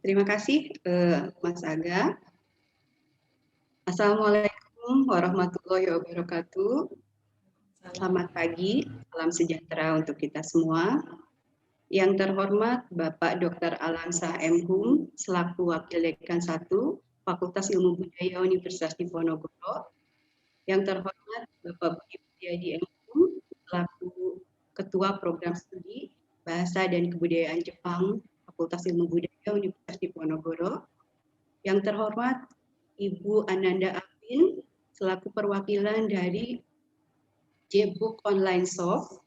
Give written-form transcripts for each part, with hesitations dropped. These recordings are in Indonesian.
Terima kasih Mas Aga. Assalamualaikum warahmatullahi wabarakatuh. Selamat pagi, salam sejahtera untuk kita semua. Yang terhormat Bapak Dr. Alamsyah M. Hum, selaku Wakil Dekan 1 Fakultas Ilmu Budaya Universitas Diponegoro. Yang terhormat Bapak Budi Budiadi M. Hum, selaku Ketua Program Studi Bahasa dan Kebudayaan Jepang Fakultas Ilmu Budaya Universitas Diponegoro. Yang terhormat Ibu Ananda Afin, selaku perwakilan dari J-Book Online Soft.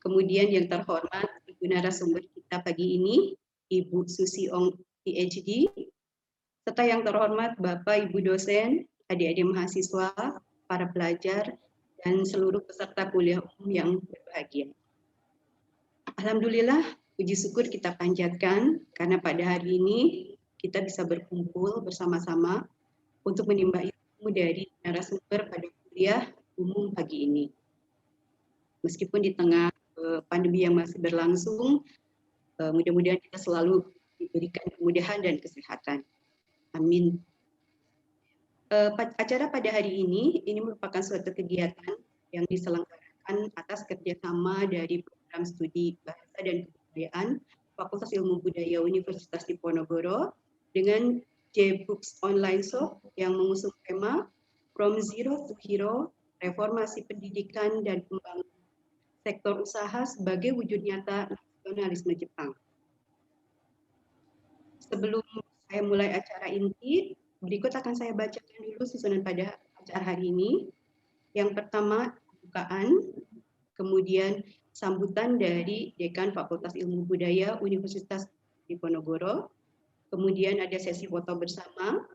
Kemudian yang terhormat Ibu narasumber kita pagi ini, Ibu Susi Ong, PhD, serta yang terhormat Bapak Ibu dosen, adik-adik mahasiswa, para pelajar, dan seluruh peserta kuliah umum yang berbahagia. Alhamdulillah, puji syukur kita panjatkan karena pada hari ini kita bisa berkumpul bersama-sama untuk menimba ilmu dari narasumber pada kuliah umum pagi ini. Meskipun di tengah pandemi yang masih berlangsung, mudah-mudahan kita selalu diberikan kemudahan dan kesehatan. Amin. Acara pada hari ini merupakan suatu kegiatan yang diselenggarakan atas kerjasama dari program studi Bahasa dan Kebudayaan Fakultas Ilmu Budaya Universitas Diponegoro dengan J-Books Online Shop yang mengusung tema From Zero to Hero, Reformasi Pendidikan dan Pembangunan Sektor Usaha sebagai Wujud Nyata Nasionalisme Jepang. Sebelum saya mulai acara inti, berikut akan saya bacakan dulu susunan pada acara hari ini. Yang pertama, pembukaan, kemudian sambutan dari Dekan Fakultas Ilmu Budaya Universitas Diponegoro, kemudian ada sesi foto bersama,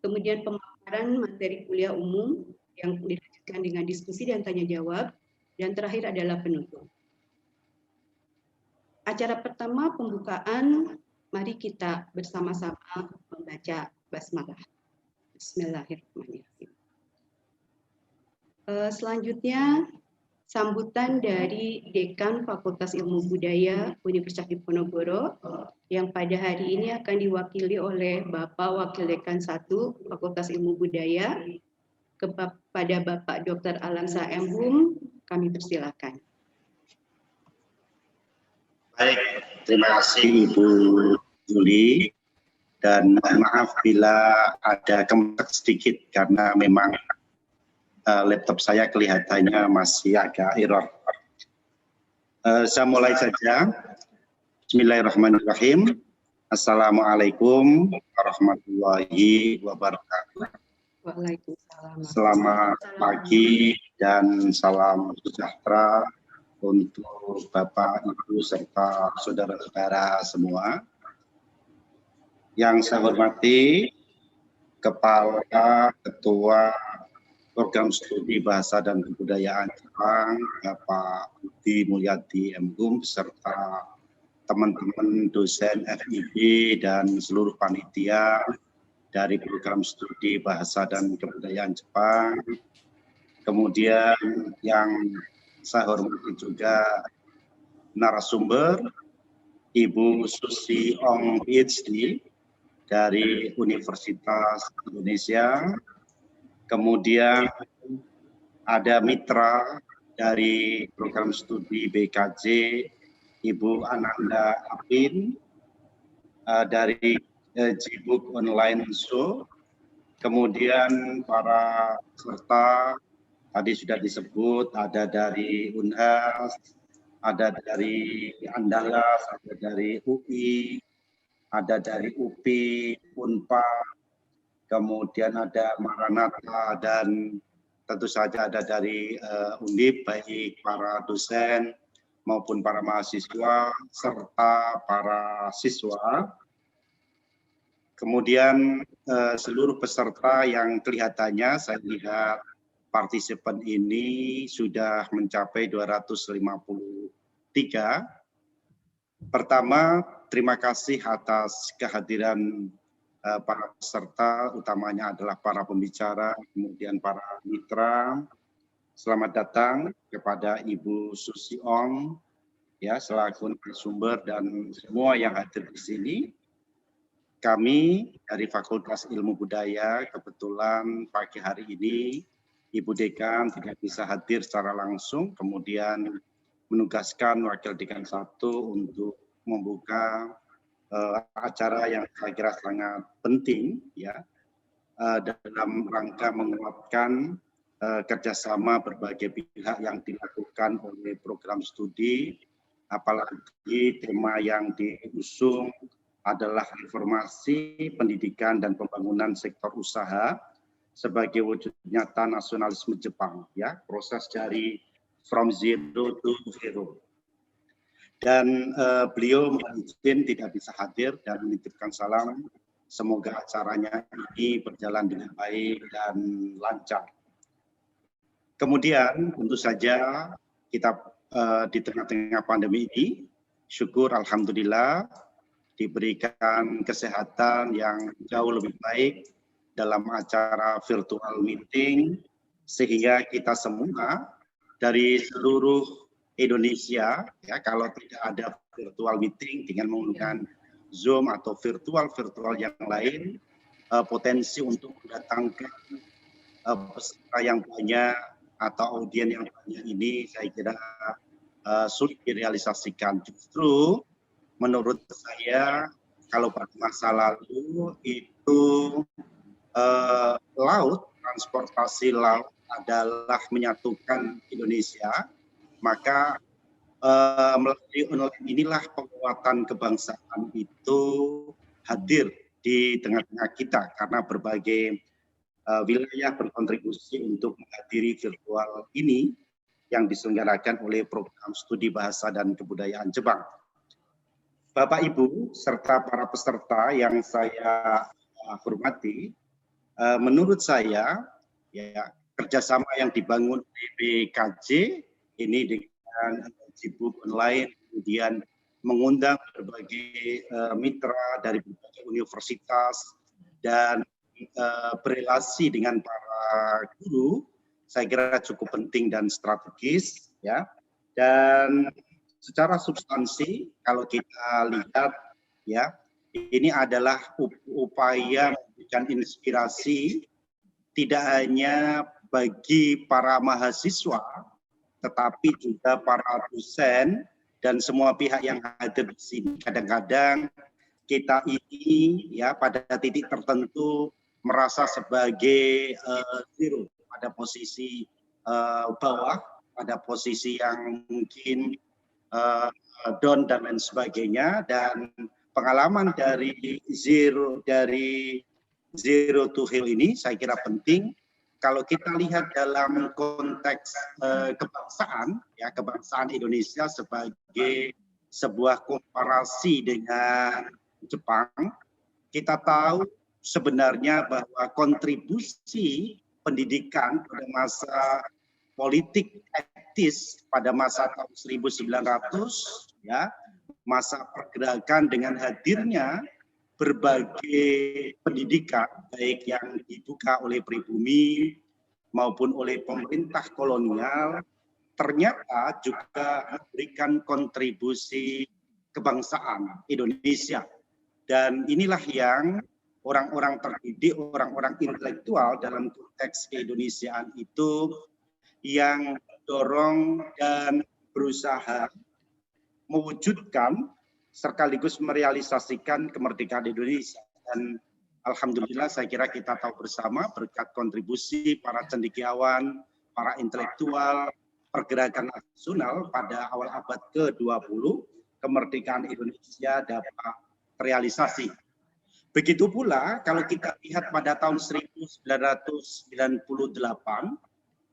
kemudian pemaparan materi kuliah umum yang dilanjutkan dengan diskusi dan tanya jawab, dan terakhir adalah penutup. Acara pertama pembukaan, mari kita bersama-sama membaca basmalah. Bismillahirrahmanirrahim. Selanjutnya, sambutan dari Dekan Fakultas Ilmu Budaya Universitas Diponegoro yang pada hari ini akan diwakili oleh Bapak Wakil Dekan 1 Fakultas Ilmu Budaya kepada Bapak Dr. Alamsyah M. Hum, kami persilakan. Baik, terima kasih Ibu Juli, dan maaf bila ada kemetek sedikit karena memang laptop saya kelihatannya masih agak error. Saya mulai saja. Bismillahirrahmanirrahim. Assalamualaikum warahmatullahi wabarakatuh. Waalaikumsalam. Selamat pagi dan salam sejahtera untuk Bapak, Ibu, serta saudara-saudara semua. Yang saya hormati Kepala Ketua Program Studi Bahasa dan Kebudayaan Jepang, Bapak Budi Mulyadi M. Hum, beserta teman-teman dosen FIB dan seluruh panitia dari Program Studi Bahasa dan Kebudayaan Jepang. Kemudian yang saya hormati juga narasumber Ibu Susi Ong, PhD dari Universitas Indonesia. Kemudian ada mitra dari program studi BKJ, Ibu Ananda Afin dari J-Book Online Show. Kemudian para peserta tadi sudah disebut, ada dari Unhas, ada dari Andalas, ada dari UI, ada dari UPI, Unpad, kemudian ada Maranatha, dan tentu saja ada dari Undip, baik para dosen maupun para mahasiswa serta para siswa. Kemudian seluruh peserta yang kelihatannya saya lihat partisipan ini sudah mencapai 253. Pertama, terima kasih atas kehadiran para peserta, utamanya adalah para pembicara, kemudian para mitra. Selamat datang kepada Ibu Susi Ong, ya, selaku narasumber dan semua yang hadir di sini. kami dari Fakultas Ilmu Budaya kebetulan pagi hari ini Ibu Dekan tidak bisa hadir secara langsung, kemudian menugaskan Wakil Dekan 1 untuk membuka acara yang saya kira sangat penting ya dalam rangka menguatkan kerjasama berbagai pihak yang dilakukan oleh program studi, apalagi tema yang diusung adalah reformasi pendidikan dan pembangunan sektor usaha sebagai wujud nyata nasionalisme Jepang, ya, proses dari from zero to hero. Dan beliau izin tidak bisa hadir dan menitipkan salam. Semoga acaranya ini berjalan dengan baik dan lancar. Kemudian tentu saja kita di tengah-tengah pandemi ini, syukur alhamdulillah diberikan kesehatan yang jauh lebih baik dalam acara virtual meeting, sehingga kita semua dari seluruh Indonesia, ya, kalau tidak ada virtual meeting dengan menggunakan Zoom atau virtual yang lain, potensi untuk mendatangkan peserta yang banyak atau audiens yang banyak ini saya kira sulit direalisasikan. Justru menurut saya kalau pada masa lalu itu laut, transportasi laut adalah menyatukan Indonesia, maka melalui online inilah penguatan kebangsaan itu hadir di tengah-tengah kita karena berbagai wilayah berkontribusi untuk menghadiri virtual ini yang diselenggarakan oleh program studi bahasa dan kebudayaan Jepang. Bapak Ibu serta para peserta yang saya hormati, menurut saya ya kerjasama yang dibangun di BKJ ini dengan Cibuk online, kemudian mengundang berbagai mitra dari berbagai universitas dan berelasi dengan para guru, saya kira cukup penting dan strategis, ya. Dan secara substansi kalau kita lihat, ya, ini adalah upaya memberikan inspirasi tidak hanya bagi para mahasiswa, tetapi juga para dosen dan semua pihak yang hadir di sini. Kadang-kadang kita ini ya pada titik tertentu merasa sebagai zero, pada posisi bawah, pada posisi yang mungkin down dan lain sebagainya, dan pengalaman dari zero to hero ini saya kira penting. Kalau kita lihat dalam konteks kebangsaan, ya kebangsaan Indonesia sebagai sebuah komparasi dengan Jepang, kita tahu sebenarnya bahwa kontribusi pendidikan pada masa politik etis pada masa tahun 1900, ya, masa pergerakan dengan hadirnya berbagai pendidikan baik yang dibuka oleh pribumi maupun oleh pemerintah kolonial ternyata juga memberikan kontribusi kebangsaan Indonesia. Dan inilah yang orang-orang terdidik, orang-orang intelektual dalam konteks keindonesiaan itu yang dorong dan berusaha mewujudkan sekaligus merealisasikan kemerdekaan Indonesia. Dan alhamdulillah saya kira kita tahu bersama berkat kontribusi para cendekiawan, para intelektual, pergerakan nasional pada awal abad ke-20, kemerdekaan Indonesia dapat terrealisasi. Begitu pula kalau kita lihat pada tahun 1998,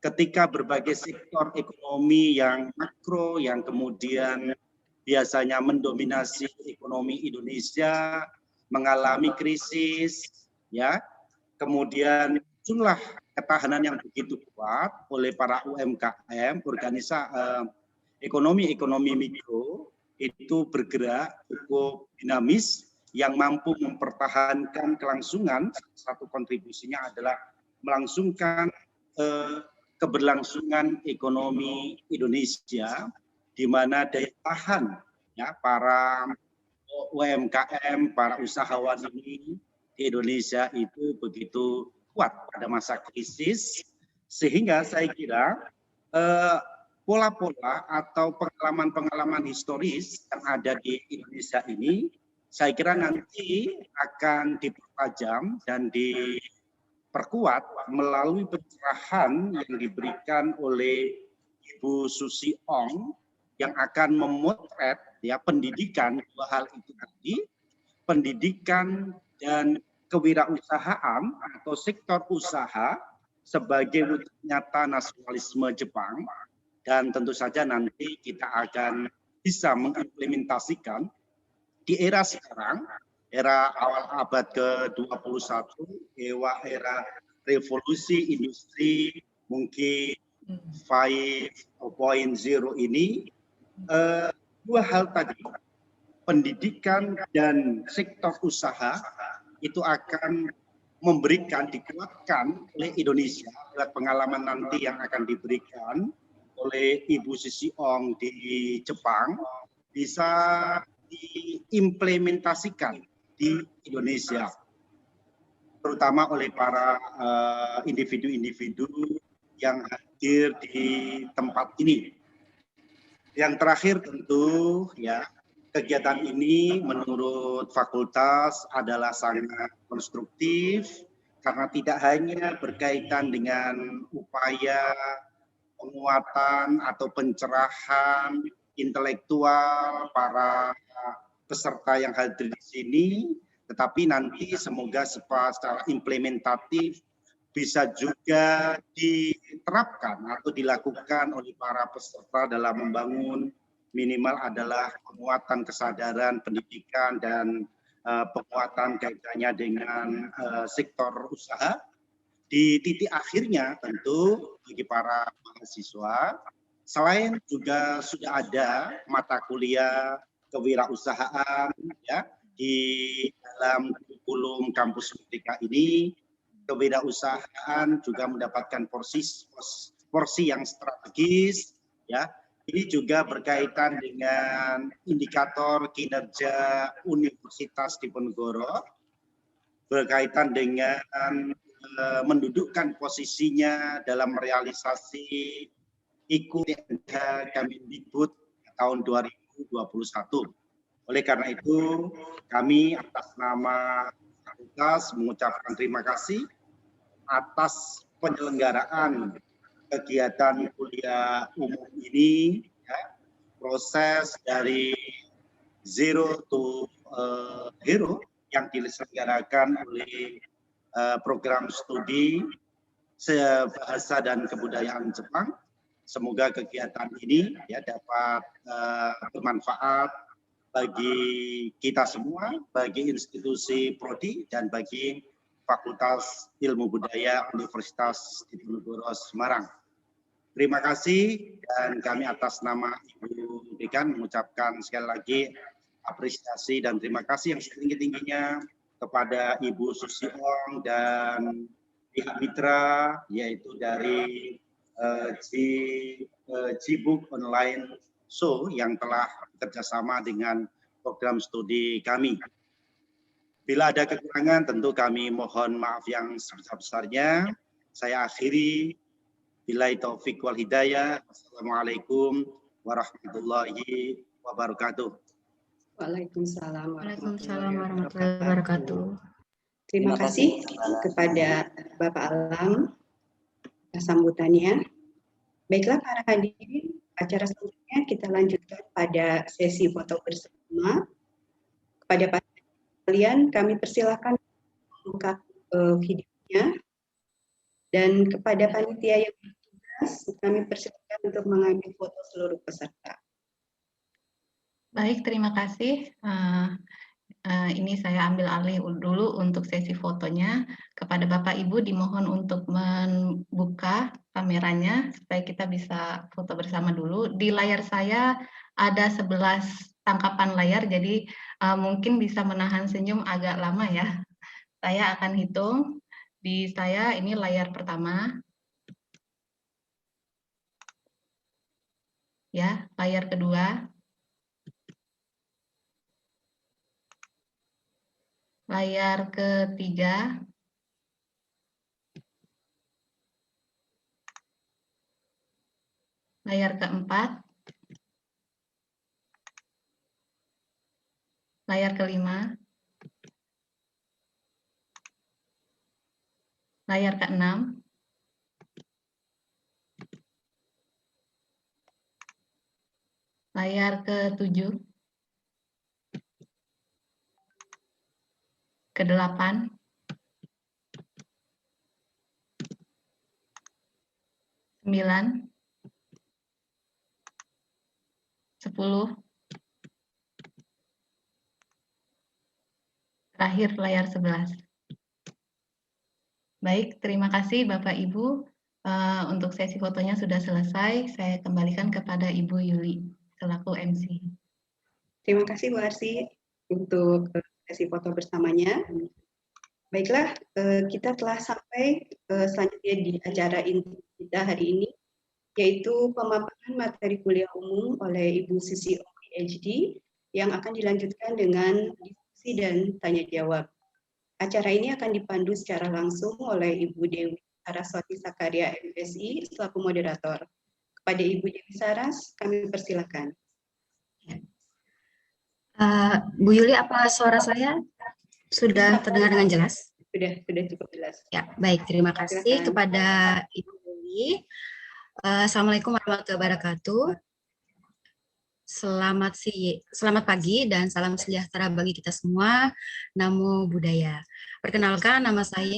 ketika berbagai sektor ekonomi yang makro yang kemudian biasanya mendominasi ekonomi Indonesia mengalami krisis, ya, kemudian muncullah ketahanan yang begitu kuat oleh para UMKM, organisasi ekonomi mikro itu bergerak cukup dinamis yang mampu mempertahankan kelangsungan. Satu kontribusinya adalah melangsungkan keberlangsungan ekonomi Indonesia, di mana daya tahan ya para UMKM, para usahawan ini di Indonesia itu begitu kuat pada masa krisis, sehingga saya kira pola-pola atau pengalaman-pengalaman historis yang ada di Indonesia ini, saya kira nanti akan dipertajam dan diperkuat melalui pencerahan yang diberikan oleh Ibu Susi Ong yang akan memotret ya pendidikan, dua hal itu tadi, pendidikan dan kewirausahaan atau sektor usaha sebagai wujud nyata nasionalisme Jepang, dan tentu saja nanti kita akan bisa mengimplementasikan di era sekarang, era awal abad ke-21, era revolusi industri mungkin 5.0 ini, dua hal tadi, pendidikan dan sektor usaha itu akan memberikan, dikuatkan oleh Indonesia lewat pengalaman nanti yang akan diberikan oleh Ibu Susi Ong di Jepang, bisa diimplementasikan di Indonesia, terutama oleh para individu-individu yang hadir di tempat ini. Yang terakhir tentu ya, kegiatan ini menurut fakultas adalah sangat konstruktif karena tidak hanya berkaitan dengan upaya penguatan atau pencerahan intelektual para peserta yang hadir di sini, tetapi nanti semoga secara implementatif bisa juga diterapkan atau dilakukan oleh para peserta dalam membangun minimal adalah penguatan kesadaran pendidikan dan penguatan kaitannya dengan sektor usaha. Di titik akhirnya tentu bagi para mahasiswa, selain juga sudah ada mata kuliah kewirausahaan ya di dalam kurikulum kampus Merdeka ini, kewirausahaan juga mendapatkan porsi yang strategis ya. Ini juga berkaitan dengan indikator kinerja Universitas Diponegoro, berkaitan dengan mendudukkan posisinya dalam realisasi IKUT Kemendikbud tahun 2021. Oleh karena itu, kami atas nama fakultas mengucapkan terima kasih atas penyelenggaraan kegiatan kuliah umum ini, ya, proses dari Zero to Hero yang diselenggarakan oleh program studi bahasa dan kebudayaan Jepang. Semoga kegiatan ini ya dapat bermanfaat bagi kita semua, bagi institusi prodi dan bagi Fakultas Ilmu Budaya Universitas Diponegoro Semarang. Terima kasih, dan kami atas nama Ibu Dekan mengucapkan sekali lagi apresiasi dan terima kasih yang setinggi-tingginya kepada Ibu Susi Ong dan pihak mitra, yaitu dari Gbook Online Show yang telah bekerjasama dengan program studi kami. Bila ada kekurangan, tentu kami mohon maaf yang sebesar-besarnya. Saya akhiri. Billahi taufiq wal hidayah. Wassalamualaikum warahmatullahi wabarakatuh. Waalaikumsalam warahmatullahi wabarakatuh. Terima kasih kepada Bapak Alam atas sambutannya. Baiklah para hadirin, acara selanjutnya kita lanjutkan pada sesi foto bersama. Kepada kalian kami persilakan buka videonya, dan kepada panitia yang bertugas kami persilakan untuk mengambil foto seluruh peserta. Baik, terima kasih. Ini saya ambil alih dulu untuk sesi fotonya. Kepada Bapak Ibu dimohon untuk membuka kameranya supaya kita bisa foto bersama dulu. Di layar saya ada 11 tangkapan layar, jadi mungkin bisa menahan senyum agak lama ya. Saya akan hitung. Di saya ini layar pertama. Ya, layar kedua. layar ketiga, layar keempat, layar kelima, layar keenam, layar ketujuh, ke-8, 9, 10, terakhir layar 11. Baik, terima kasih Bapak Ibu. Untuk sesi fotonya sudah selesai. Saya kembalikan kepada Ibu Yuli selaku MC. Terima kasih Bu Arsi untuk sesi foto bersamanya. Baiklah, kita telah sampai selanjutnya di acara inti kita hari ini, yaitu pemaparan materi kuliah umum oleh Ibu Susi Ong, PhD, yang akan dilanjutkan dengan diskusi dan tanya jawab. Acara ini akan dipandu secara langsung oleh Ibu Dewi Saraswati Sakaria, MSI, selaku moderator. Kepada Ibu Dewi Saras, kami persilakan. Bu Yuli, apa suara saya sudah terdengar dengan jelas? Sudah cukup jelas. Ya, baik. Terima kasih Silakan. kepada Ibu Yuli. Assalamualaikum warahmatullahi wabarakatuh. Selamat pagi dan salam sejahtera bagi kita semua. Namo Buddhaya. Perkenalkan, nama saya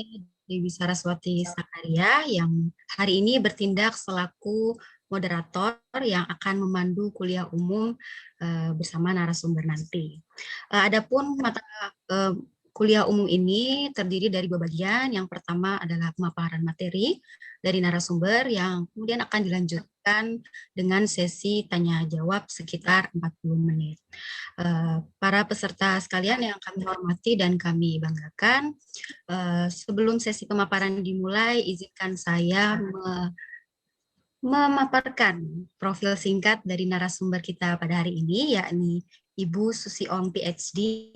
Dewi Saraswati Sakaria yang hari ini bertindak selaku moderator yang akan memandu kuliah umum bersama narasumber nanti. Adapun mata kuliah umum ini terdiri dari dua bagian. Yang pertama adalah pemaparan materi dari narasumber yang kemudian akan dilanjutkan dengan sesi tanya jawab sekitar 40 menit. Para peserta sekalian yang kami hormati dan kami banggakan, sebelum sesi pemaparan dimulai, izinkan saya memaparkan profil singkat dari narasumber kita pada hari ini, yakni Ibu Susi Ong, PhD.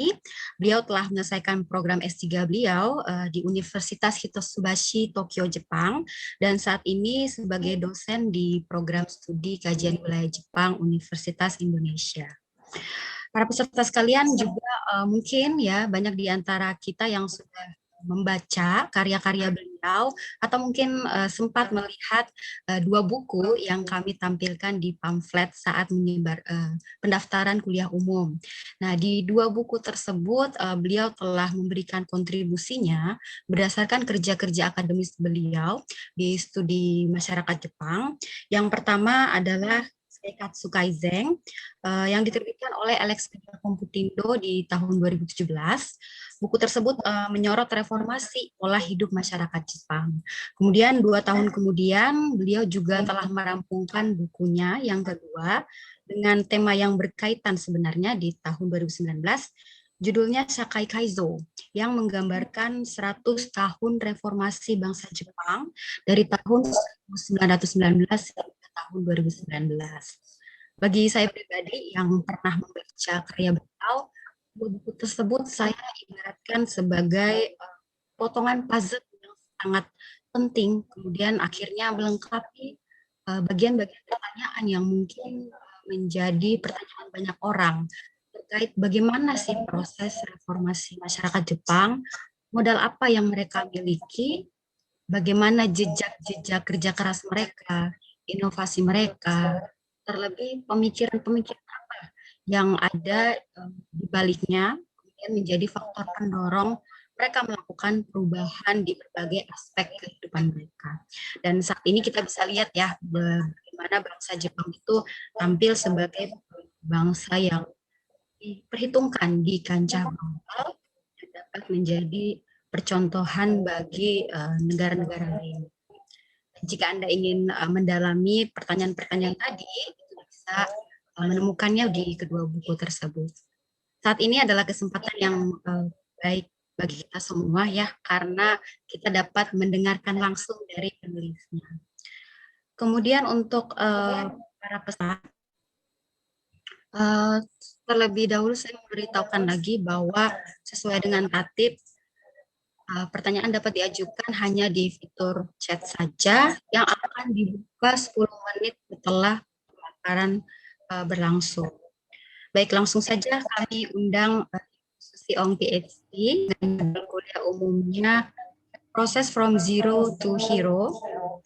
Beliau telah menyelesaikan program S3 beliau di Universitas Hitotsubashi, Tokyo, Jepang, dan saat ini sebagai dosen di program studi kajian wilayah Jepang, Universitas Indonesia. Para peserta sekalian juga mungkin ya banyak di antara kita yang sudah membaca karya-karya beliau atau mungkin sempat melihat dua buku yang kami tampilkan di pamflet saat menyebar pendaftaran kuliah umum. Nah, di dua buku tersebut beliau telah memberikan kontribusinya berdasarkan kerja-kerja akademis beliau di studi masyarakat Jepang. Yang pertama adalah Seikatsu Kaizen yang diterbitkan oleh Elsevier Computindo di tahun 2017. Buku tersebut menyorot reformasi pola hidup masyarakat Jepang. Kemudian 2 tahun kemudian beliau juga telah merampungkan bukunya yang kedua dengan tema yang berkaitan sebenarnya di tahun 2019. Judulnya Sakai Kaizo, yang menggambarkan 100 tahun reformasi bangsa Jepang dari tahun 1919 sampai tahun 2019. Bagi saya pribadi yang pernah membaca karya beliau, buku tersebut saya ibaratkan sebagai potongan puzzle yang sangat penting, kemudian akhirnya melengkapi bagian-bagian pertanyaan yang mungkin menjadi pertanyaan banyak orang terkait bagaimana sih proses reformasi masyarakat Jepang, modal apa yang mereka miliki, bagaimana jejak-jejak kerja keras mereka, inovasi mereka, terlebih pemikiran-pemikiran apa yang ada di baliknya, kemudian menjadi faktor pendorong mereka melakukan perubahan di berbagai aspek kehidupan mereka. Dan saat ini kita bisa lihat ya bagaimana bangsa Jepang itu tampil sebagai bangsa yang diperhitungkan di kancah global dan dapat menjadi percontohan bagi negara-negara lain. Jika Anda ingin mendalami pertanyaan-pertanyaan tadi, itu bisa menemukannya di kedua buku tersebut. Saat ini adalah kesempatan yang baik bagi kita semua ya, karena kita dapat mendengarkan langsung dari penulisnya. Kemudian untuk para peserta, Terlebih dahulu saya memberitahukan lagi bahwa sesuai dengan tatib, pertanyaan dapat diajukan hanya di fitur chat saja yang akan dibuka 10 menit setelah pemaparan berlangsung. Baik, langsung saja kami undang Susi Ong PhD dengan kuliah umumnya Proses from Zero to Hero,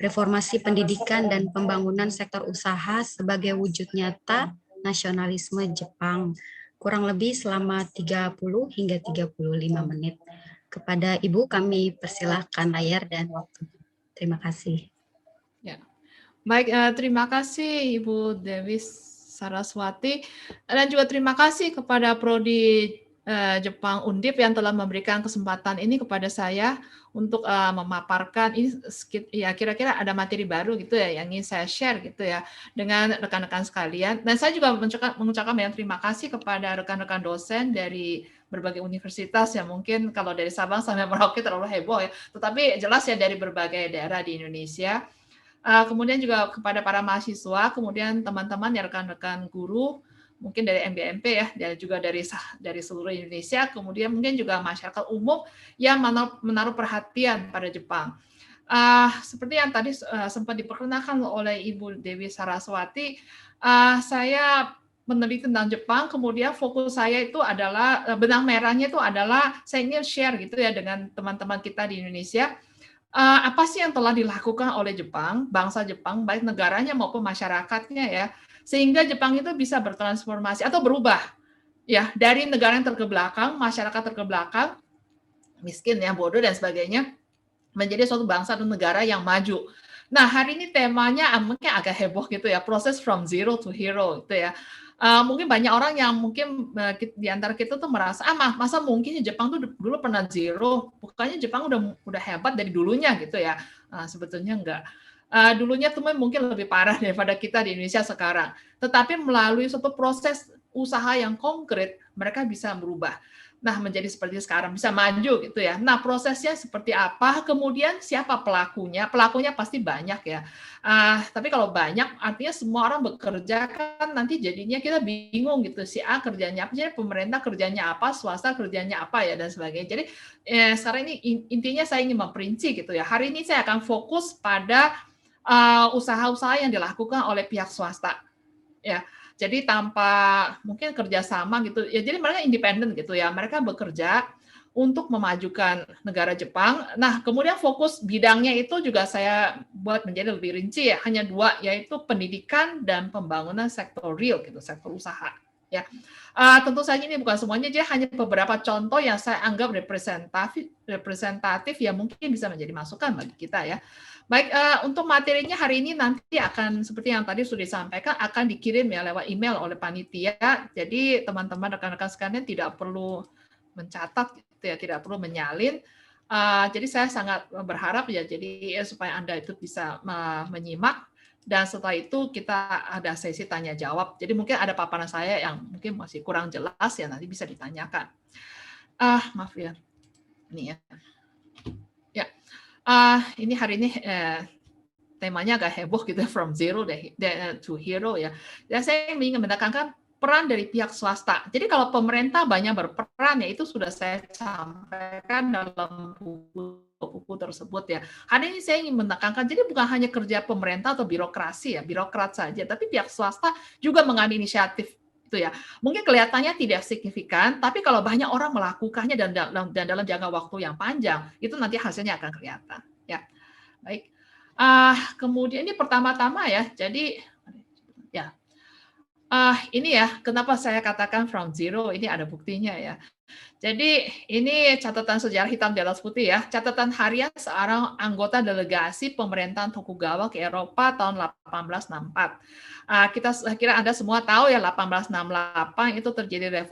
Reformasi Pendidikan dan Pembangunan Sektor Usaha sebagai Wujud Nyata Nasionalisme Jepang. Kurang lebih selama 30 hingga 35 menit. Kepada Ibu kami persilahkan layar dan waktu. Terima kasih. Ya. Baik, terima kasih Ibu Dewi Saraswati, dan juga terima kasih kepada Prodi Jepang Undip yang telah memberikan kesempatan ini kepada saya untuk memaparkan ini, ya kira-kira ada materi baru gitu ya yang ingin saya share gitu ya dengan rekan-rekan sekalian. Dan saya juga mengucapkan banyak terima kasih kepada rekan-rekan dosen dari berbagai universitas yang mungkin kalau dari Sabang sampai Merauke terlalu heboh ya, tetapi jelas ya dari berbagai daerah di Indonesia. Kemudian juga kepada para mahasiswa, kemudian teman-teman ya rekan-rekan guru, mungkin dari MBMP ya, dan juga dari seluruh Indonesia, kemudian mungkin juga masyarakat umum yang menaruh perhatian pada Jepang. Seperti yang tadi sempat diperkenalkan oleh Ibu Dewi Saraswati, saya meneliti tentang Jepang, kemudian fokus saya itu adalah, benang merahnya itu adalah saya ingin share gitu ya dengan teman-teman kita di Indonesia, apa sih yang telah dilakukan oleh Jepang, bangsa Jepang, baik negaranya maupun masyarakatnya ya, sehingga Jepang itu bisa bertransformasi atau berubah ya dari negara yang terkebelakang, masyarakat terkebelakang, miskin ya, bodoh dan sebagainya, menjadi suatu bangsa dan negara yang maju. Nah, hari ini temanya mungkin agak heboh gitu ya, proses from zero to hero gitu ya. Mungkin banyak orang yang mungkin di antara kita tuh merasa, masa mungkin Jepang tuh dulu pernah zero, bukannya Jepang udah hebat dari dulunya gitu ya. Sebetulnya enggak. Dulunya tuh mungkin lebih parah daripada kita di Indonesia sekarang. Tetapi melalui suatu proses usaha yang konkret, mereka bisa berubah. Nah, menjadi seperti sekarang, bisa maju gitu ya. Nah, prosesnya seperti apa? Kemudian siapa pelakunya? Pelakunya pasti banyak ya. Tapi kalau banyak, artinya semua orang bekerja kan nanti jadinya kita bingung gitu. Si A kerjanya apa? Jadi pemerintah kerjanya apa? Swasta kerjanya apa ya? Dan sebagainya. Jadi sekarang ini intinya saya ingin memperinci gitu ya. Hari ini saya akan fokus pada usaha-usaha yang dilakukan oleh pihak swasta. Ya. Jadi tanpa mungkin kerjasama gitu, ya jadi mereka independen gitu ya, mereka bekerja untuk memajukan negara Jepang. Nah, kemudian fokus bidangnya itu juga saya buat menjadi lebih rinci ya, hanya 2, yaitu pendidikan dan pembangunan sektor real gitu, sektor usaha. Ya, tentu saja ini bukan semuanya, jadi hanya beberapa contoh yang saya anggap representatif yang mungkin bisa menjadi masukan bagi kita ya. Baik, untuk materinya hari ini nanti akan seperti yang tadi sudah disampaikan, akan dikirim ya lewat email oleh panitia. Jadi teman-teman rekan-rekan sekalian tidak perlu mencatat, gitu ya, tidak perlu menyalin. Jadi saya sangat berharap ya, jadi supaya Anda itu bisa menyimak. Dan setelah itu kita ada sesi tanya jawab. Jadi mungkin ada paparan saya yang mungkin masih kurang jelas ya, nanti bisa ditanyakan. Maaf ya, ini ya. Ini hari ini temanya agak heboh gitu, from zero to hero ya. Dan saya ingin menekankan peran dari pihak swasta. Jadi kalau pemerintah banyak berperan ya itu sudah saya sampaikan dalam buku tersebut ya. Hari ini saya ingin menekankan, jadi bukan hanya kerja pemerintah atau birokrasi ya, birokrat saja, tapi pihak swasta juga mengambil inisiatif itu ya. Mungkin kelihatannya tidak signifikan, tapi kalau banyak orang melakukannya dan dalam jangka waktu yang panjang, itu nanti hasilnya akan kelihatan. Ya, baik. Kemudian ini pertama-tama ya, jadi ya, ini ya, kenapa saya katakan from zero, ini ada buktinya ya. Jadi ini catatan sejarah hitam di atas putih ya, catatan harian seorang anggota delegasi pemerintahan Tokugawa ke Eropa tahun 1864. Kita kira Anda semua tahu ya 1868 itu terjadi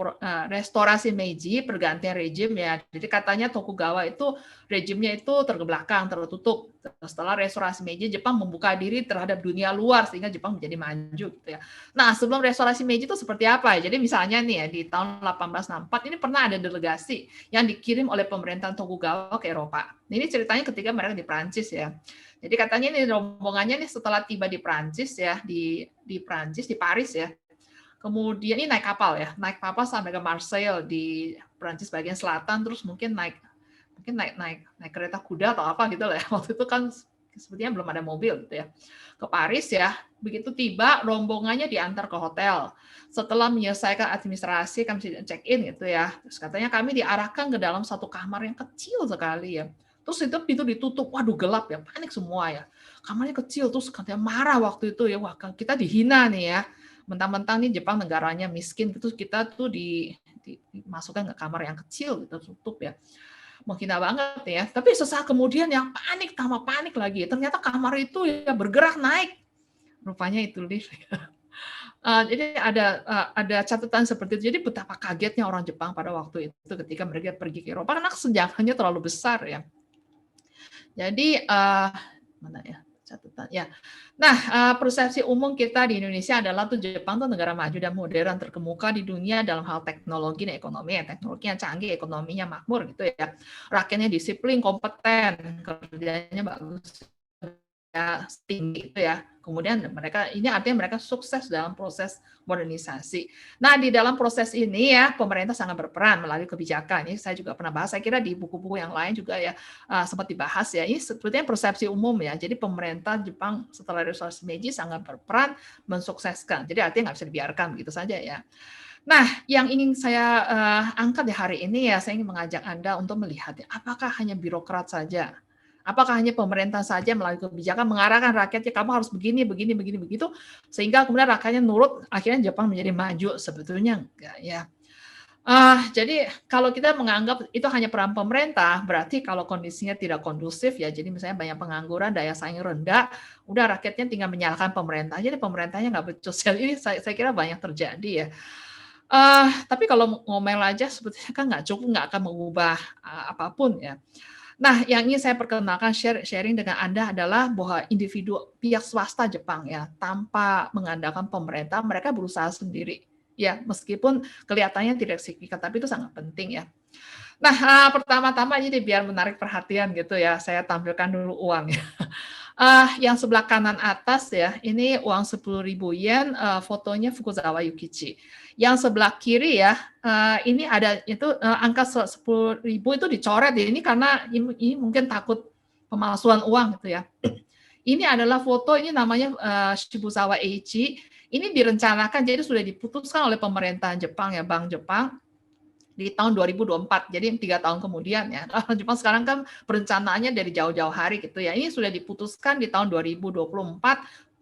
restorasi Meiji, pergantian rejim ya. Jadi katanya Tokugawa itu rejimnya itu terkebelakang, tertutup. Setelah restorasi Meiji, Jepang membuka diri terhadap dunia luar sehingga Jepang menjadi maju gitu ya. Nah, sebelum restorasi Meiji itu seperti apa? Jadi misalnya nih ya di tahun 1864 ini pernah ada delegasi yang dikirim oleh pemerintahan Tokugawa ke Eropa. Ini ceritanya ketika mereka di Prancis ya. Jadi katanya ini rombongannya nih setelah tiba di Prancis ya, di Prancis, di Paris ya, kemudian ini naik kapal ya, naik kapal sampai ke Marseille di Prancis bagian selatan, terus mungkin naik kereta kuda atau apa gitu lah ya. Waktu itu kan sepertinya belum ada mobil gitu ya, ke Paris ya. Begitu tiba, rombongannya diantar ke hotel. Setelah menyelesaikan administrasi, kami check in gitu ya. Terus katanya kami diarahkan ke dalam satu kamar yang kecil sekali ya. Terus itu pintu ditutup, waduh gelap ya, panik semua ya. Kamarnya kecil, terus katanya marah waktu itu ya, wah kita dihina nih ya. Mentang-mentang nih Jepang negaranya miskin, terus kita tuh dimasukkan ke kamar yang kecil gitu, tutup ya. Menghina banget ya. Tapi sesaat kemudian yang panik, tambah panik lagi. Ternyata kamar itu ya bergerak naik. Rupanya itu lift. Jadi ada catatan seperti itu. Jadi betapa kagetnya orang Jepang pada waktu itu ketika mereka pergi ke Eropa karena senjatanya terlalu besar ya. Jadi mana ya catatan ya. Nah, persepsi umum kita di Indonesia adalah tuh Jepang tuh negara maju dan modern terkemuka di dunia dalam hal teknologi dan ekonomi. Teknologinya canggih, ekonominya makmur gitu ya. Rakyatnya disiplin, kompeten, kerjanya bagus, ya, tinggi itu ya. Kemudian ini artinya mereka sukses dalam proses modernisasi. Nah, di dalam proses ini ya pemerintah sangat berperan melalui kebijakan. Ini saya juga pernah bahas, saya kira di buku-buku yang lain juga ya sempat dibahas ya. Ini sepertinya persepsi umum ya. Jadi pemerintah Jepang setelah restorasi Meiji sangat berperan mensukseskan. Jadi artinya nggak bisa dibiarkan begitu saja ya. Nah, yang ingin saya angkat di hari ini ya, saya ingin mengajak Anda untuk melihat ya, apakah hanya birokrat saja? Apakah hanya pemerintah saja melalui kebijakan mengarahkan rakyatnya kamu harus begini, begini, begini, begitu, sehingga kemudian rakyatnya nurut, akhirnya Jepang menjadi maju? Sebetulnya enggak ya. Jadi kalau kita menganggap itu hanya peran pemerintah, berarti kalau kondisinya tidak kondusif ya, jadi misalnya banyak pengangguran, daya saing rendah, udah rakyatnya tinggal menyalahkan pemerintah, jadi pemerintahnya nggak becus. Ini saya kira banyak terjadi ya. Tapi kalau ngomel aja sebetulnya kan nggak cukup, nggak akan mengubah apapun ya. Nah, yang ingin saya perkenalkan sharing dengan Anda adalah bahwa individu pihak swasta Jepang ya, tanpa mengandalkan pemerintah, mereka berusaha sendiri. Ya, meskipun kelihatannya tidak signifikan, tapi itu sangat penting ya. Nah, pertama-tama jadi biar menarik perhatian gitu ya, saya tampilkan dulu uang ya. Yang sebelah kanan atas ya, ini uang 10.000 yen, fotonya Fukuzawa Yukichi. Yang sebelah kiri ya, ini ada itu angka 10.000 itu dicoret ya. Ini karena ini mungkin takut pemalsuan uang gitu ya. Ini adalah foto, ini namanya Shibusawa Eiichi. Ini direncanakan, jadi sudah diputuskan oleh pemerintah Jepang ya, Bank Jepang di tahun 2024, jadi 3 tahun kemudian ya. Jepang sekarang kan perencanaannya dari jauh-jauh hari gitu ya. Ini sudah diputuskan di tahun 2024.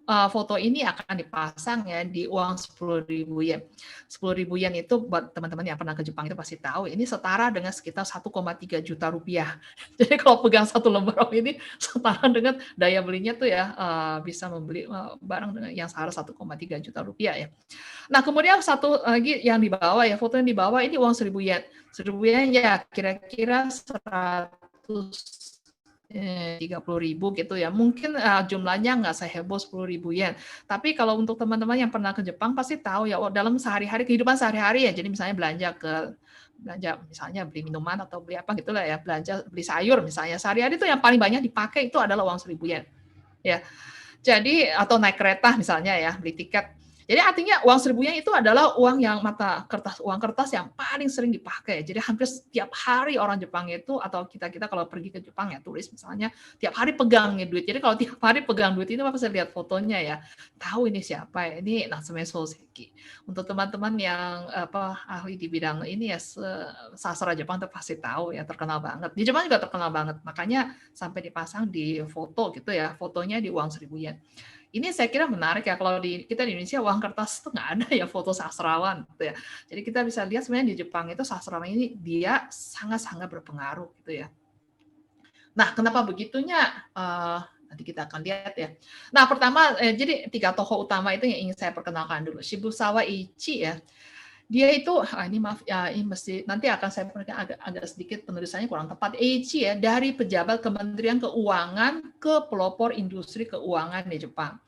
Foto ini akan dipasang ya di uang 10.000 yen. 10.000 yen itu buat teman-teman yang pernah ke Jepang itu pasti tahu, ini setara dengan sekitar 1,3 juta rupiah. Jadi kalau pegang satu lembar ini setara dengan daya belinya tuh ya bisa membeli barang dengan yang seharga 1,3 juta rupiah ya. Nah, kemudian satu lagi yang di bawah ya, foto yang di bawah ini uang 1.000 yen. 1.000 yen ya kira-kira 130.000 gitu ya. Mungkin jumlahnya nggak seheboh 10.000 yen. Tapi kalau untuk teman-teman yang pernah ke Jepang pasti tahu ya, dalam sehari-hari, kehidupan sehari-hari ya, jadi misalnya belanja misalnya beli minuman atau beli apa gitu lah ya, belanja beli sayur misalnya, sehari-hari itu yang paling banyak dipakai itu adalah uang 1.000 yen. Ya. Jadi atau naik kereta misalnya ya, beli tiket. Jadi artinya uang 1.000 yen itu adalah uang yang uang kertas yang paling sering dipakai. Jadi hampir setiap hari orang Jepang itu, atau kita kalau pergi ke Jepang ya, turis misalnya, tiap hari pegang ya duit. Jadi kalau tiap hari pegang duit itu apa, saya lihat fotonya ya, tahu ini siapa ya, ini Natsume Soseki. Untuk teman-teman yang ahli di bidang ini ya, sastra Jepang itu pasti tahu ya, terkenal banget. Di Jepang juga terkenal banget, makanya sampai dipasang di foto gitu ya, fotonya di uang 1.000 yen. Ini saya kira menarik ya, kalau kita di Indonesia uang kertas itu nggak ada ya foto sastrawan gitu ya. Jadi kita bisa lihat sebenarnya di Jepang itu sastrawan ini dia sangat-sangat berpengaruh gitu ya. Nah, kenapa begitunya? Nanti kita akan lihat ya. Nah, pertama jadi 3 tokoh utama itu yang ingin saya perkenalkan dulu. Shibusawa Eiichi ya. Dia itu, ini maaf ya, ini mesti nanti akan saya perkenalkan agak sedikit penulisannya kurang tepat. Eiichi ya, dari pejabat Kementerian Keuangan ke pelopor industri keuangan di Jepang.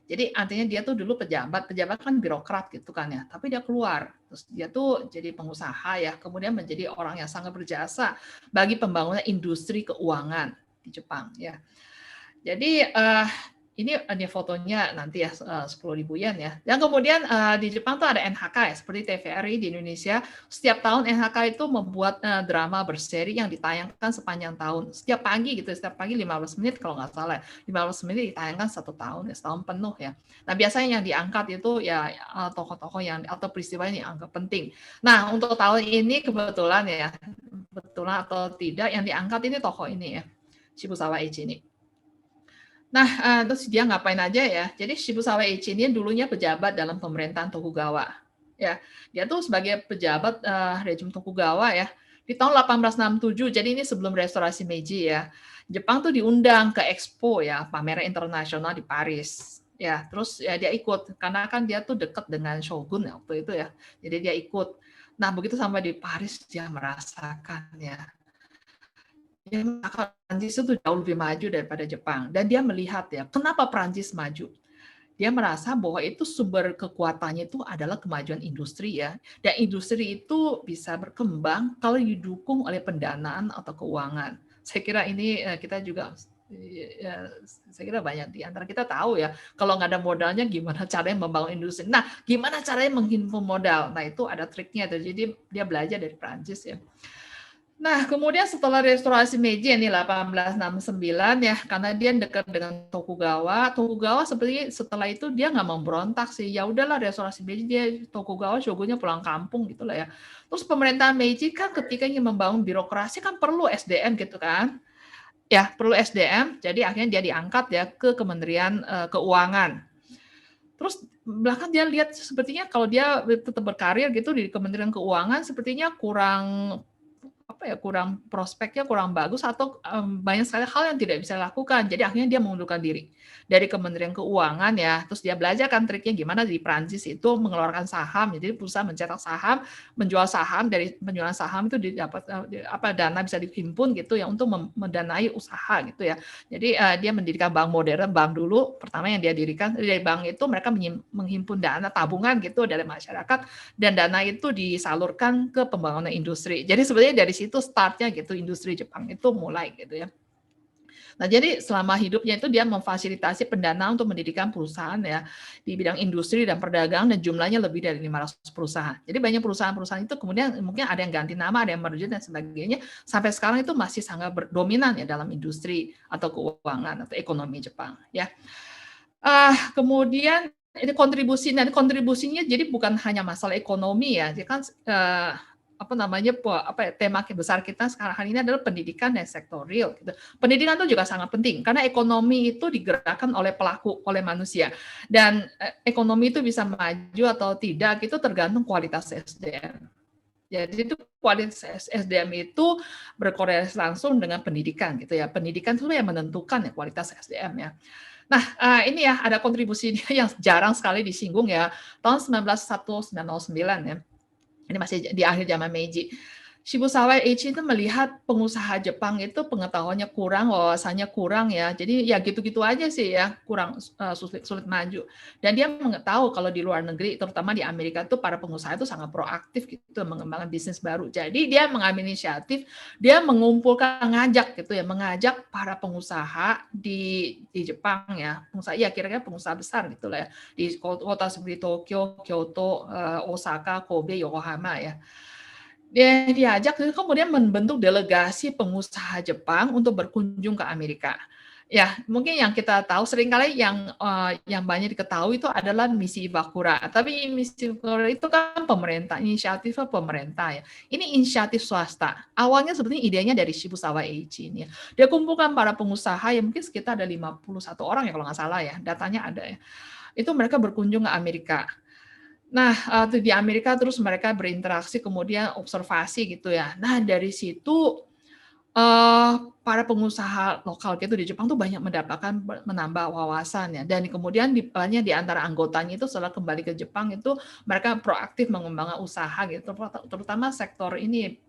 Jadi artinya dia tuh dulu pejabat kan birokrat gitu kan ya, tapi dia keluar, terus dia tuh jadi pengusaha ya, kemudian menjadi orang yang sangat berjasa bagi pembangunan industri keuangan di Jepang ya. Jadi ini fotonya nanti ya 10.000 yen ya. Dan kemudian di Jepang tuh ada NHK ya, seperti TVRI di Indonesia. Setiap tahun NHK itu membuat drama berseri yang ditayangkan sepanjang tahun. Setiap pagi gitu, setiap pagi 15 menit kalau nggak salah. 15 menit ditayangkan 1 tahun ya, setahun penuh ya. Nah biasanya yang diangkat itu ya tokoh-tokoh yang atau peristiwa yang dianggap penting. Nah untuk tahun ini kebetulan ya, betulan atau tidak yang diangkat ini tokoh ini ya, Shibusawa Eiichi ini. Nah, terus dia ngapain aja ya? Jadi Shibusawa Eiichi ini dulunya pejabat dalam pemerintahan Tokugawa. Ya, dia tuh sebagai pejabat rejim Tokugawa ya. Di tahun 1867, jadi ini sebelum restorasi Meiji ya. Jepang tuh diundang ke Expo ya, pameran internasional di Paris. Ya, terus ya dia ikut karena kan dia tuh dekat dengan shogun ya waktu itu ya. Jadi dia ikut. Nah, begitu sampai di Paris dia merasakan ya. Prancis itu jauh lebih maju daripada Jepang. Dan dia melihat ya, kenapa Prancis maju? Dia merasa bahwa itu sumber kekuatannya itu adalah kemajuan industri ya. Dan industri itu bisa berkembang kalau didukung oleh pendanaan atau keuangan. Saya kira ini kita juga, ya, saya kira banyak di antara kita tahu ya, kalau nggak ada modalnya gimana caranya membangun industri. Nah, gimana caranya menghimpun modal? Nah, itu ada triknya. Jadi dia belajar dari Prancis ya. Nah, kemudian setelah restorasi Meiji ini 1869 ya, karena dia dekat dengan Tokugawa. Tokugawa seperti setelah itu dia nggak mau berontak sih. Ya udahlah restorasi Meiji, dia Tokugawa shogunnya pulang kampung gitu lah ya. Terus pemerintahan Meiji kan ketika ingin membangun birokrasi kan perlu SDM gitu kan. Ya, perlu SDM. Jadi akhirnya dia diangkat ya ke Kementerian Keuangan. Terus belakang dia lihat sepertinya kalau dia tetap berkarir gitu di Kementerian Keuangan sepertinya kurang prospeknya kurang bagus atau banyak sekali hal yang tidak bisa dilakukan. Jadi akhirnya dia mengundurkan diri dari Kementerian Keuangan ya. Terus dia belajar kan triknya gimana di Prancis itu mengeluarkan saham. Jadi perusahaan mencetak saham, menjual saham, dari penjualan saham itu didapat dana bisa dihimpun gitu ya untuk mendanai usaha gitu ya. Jadi dia mendirikan bank modern, bank dulu pertama yang dia dirikan. Dari bank itu mereka menghimpun dana tabungan gitu dari masyarakat dan dana itu disalurkan ke pembangunan industri. Jadi sebenarnya dari situ startnya gitu industri Jepang itu mulai gitu ya. Nah, jadi selama hidupnya itu dia memfasilitasi pendanaan untuk mendirikan perusahaan ya di bidang industri dan perdagangan dan jumlahnya lebih dari 500 perusahaan. Jadi banyak perusahaan-perusahaan itu kemudian mungkin ada yang ganti nama, ada yang merger dan sebagainya. Sampai sekarang itu masih sangat dominan ya dalam industri atau keuangan atau ekonomi Jepang ya. Kemudian ini kontribusinya jadi bukan hanya masalah ekonomi ya, dia kan tema besar kita sekarang hari ini adalah pendidikan dan sektor real gitu. Pendidikan itu juga sangat penting karena ekonomi itu digerakkan oleh pelaku, oleh manusia. Dan ekonomi itu bisa maju atau tidak itu tergantung kualitas SDM. Jadi itu kualitas SDM itu berkorelasi langsung dengan pendidikan gitu ya. Pendidikan itu yang menentukan ya kualitas SDM ya. Nah, ini ya ada kontribusinya yang jarang sekali disinggung ya. Tahun 1909 ya. Ini masih di akhir zaman Meiji. Shibusawa Eiichi itu melihat pengusaha Jepang itu pengetahuannya kurang, wawasannya kurang ya. Jadi ya gitu-gitu aja sih ya, kurang sulit maju. Dan dia mengetahui kalau di luar negeri, terutama di Amerika itu para pengusaha itu sangat proaktif gitu mengembangkan bisnis baru. Jadi dia mengambil inisiatif, dia mengajak para pengusaha di Jepang ya. Pengusaha ya kira-kira pengusaha besar gitu lah ya. Di kota seperti Tokyo, Kyoto, Osaka, Kobe, Yokohama ya. Dia diajak kemudian membentuk delegasi pengusaha Jepang untuk berkunjung ke Amerika. Ya, mungkin yang kita tahu seringkali yang banyak diketahui itu adalah misi Iwakura. Tapi misi Iwakura itu kan inisiatif pemerintah ya. Ini inisiatif swasta. Awalnya sebetulnya idenya dari Shibusawa Eiichi ini. Dia kumpulkan para pengusaha yang mungkin sekitar ada 51 orang ya kalau nggak salah ya. Datanya ada ya. Itu mereka berkunjung ke Amerika. Nah, di Amerika terus mereka berinteraksi, kemudian observasi gitu ya. Nah, dari situ para pengusaha lokal gitu di Jepang tuh banyak menambah wawasan ya. Dan kemudian banyak di antara anggotanya itu setelah kembali ke Jepang itu mereka proaktif mengembangkan usaha gitu, terutama sektor ini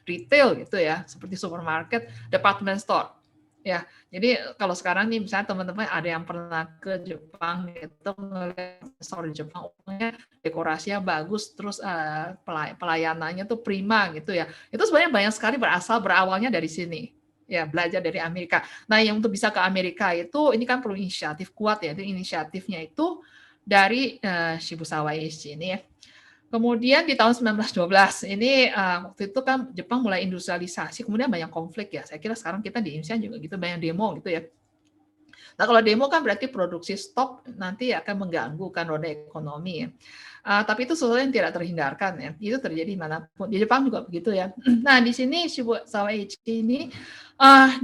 retail gitu ya, seperti supermarket, department store. Ya, jadi kalau sekarang nih misalnya teman-teman ada yang pernah ke Jepang gitu ngelihat store di Jepang, dekorasinya bagus, terus pelayanannya tuh prima gitu ya. Itu sebenarnya banyak sekali berawalnya dari sini. ya, belajar dari Amerika. Nah, yang untuk bisa ke Amerika itu ini kan perlu inisiatif kuat ya. Itu inisiatifnya itu dari Shibusawa Eiichi ini ya. Kemudian di tahun 1912 ini waktu itu kan Jepang mulai industrialisasi, kemudian banyak konflik ya. Saya kira sekarang kita di Indonesia juga gitu, banyak demo gitu ya. Nah, kalau demo kan berarti produksi stop, nanti akan mengganggu kan roda ekonomi ya. Tapi itu sesuatu yang tidak terhindarkan ya. Itu terjadi manapun. Di Jepang juga begitu ya. Nah, di sini Shibusawa Eiichi ini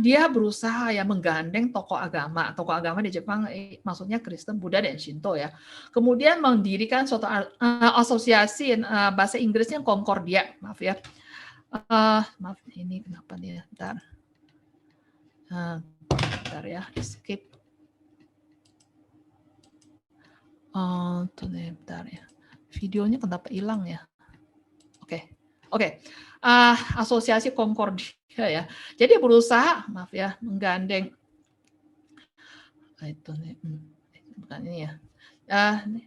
dia berusaha ya menggandeng tokoh agama. Tokoh agama di Jepang maksudnya Kristen, Buddha, dan Shinto ya. Kemudian mendirikan suatu asosiasi bahasa Inggrisnya Concordia. Maaf ya. Maaf ini kenapa nih? Bentar. Bentar ya, skip. Bentar ya. Videonya kenapa hilang ya? Oke. Asosiasi Concordia ya. Jadi berusaha, maaf ya, menggandeng itu nih, bukan ini ya.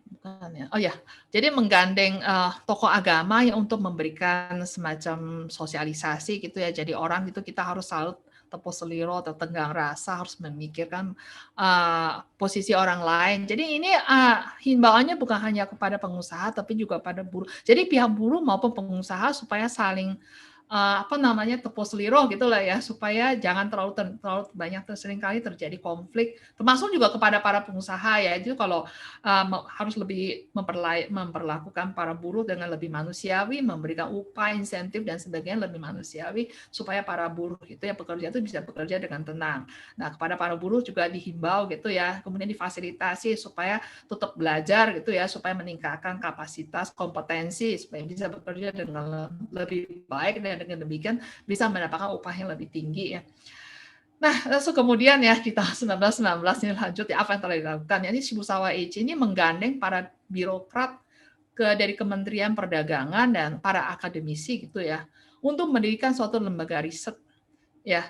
Bukan ya. Oh ya, jadi menggandeng tokoh agama yang untuk memberikan semacam sosialisasi gitu ya. Jadi orang itu kita harus selalu tepuk seliro atau tenggang rasa, harus memikirkan posisi orang lain. Jadi ini himbauannya bukan hanya kepada pengusaha tapi juga pada buruh. Jadi pihak buruh maupun pengusaha supaya saling tepuk seliro gitulah ya, supaya jangan terlalu banyak seringkali terjadi konflik, termasuk juga kepada para pengusaha ya. Itu kalau harus lebih memperlakukan para buruh dengan lebih manusiawi, memberikan upah, insentif dan sebagainya lebih manusiawi, supaya para buruh itu yang bekerja itu bisa bekerja dengan tenang. Nah, kepada para buruh juga dihimbau gitu ya, kemudian difasilitasi supaya tetap belajar gitu ya, supaya meningkatkan kapasitas, kompetensi, supaya bisa bekerja dengan lebih baik dan dengan demikian bisa mendapatkan upah yang lebih tinggi ya. Nah, lalu kemudian ya di tahun 1919 ini lanjut ya, apa yang telah dilakukan. Ini Shibusawa Eiichi ini menggandeng para birokrat dari Kementerian Perdagangan dan para akademisi gitu ya, untuk mendirikan suatu lembaga riset ya.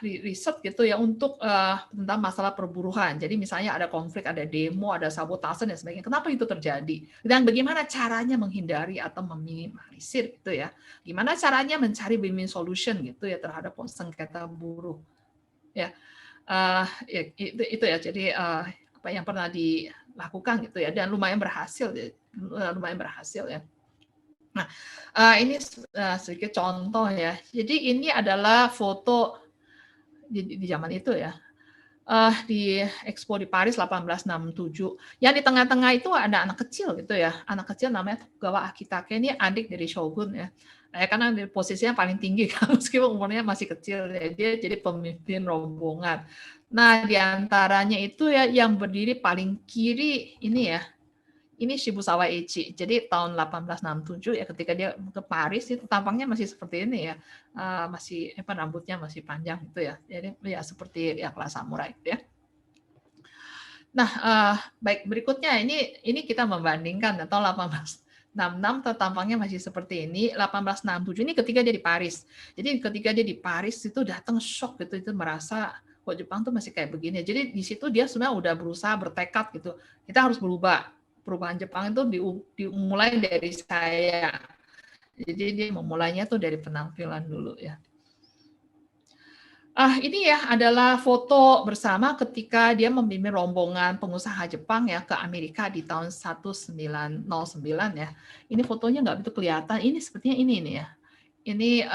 Riset gitu ya untuk tentang masalah perburuhan. Jadi misalnya ada konflik, ada demo, ada sabotase dan sebagainya. Kenapa itu terjadi? Dan bagaimana caranya menghindari atau meminimalisir gitu ya? Gimana caranya mencari win-win solution gitu ya terhadap sengketa buruh? Ya, itu ya. Jadi apa yang pernah dilakukan gitu ya, dan lumayan berhasil ya. Nah, ini sedikit contoh ya. Jadi ini adalah foto di zaman itu ya. Di Expo di Paris 1867. Yang di tengah-tengah itu ada anak kecil gitu ya. Anak kecil namanya Tokugawa Akitake, ini adik dari shogun ya. Karena posisinya paling tinggi kan, meskipun umurnya masih kecil ya. Dia jadi pemimpin rombongan. Nah, di antaranya itu ya yang berdiri paling kiri ini ya. Ini Shibusawa Eiichi. Jadi tahun 1867 ya, ketika dia ke Paris itu tampangnya masih seperti ini ya, masih rambutnya masih panjang gitu ya. Jadi ya seperti ya kelas samurai gitu ya. Nah, baik, berikutnya ini kita membandingkan tahun 1866 tampangnya masih seperti ini, 1867 ini ketika dia di Paris. Jadi ketika dia di Paris itu datang shock gitu, itu merasa kok Jepang tuh masih kayak begini. Jadi di situ dia sebenarnya udah berusaha bertekad gitu. Kita harus berubah. Perubahan Jepang itu dimulai dari saya. Jadi dia memulainya tuh dari penampilan dulu ya. Ini ya adalah foto bersama ketika dia memimpin rombongan pengusaha Jepang ya ke Amerika di tahun 1909 ya. Ini fotonya nggak begitu kelihatan. Ini sepertinya ini ya. Ini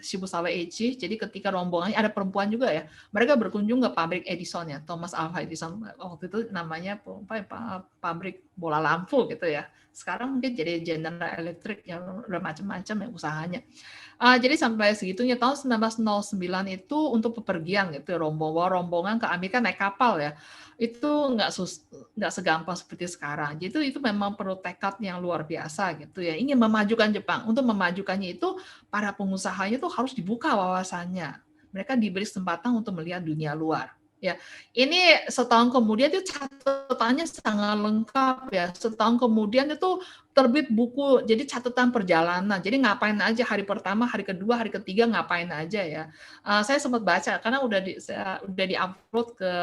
Shibusawa Eiichi. Jadi ketika rombongannya ada perempuan juga ya, mereka berkunjung ke pabrik Edison ya, Thomas Alva Edison, waktu itu namanya pabrik bola lampu gitu ya. Sekarang mungkin jadi General Electric yang udah macam-macam ya usahanya. Jadi sampai segitunya tahun 1909 itu untuk bepergian gitu, rombongan ke Amerika naik kapal ya. Itu nggak segampang seperti sekarang. Jadi itu memang perlu tekad yang luar biasa gitu ya. Ingin memajukan Jepang. Untuk memajukannya itu para pengusahanya itu harus dibuka wawasannya. Mereka diberi kesempatan untuk melihat dunia luar. Ya, ini setahun kemudian itu catatannya sangat lengkap ya. Setahun kemudian itu terbit buku, jadi catatan perjalanan. Jadi ngapain aja hari pertama, hari kedua, hari ketiga ngapain aja ya. Saya sempat baca karena udah di-upload ke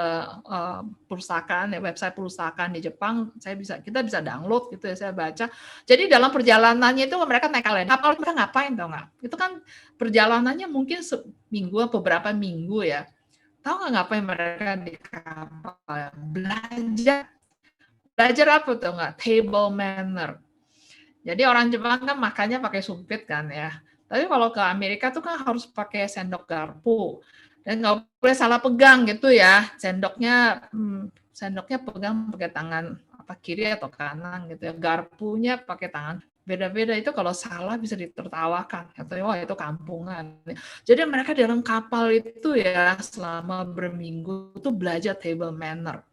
perusahaan, website perusahaan di Jepang. Kita bisa download gitu ya. Saya baca. Jadi dalam perjalanannya itu mereka naik kapal, mereka ngapain tau nggak? Itu kan perjalanannya mungkin seminggu, beberapa minggu ya. Tahu nggak ngapain mereka di kapal? Belajar. Belajar apa tuh nggak? Table manner. Jadi orang Jepang kan makannya pakai sumpit kan ya. Tapi kalau ke Amerika tuh kan harus pakai sendok garpu. Dan nggak boleh salah pegang gitu ya. Sendoknya pegang pakai tangan apa kiri atau kanan gitu ya. Garpunya pakai tangan beda-beda, itu kalau salah bisa ditertawakan, katanya wah itu kampungan. Jadi mereka dalam kapal itu ya selama berminggu itu belajar table manner,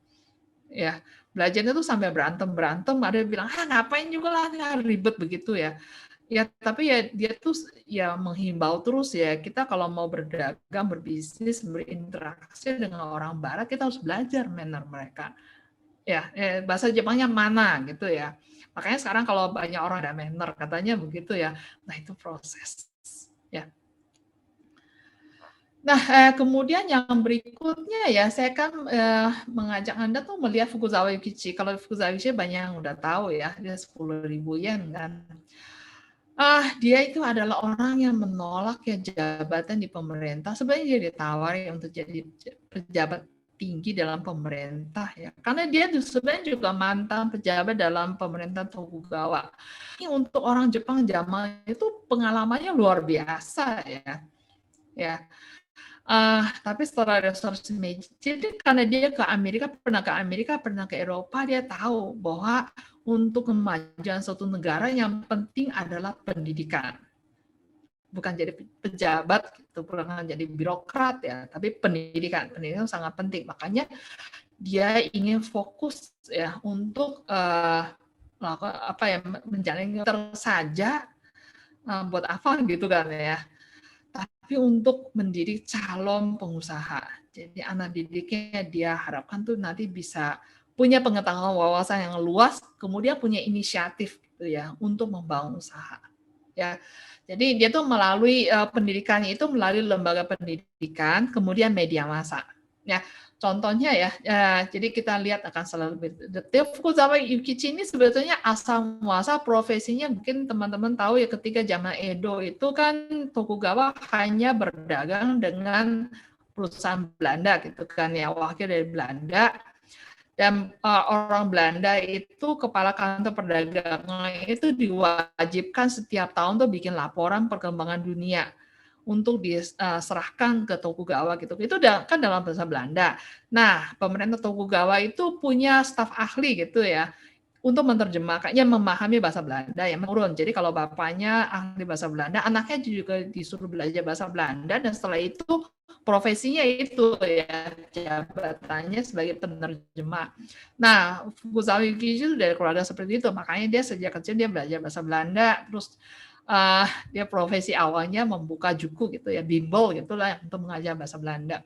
ya belajarnya tuh sampai berantem, ada yang bilang ngapain juga lah ribet begitu ya. Ya tapi ya dia tuh ya menghimbau terus ya, kita kalau mau berdagang, berbisnis, berinteraksi dengan orang barat, kita harus belajar manner mereka. Ya, bahasa Jepangnya mana gitu ya. Makanya sekarang kalau banyak orang ada manner, katanya begitu ya. Nah, itu proses. Ya. Nah, kemudian yang berikutnya ya, saya kan mengajak Anda tuh melihat Fukuzawa Yukichi. Kalau Fukuzawa Yukichi banyak yang udah tahu ya, dia 10.000 yen kan. Dia itu adalah orang yang menolak ya jabatan di pemerintah. Sebenarnya dia ditawari untuk jadi pejabat tinggi dalam pemerintah ya, karena dia sebenarnya juga mantan pejabat dalam pemerintahan Tokugawa. Ini untuk orang Jepang zaman itu pengalamannya luar biasa ya. Tapi setelah restorasi Meiji, jadi karena dia pernah ke Eropa, dia tahu bahwa untuk kemajuan suatu negara yang penting adalah pendidikan. Bukan jadi pejabat gitu, bukan jadi birokrat ya, tapi pendidikan sangat penting. Makanya dia ingin fokus ya untuk menjalani tersaja buat apa gitu kan ya. Tapi untuk mendidik calon pengusaha. Jadi anak didiknya dia harapkan tuh nanti bisa punya pengetahuan wawasan yang luas, kemudian punya inisiatif gitu ya untuk membangun usaha. Ya. Jadi dia tuh melalui pendidikannya itu melalui lembaga pendidikan, kemudian media massa. Ya, contohnya ya, jadi kita lihat akan selalu detail. Fukuzawa Yukichi ini sebetulnya asal muasal profesinya mungkin teman-teman tahu ya, ketika zaman Edo itu kan Tokugawa hanya berdagang dengan perusahaan Belanda gitu kan ya, wakil dari Belanda. Dan orang Belanda itu kepala kantor perdagangan itu diwajibkan setiap tahun tuh bikin laporan perkembangan dunia untuk diserahkan ke Tokugawa gitu. Itu kan dalam bahasa Belanda. Nah, pemerintah Tokugawa itu punya staf ahli gitu ya untuk menerjemahkannya, memahami bahasa Belanda yang menurun. Jadi kalau bapaknya ahli bahasa Belanda, anaknya juga disuruh belajar bahasa Belanda, dan setelah itu profesinya itu ya jabatannya sebagai penerjemah. Nah, Fukuzawa Yukichi dari keluarga seperti itu, makanya dia sejak kecil dia belajar bahasa Belanda, terus dia profesi awalnya membuka juku gitu ya, bimbel gitulah untuk mengajar bahasa Belanda.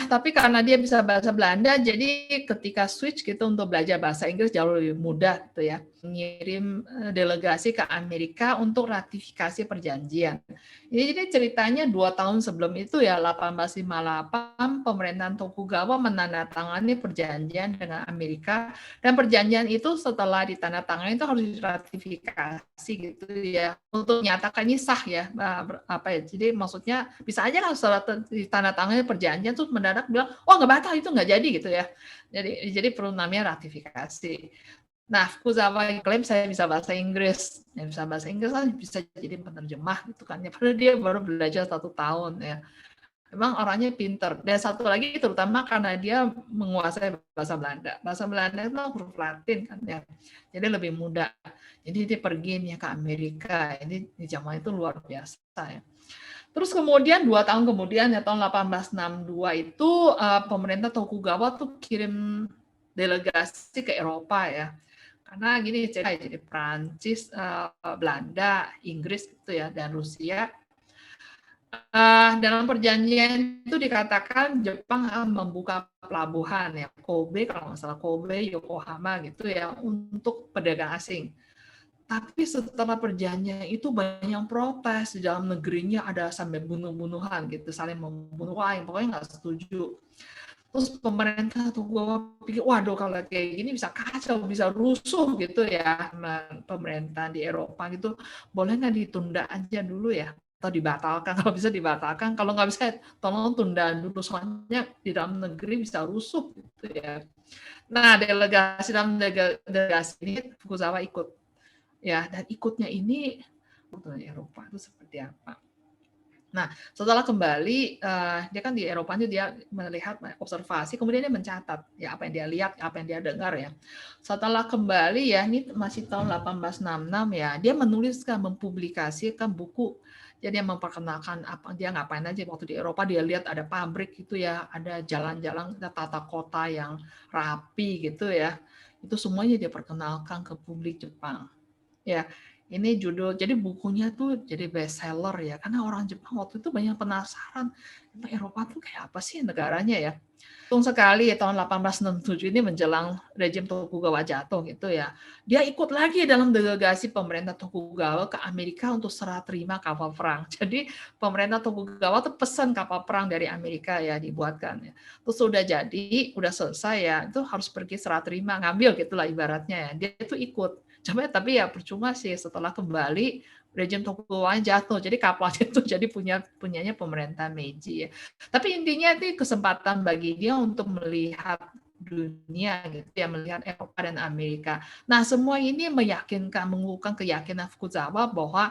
Tapi karena dia bisa bahasa Belanda, jadi ketika switch gitu untuk belajar bahasa Inggris jauh lebih mudah gitu ya. Mengirim delegasi ke Amerika untuk ratifikasi perjanjian. Jadi ceritanya 2 tahun sebelum itu ya, 1858, pemerintahan Tokugawa menandatangani perjanjian dengan Amerika, dan perjanjian itu setelah ditandatangani itu harus diratifikasi gitu ya, untuk menyatakan ini sah ya. Jadi maksudnya bisa aja kan setelah ditandatangani perjanjian terus mendadak bilang, wah nggak batal, itu nggak jadi gitu ya. Jadi perlu namanya ratifikasi. Nah, Fukuzawa klaim saya bisa bahasa Inggris. Yang bisa bahasa Inggris kan bisa jadi penerjemah gitu kan. Ya, padahal dia baru belajar 1 tahun ya. Memang orangnya pinter. Dan satu lagi terutama karena dia menguasai bahasa Belanda. Bahasa Belanda itu huruf Latin kan ya. Jadi lebih mudah. Jadi dia pergi nih ke Amerika. Ini di zaman itu luar biasa ya. Terus kemudian 2 tahun kemudian ya, tahun 1862 itu pemerintah Tokugawa tuh kirim delegasi ke Eropa ya. Karena gini, jadi Prancis, Belanda, Inggris gitu ya, dan Rusia. Dalam perjanjian itu dikatakan Jepang akan membuka pelabuhan ya, Kobe kalau nggak salah, Kobe, Yokohama gitu ya, untuk pedagang asing. Tapi setelah perjanjian itu banyak yang protes, di dalam negerinya ada sampai bunuh-bunuhan gitu, saling membunuh, wah yang pokoknya nggak setuju. Terus pemerintah tuh gue pikir, waduh kalau kayak gini bisa kacau, bisa rusuh gitu ya, pemerintah di Eropa gitu, boleh nggak ditunda aja dulu ya, atau dibatalkan, kalau bisa dibatalkan, kalau nggak bisa tolong tunda dulu, soalnya di dalam negeri bisa rusuh gitu ya. Nah, dalam delegasi ini Fukuzawa ikut, ya, dan ikutnya ini Eropa itu seperti apa. Nah, setelah kembali, dia kan di Eropa itu dia melihat observasi, kemudian dia mencatat ya apa yang dia lihat, apa yang dia dengar ya. Setelah kembali ya, ini masih tahun 1866 ya, dia menuliskan, mempublikasikan buku. Jadi dia memperkenalkan apa dia ngapain aja waktu di Eropa, dia lihat ada pabrik gitu ya, ada jalan-jalan, ada tata kota yang rapi gitu ya. Itu semuanya dia perkenalkan ke publik Jepang. Ya, ini judul, jadi bukunya tuh jadi bestseller ya, karena orang Jepang waktu itu banyak penasaran, Eropa tuh kayak apa sih negaranya ya. Untung sekali ya, tahun 1867 ini menjelang rejim Tokugawa jatuh gitu ya, dia ikut lagi dalam delegasi pemerintah Tokugawa ke Amerika untuk serah terima kapal perang. Jadi pemerintah Tokugawa tuh pesan kapal perang dari Amerika ya dibuatkan ya. Terus udah jadi, udah selesai ya, itu harus pergi serah terima, ngambil gitulah ibaratnya ya. Dia itu ikut. Tapi ya percuma sih, setelah kembali rejim Tokugawa jatuh, jadi kapalnya itu jadi punyanya pemerintah Meiji ya. Tapi intinya itu kesempatan bagi dia untuk melihat dunia gitu ya, melihat Eropa dan Amerika. Nah, semua ini meyakinkan, mengukuhkan keyakinan Fukuzawa bahwa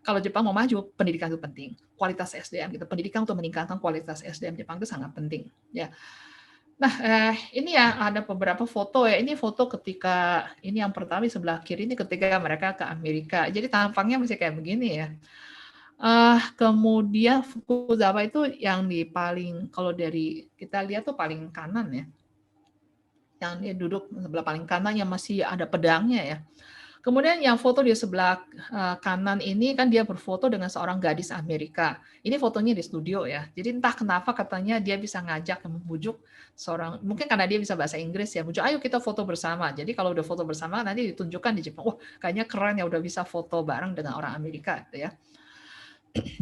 kalau Jepang mau maju, pendidikan itu penting. Kualitas SDM gitu, pendidikan untuk meningkatkan kualitas SDM Jepang itu sangat penting ya. Nah, ini ya ada beberapa foto ya. Ini foto ketika, ini yang pertama di sebelah kiri ini ketika mereka ke Amerika. Jadi tampangnya masih kayak begini ya. Kemudian Fukuzawa itu yang di paling, kalau dari kita lihat tuh paling kanan ya. Yang dia duduk sebelah paling kanan yang masih ada pedangnya ya. Kemudian yang foto di sebelah kanan ini kan dia berfoto dengan seorang gadis Amerika. Ini fotonya di studio ya. Jadi entah kenapa katanya dia bisa ngajak, membujuk seorang, mungkin karena dia bisa bahasa Inggris ya, bujuk ayo kita foto bersama. Jadi kalau udah foto bersama nanti ditunjukkan di Jepang, wah kayaknya keren ya udah bisa foto bareng dengan orang Amerika gitu ya.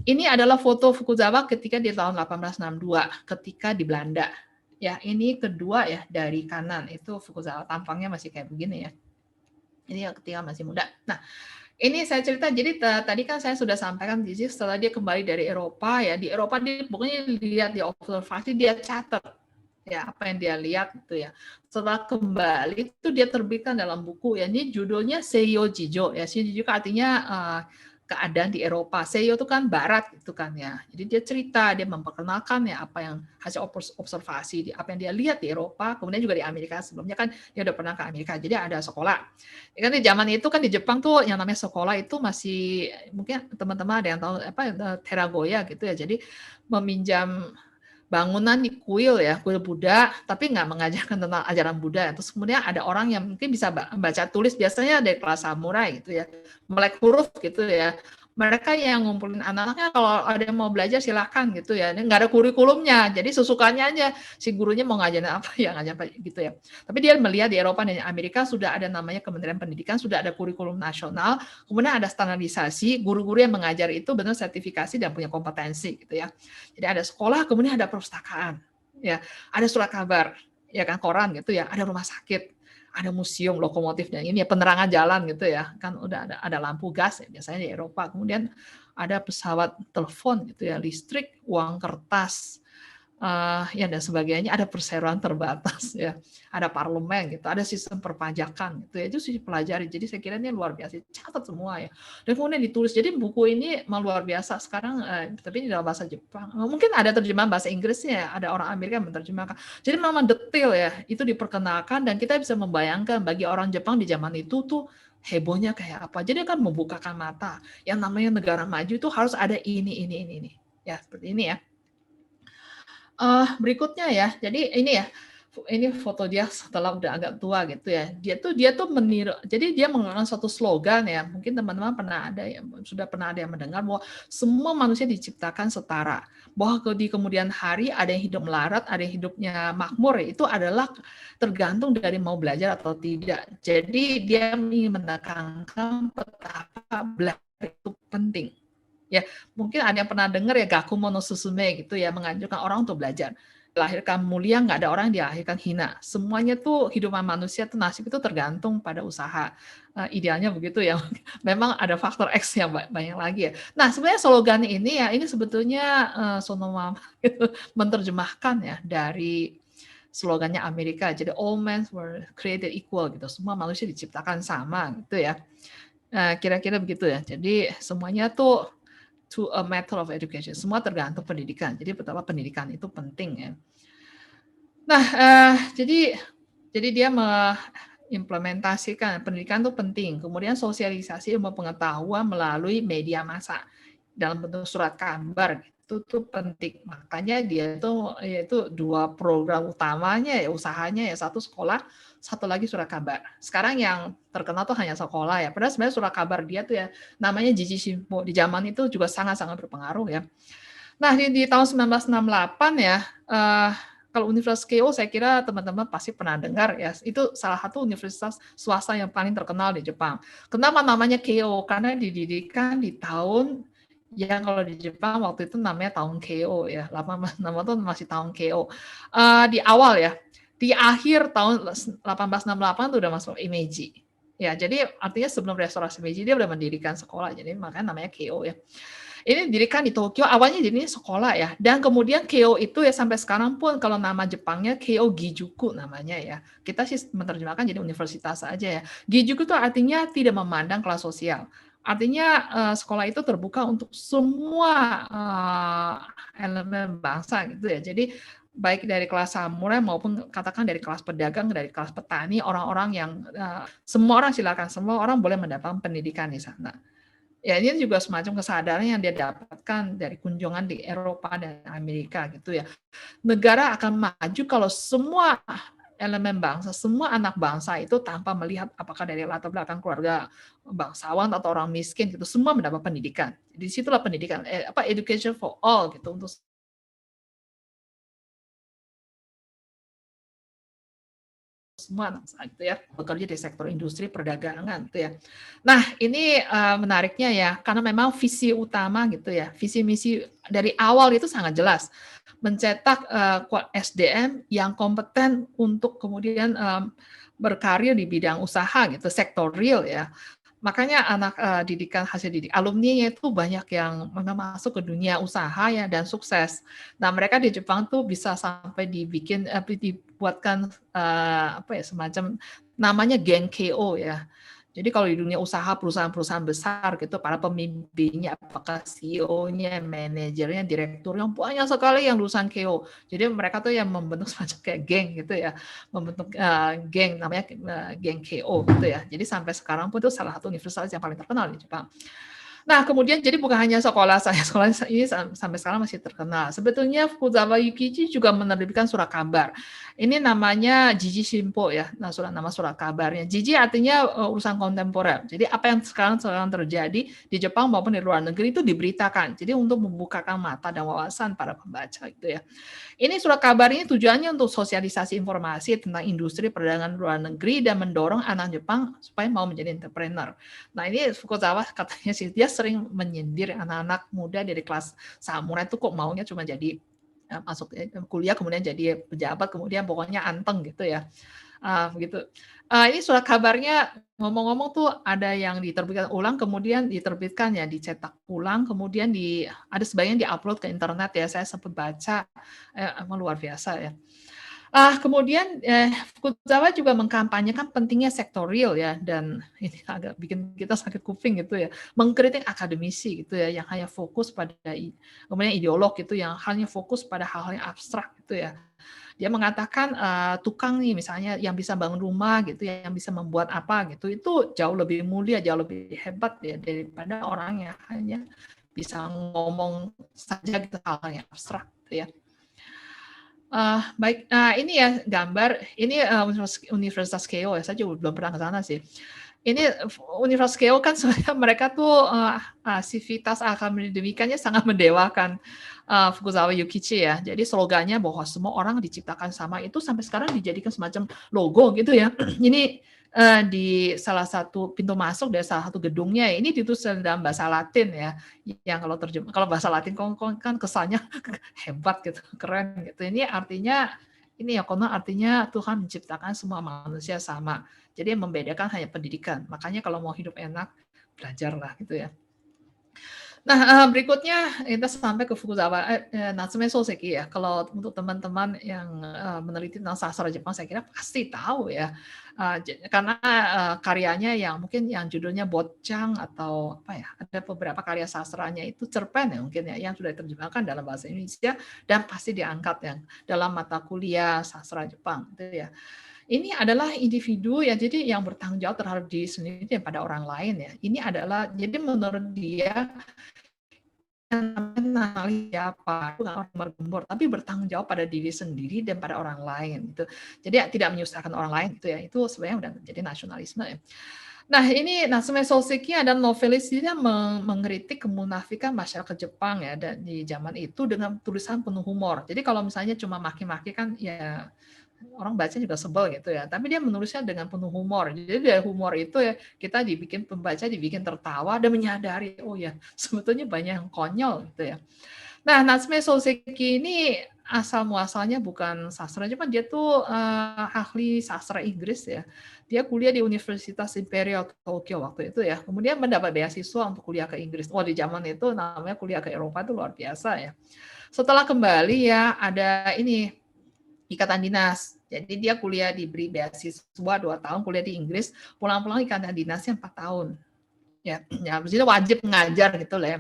Ini adalah foto Fukuzawa ketika di tahun 1862 ketika di Belanda. Ya, ini kedua ya dari kanan itu Fukuzawa, tampangnya masih kayak begini ya. Ini ketika masih muda. Nah, ini saya cerita, jadi tadi kan saya sudah sampaikan di sini setelah dia kembali dari Eropa ya, di Eropa dia pokoknya lihat di observasi, dia catat ya apa yang dia lihat gitu ya. Setelah kembali itu dia terbitkan dalam buku ya, ini judulnya Seiyo Jijo ya. Seiyo Jijo artinya keadaan di Eropa. Seiyo itu kan barat gitu kan ya. Jadi dia cerita, dia memperkenalkan ya apa yang hasil observasi, apa yang dia lihat di Eropa, kemudian juga di Amerika. Sebelumnya kan dia udah pernah ke Amerika. Jadi ada sekolah. Ya kan di zaman itu kan di Jepang tuh yang namanya sekolah itu masih, mungkin teman-teman ada yang tahu apa Teragoya gitu ya. Jadi meminjam bangunan di kuil ya, kuil Buddha, tapi nggak mengajarkan tentang ajaran Buddha. Terus kemudian ada orang yang mungkin bisa baca tulis, biasanya dari kelas samurai gitu ya, melek huruf gitu ya. Mereka yang ngumpulin anak-anaknya, kalau ada yang mau belajar silahkan gitu ya. Nggak ada kurikulumnya, jadi sesukanya aja si gurunya mau ngajarin apa ya ngajarin apa gitu ya. Tapi dia melihat di Eropa dan Amerika sudah ada namanya Kementerian Pendidikan, sudah ada kurikulum nasional, kemudian ada standarisasi, guru-guru yang mengajar itu benar sertifikasi dan punya kompetensi gitu ya. Jadi ada sekolah, kemudian ada perpustakaan, ya, ada surat kabar, ya kan, koran gitu ya, ada rumah sakit, ada museum, lokomotif, dan ini ya penerangan jalan gitu ya, kan udah ada lampu gas ya, biasanya di Eropa. Kemudian ada pesawat telepon gitu ya, listrik, uang kertas, ya dan sebagainya, ada perseroan terbatas ya, ada parlemen gitu, ada sistem perpajakan gitu ya, itu sih pelajari. Jadi saya kira ini luar biasa, catat semua ya, dan kemudian ditulis. Jadi buku ini luar biasa sekarang, tapi ini dalam bahasa Jepang, mungkin ada terjemahan bahasa Inggrisnya, ada orang Amerika yang menerjemahkan. Jadi memang detail ya, itu diperkenalkan dan kita bisa membayangkan bagi orang Jepang di zaman itu tuh hebohnya kayak apa. Jadi kan membukakan mata, yang namanya negara maju itu harus ada ini ya, seperti ini ya. Berikutnya ya, jadi ini ya, ini foto dia setelah udah agak tua gitu ya. Dia tuh meniru. Jadi dia menggunakan suatu slogan ya. Mungkin teman-teman sudah pernah ada yang mendengar bahwa semua manusia diciptakan setara. Bahwa di kemudian hari ada yang hidup melarat, ada yang hidupnya makmur. Itu adalah tergantung dari mau belajar atau tidak. Jadi dia ingin menekankan betapa belajar itu penting. Ya, mungkin ada yang pernah dengar ya Gakumo no Susume gitu ya, menganjurkan orang untuk belajar. Dilahirkan mulia, nggak ada orang yang dilahirkan hina. Semuanya tuh hidupan manusia tuh nasib itu tergantung pada usaha. Idealnya begitu ya. Memang ada faktor X yang banyak lagi ya. Nah sebenarnya slogan ini ya, ini sebetulnya Sonoma gitu, menerjemahkan ya dari slogannya Amerika. Jadi all men were created equal gitu. Semua manusia diciptakan sama gitu ya. Kira-kira begitu ya. Jadi semuanya tuh to a matter of education. Semua tergantung pendidikan. Jadi betapa pendidikan itu penting ya. Nah, jadi dia mengimplementasikan pendidikan itu penting. Kemudian sosialisasi ilmu pengetahuan melalui media massa dalam bentuk surat kabar itu tuh penting. Makanya dia tuh yaitu 2 program utamanya ya, usahanya ya, satu sekolah, satu lagi surat kabar. Sekarang yang terkenal tuh hanya sekolah ya. Padahal sebenarnya surat kabar dia tuh ya namanya Jiji Shimpo. Di zaman itu juga sangat-sangat berpengaruh ya. Nah, di tahun 1968 ya, kalau Universitas Keio saya kira teman-teman pasti pernah dengar ya. Itu salah satu universitas swasta yang paling terkenal di Jepang. Kenapa namanya Keio? Karena didirikan di tahun yang kalau di Jepang waktu itu namanya tahun Keio ya. Nama itu masih tahun Keio. Di awal ya. Di akhir tahun 1868 itu udah masuk Meiji. Ya, jadi artinya sebelum restorasi Meiji dia udah mendirikan sekolah. Jadi makanya namanya Keio ya. Ini didirikan di Tokyo, awalnya jadinya sekolah ya. Dan kemudian Keio itu ya sampai sekarang pun kalau nama Jepangnya Keio Gijuku namanya ya. Kita sih menerjemahkan jadi universitas aja ya. Gijuku itu artinya tidak memandang kelas sosial. Artinya sekolah itu terbuka untuk semua elemen bangsa gitu ya. Jadi baik dari kelas samurai maupun katakan dari kelas pedagang, dari kelas petani, orang-orang yang semua orang silakan, semua orang boleh mendapatkan pendidikan di sana. Ya ini juga semacam kesadaran yang dia dapatkan dari kunjungan di Eropa dan Amerika gitu ya. Negara akan maju kalau semua elemen bangsa, semua anak bangsa itu tanpa melihat apakah dari latar belakang keluarga bangsawan atau orang miskin gitu, semua mendapat pendidikan. Di situlah pendidikan, education for all gitu untuk semua gitu ya, bekerja di sektor industri perdagangan gitu ya. Nah ini menariknya ya, karena memang visi utama gitu ya, visi misi dari awal itu sangat jelas, mencetak SDM yang kompeten untuk kemudian berkarir di bidang usaha gitu, sektor real ya. Makanya anak didikan hasil didik alumni itu banyak yang masuk ke dunia usaha ya dan sukses. Nah mereka di Jepang tuh bisa sampai dibuatkan apa ya semacam namanya geng KO ya. Jadi kalau di dunia usaha perusahaan-perusahaan besar gitu para pemimpinnya apakah CEO-nya, manajernya, direkturnya banyak sekali yang lulusan KO. Jadi mereka tuh yang membentuk semacam kayak geng gitu ya, membentuk geng namanya geng KO gitu ya. Jadi sampai sekarang pun itu salah satu universitas yang paling terkenal di Jepang. Nah, kemudian jadi bukan hanya sekolah ini sampai sekarang masih terkenal. Sebetulnya Fukuzawa Yukichi juga menerbitkan surat kabar. Ini namanya Jiji Shimpo ya, nama surat kabarnya. Jiji artinya urusan kontemporer. Jadi apa yang sekarang terjadi di Jepang maupun di luar negeri itu diberitakan. Jadi untuk membukakan mata dan wawasan para pembaca gitu ya. Ini surat kabar ini tujuannya untuk sosialisasi informasi tentang industri perdagangan luar negeri dan mendorong anak Jepang supaya mau menjadi entrepreneur. Nah ini Fukuzawa katanya sih dia sering menyindir anak-anak muda dari kelas samurai itu kok maunya cuma jadi masuk kuliah kemudian jadi pejabat kemudian pokoknya anteng gitu ya. Begitu. Ini surat kabarnya ngomong-ngomong tuh ada yang diterbitkan ulang, kemudian diterbitkan ya, dicetak ulang, kemudian ada sebagian diupload ke internet ya. Saya sempat baca, emang luar biasa ya. Kemudian Fukuzawa juga mengkampanyekan pentingnya sektor real ya, dan ini agak bikin kita sakit kuping gitu ya, mengkritik akademisi gitu ya, yang hanya fokus pada kemudian ideolog gitu, yang hanya fokus pada hal-hal yang abstrak gitu ya. Dia mengatakan tukang nih misalnya yang bisa bangun rumah gitu ya, yang bisa membuat apa gitu, itu jauh lebih mulia, jauh lebih hebat ya daripada orang yang hanya bisa ngomong saja gitu hal-hal yang abstrak gitu ya. Baik, ini ya gambar, ini Universitas Keio ya, saya juga belum pernah ke sana sih. Ini Universitas Keio kan sebenarnya mereka tuh sivitas akademikanya sangat mendewakan Fukuzawa Yukichi ya. Jadi slogannya bahwa semua orang diciptakan sama itu sampai sekarang dijadikan semacam logo gitu ya. Ini di salah satu pintu masuk dari salah satu gedungnya, ini ditulis dalam bahasa Latin ya. Yang kalau bahasa Latin kan kesannya hebat gitu, keren gitu. Ini artinya konon artinya Tuhan menciptakan semua manusia sama. Jadi yang membedakan hanya pendidikan. Makanya kalau mau hidup enak, belajarlah gitu ya. Nah, berikutnya kita sampai ke Fukuzawa Natsume Soseki ya. Kalau untuk teman-teman yang meneliti tentang sastra Jepang, saya kira pasti tahu ya. Karena karyanya yang mungkin yang judulnya Botchang atau apa ya, ada beberapa karya sastranya itu cerpen ya mungkin ya, yang sudah diterjemahkan dalam bahasa Indonesia dan pasti diangkat yang dalam mata kuliah sastra Jepang gitu ya. Ini adalah individu ya, jadi yang bertanggung jawab terhadap diri sendiri dan pada orang lain ya. Ini adalah, jadi menurut dia siapa, bukan orang bergembor, tapi bertanggung jawab pada diri sendiri dan pada orang lain gitu. Jadi tidak menyusahkan orang lain gitu ya. Itu sebenarnya udah menjadi nasionalisme ya. Nah, ini Natsume Soseki adalah novelis, dia mengkritik kemunafikan masyarakat Jepang ya, dan di zaman itu dengan tulisan penuh humor. Jadi kalau misalnya cuma maki-maki kan ya orang baca juga sebel gitu ya, tapi dia menulisnya dengan penuh humor. Jadi dari humor itu ya kita pembaca dibikin tertawa dan menyadari, oh ya sebetulnya banyak yang konyol gitu ya. Nah, Natsume Soseki ini asal muasalnya bukan sastra Jepang, dia tuh ahli sastra Inggris ya. Dia kuliah di Universitas Imperial Tokyo waktu itu ya. Kemudian mendapat beasiswa untuk kuliah ke Inggris. Di zaman itu namanya kuliah ke Eropa itu luar biasa ya. Setelah kembali ya ada ini ikatan dinas. Jadi dia kuliah, diberi beasiswa 2 tahun kuliah di Inggris, pulang-pulang ikatan dinasnya 4 tahun. Ya, habis itu wajib mengajar gitu lah ya.